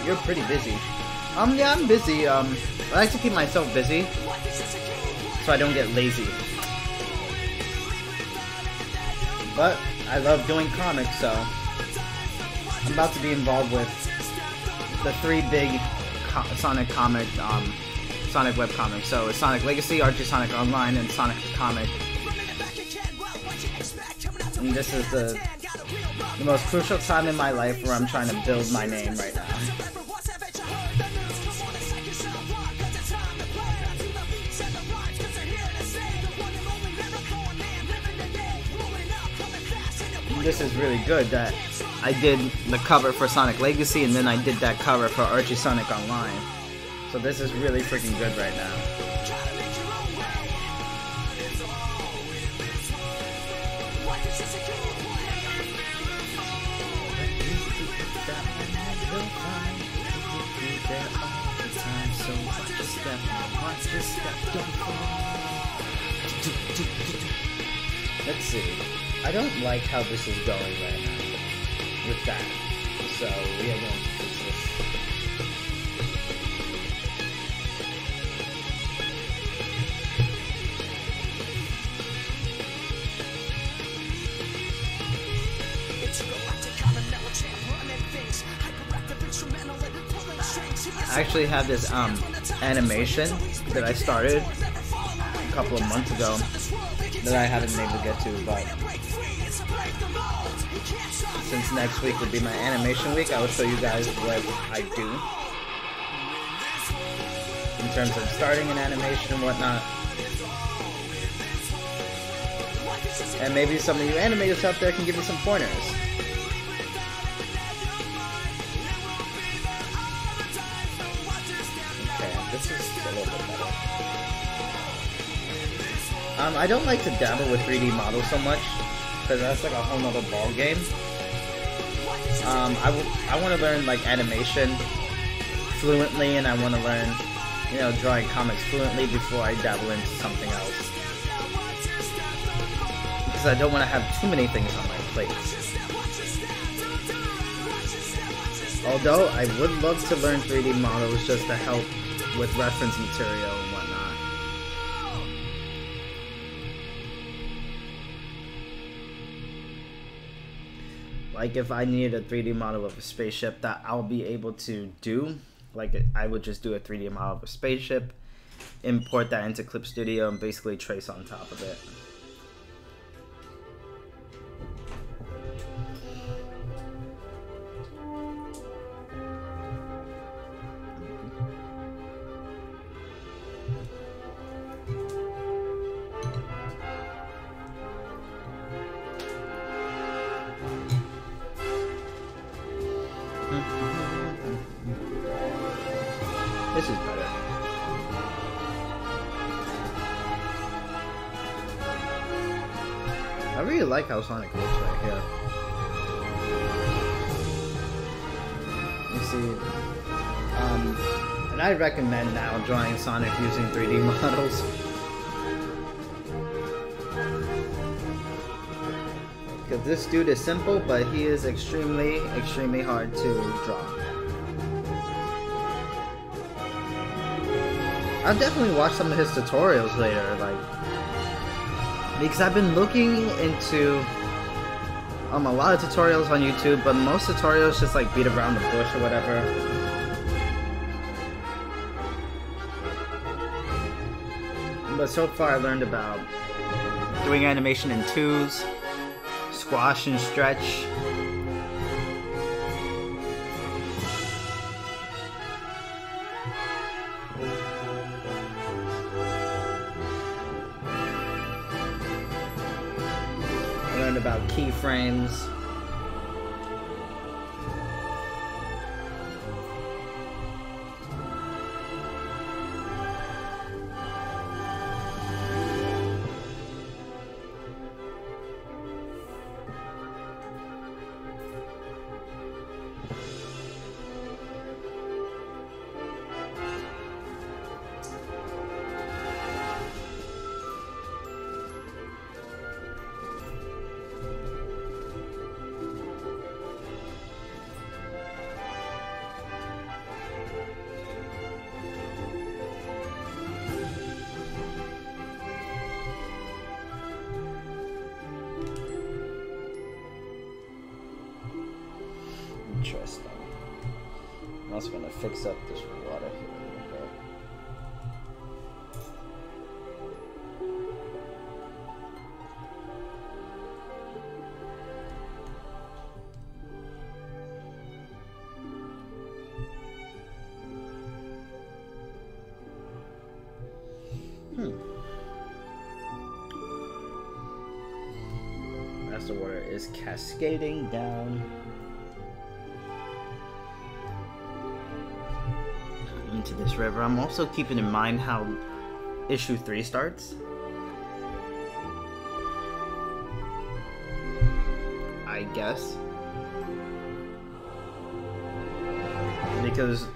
You're pretty busy. Yeah, I'm busy. I like to keep myself busy so I don't get lazy. But I love doing comics, so I'm about to be involved with the 3 big Sonic comic, Sonic web comics. So it's Sonic Legacy, Archie Sonic Online, and Sonic Comic. And this is the most crucial time in my life where I'm trying to build my name right now. This is really good that I did the cover for Sonic Legacy and then I did that cover for Archie Sonic Online. So this is really freaking good right now. Let's see. I don't like how this is going right now with that, so we are going to fix this. I actually have this animation that I started a couple of months ago that I haven't been able to get to, but since next week will be my animation week, I will show you guys what I do in terms of starting an animation and whatnot. And maybe some of you animators out there can give me some pointers. Okay, this is a little bit better. I don't like to dabble with 3D models so much, because that's like a whole nother ball game. I want to learn like animation fluently, and I want to learn, you know, drawing comics fluently before I dabble into something else. Because I don't want to have too many things on my plate. Although I would love to learn 3D models just to help with reference material and whatnot. Like if I needed a 3D model of a spaceship that I'll be able to do, like I would just do a 3D model of a spaceship, import that into Clip Studio, and basically trace on top of it. This is better. I really like how Sonic looks right here. You see, and I recommend now drawing Sonic using 3D models. Because this dude is simple, but he is extremely, extremely hard to draw. I'll definitely watch some of his tutorials later, like, because I've been looking into a lot of tutorials on YouTube, but most tutorials just like beat around the bush or whatever. But so far I learned about doing animation in twos, squash and stretch. About keyframes. Interesting. I'm also gonna fix up this water here a little bit. As the water is cascading down into this river. I'm also keeping in mind how issue 3 starts. I guess. Because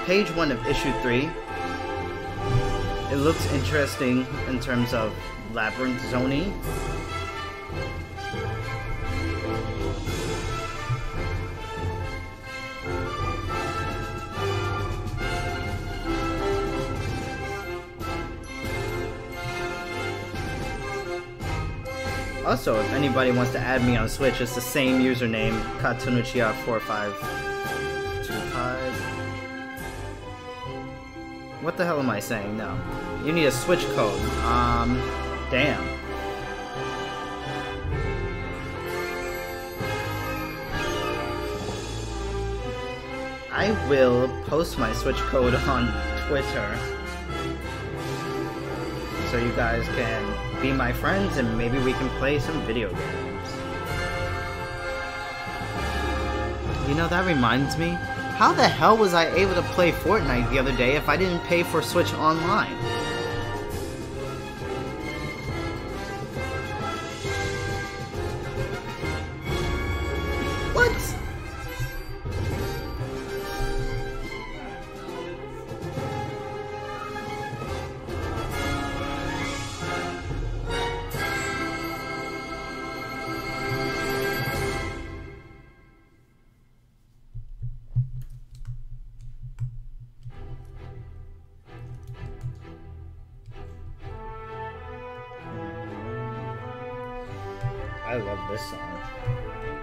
page 1 of issue 3, it looks interesting in terms of labyrinth zoning. Also, if anybody wants to add me on Switch, it's the same username, Katunuchia4525. What the hell am I saying? No. You need a Switch code. Damn. I will post my Switch code on Twitter, so you guys can be my friends and maybe we can play some video games. You know, that reminds me, how the hell was I able to play Fortnite the other day if I didn't pay for Switch Online? What? I love this song.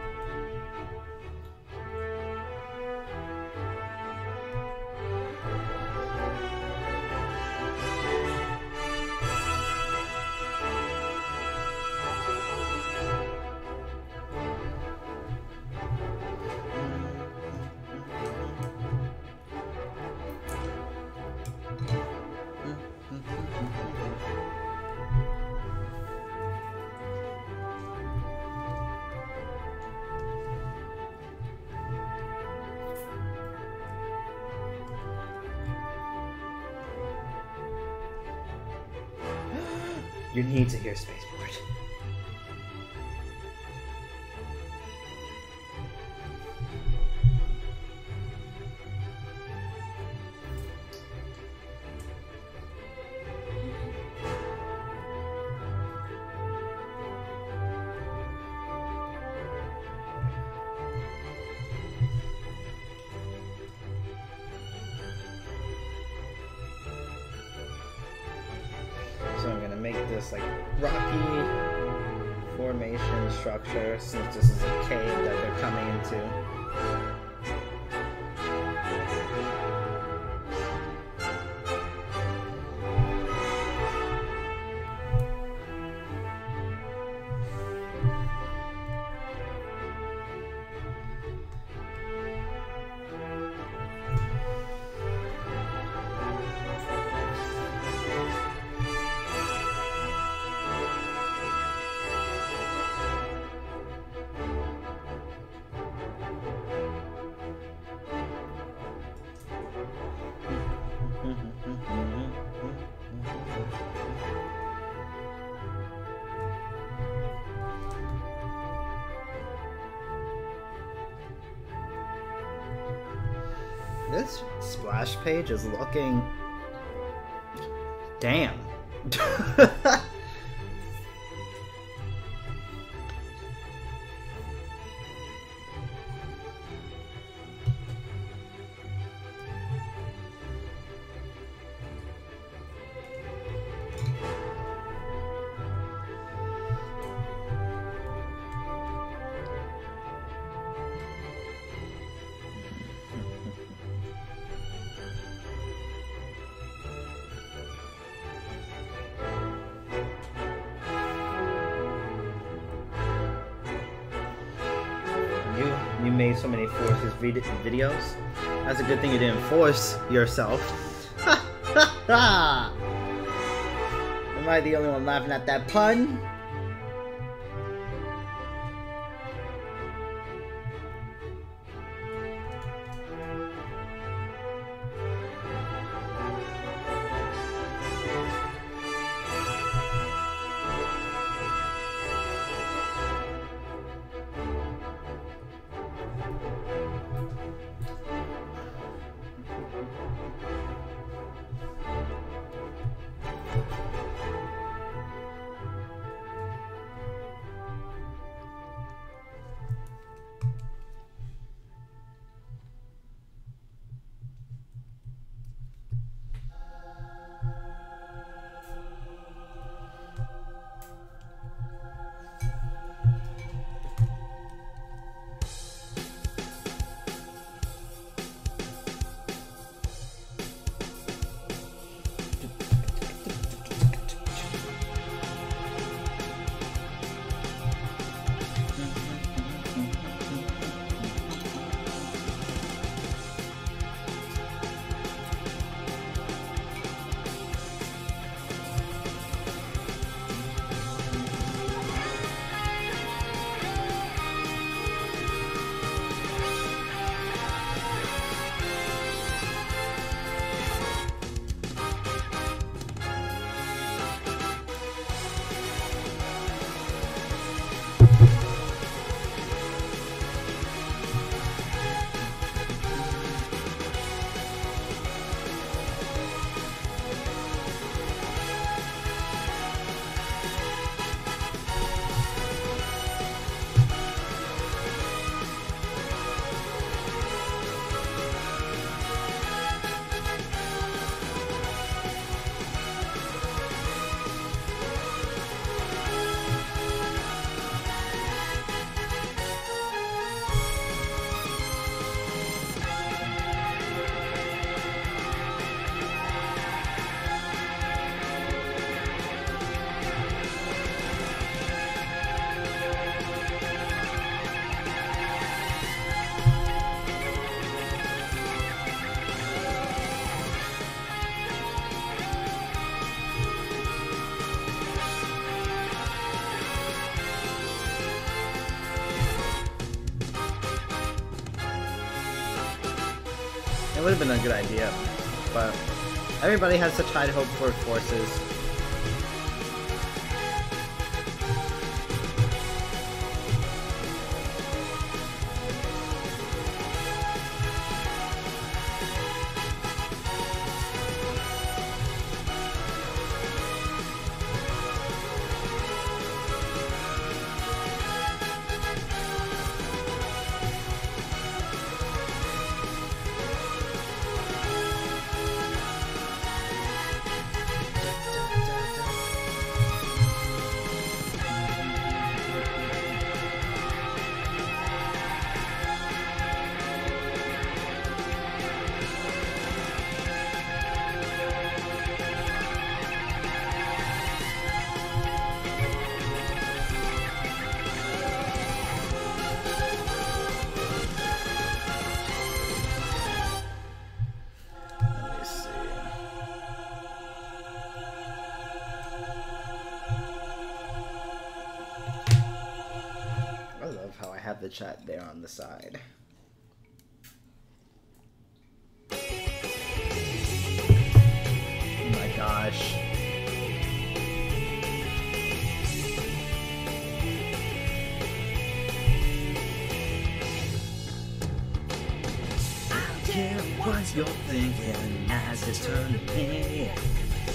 Your needs are here, Spaceport. So I'm gonna make this like rocky formation structure since this is a cave that they're coming into. This splash page is looking... Damn. You made so many forces videos. That's a good thing you didn't force yourself. Am I the only one laughing at that pun? It would have been a good idea, but everybody has such high hope for forces. have the chat there on the side. Oh my gosh. Care what you're thinking as it's turning me,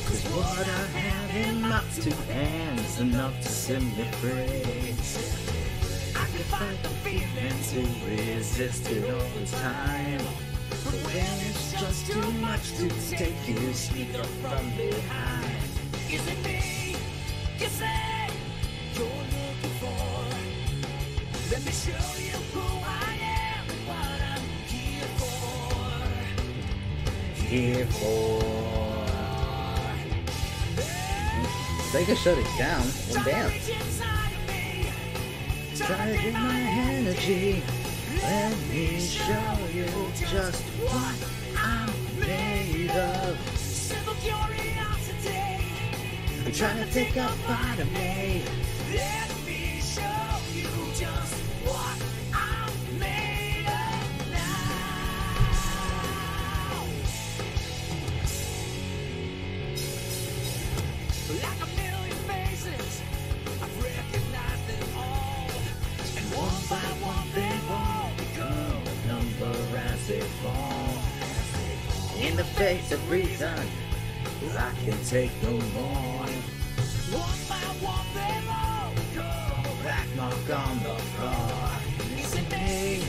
'cause what I have in my two hands enough to set me free. I can fight the feeling to resist it all the time, but when it's just too much to take, you sneak up from behind. Is it me you say you're looking for? Let me show you who I am and what I'm here for. Sega shut it down. Well, damn. Try to get my energy. Let me show you just what I'm made of. Simple curiosity. I'm trying to take a bite of me. Let me show you just what I'm made of now. Like a million faces, I've recognized them all, and one by one they all become a number as they fall. In the face of reason, I can take no more. One by one they all become a black mark on the floor. Is it me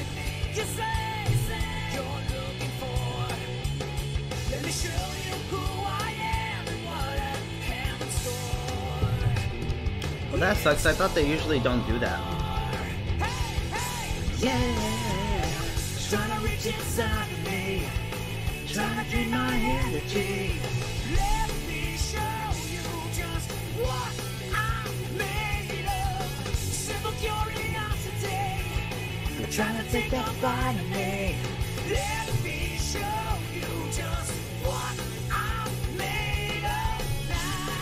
you say you're looking for? Let me show you who I am and what I have in store. Well, that sucks. I thought they usually don't do that. Yeah, trying to reach inside of me, trying to drain my energy. Let me show you just what I'm made of. Simple curiosity, you're trying to take a bite of me. Let me show you just what I'm made of now.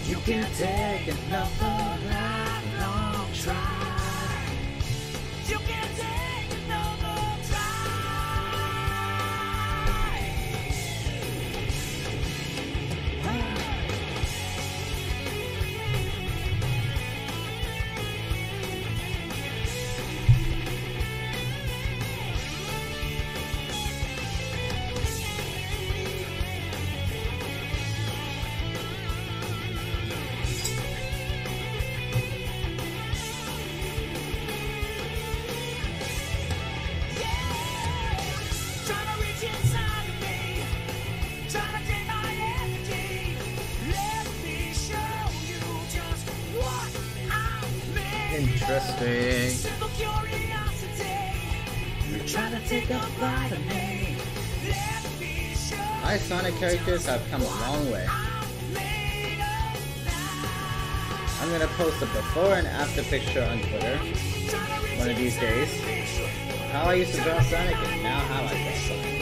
You can take another long try. You can take another try. Interesting. You're trying to take a bite of me. My Sonic characters have come a long way. I'm gonna post a before and after picture on Twitter one of these days. How I used to draw Sonic and now how I draw Sonic.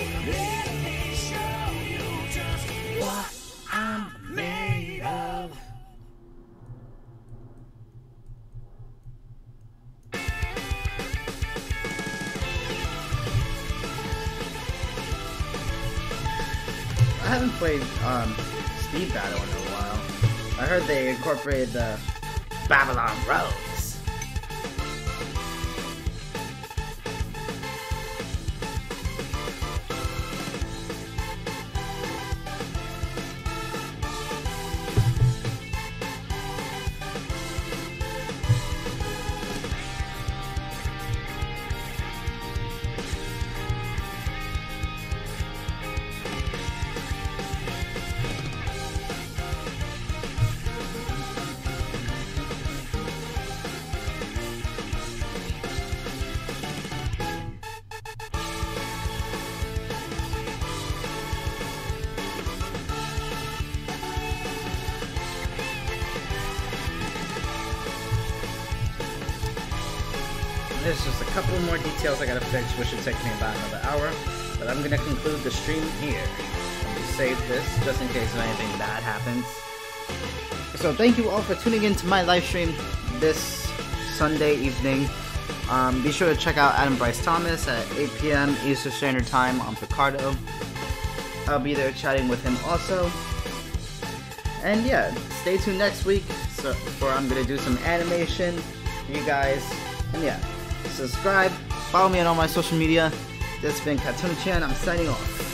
What I'm made of. I haven't played Speed Battle in a while. I heard they incorporated the Babylon Rogues. There's just a couple more details I gotta fix, which should take me about another hour, but I'm gonna conclude the stream here. Let me save this, just in case anything bad happens. So thank you all for tuning in to my live stream this Sunday evening. Be sure to check out Adam Bryce Thomas at 8 p.m. Eastern Standard Time on Picardo. I'll be there chatting with him also. And yeah, stay tuned next week for I'm gonna do some animation for you guys. And yeah, subscribe, follow me on all my social media. This has been Katuna Chan. I'm signing off.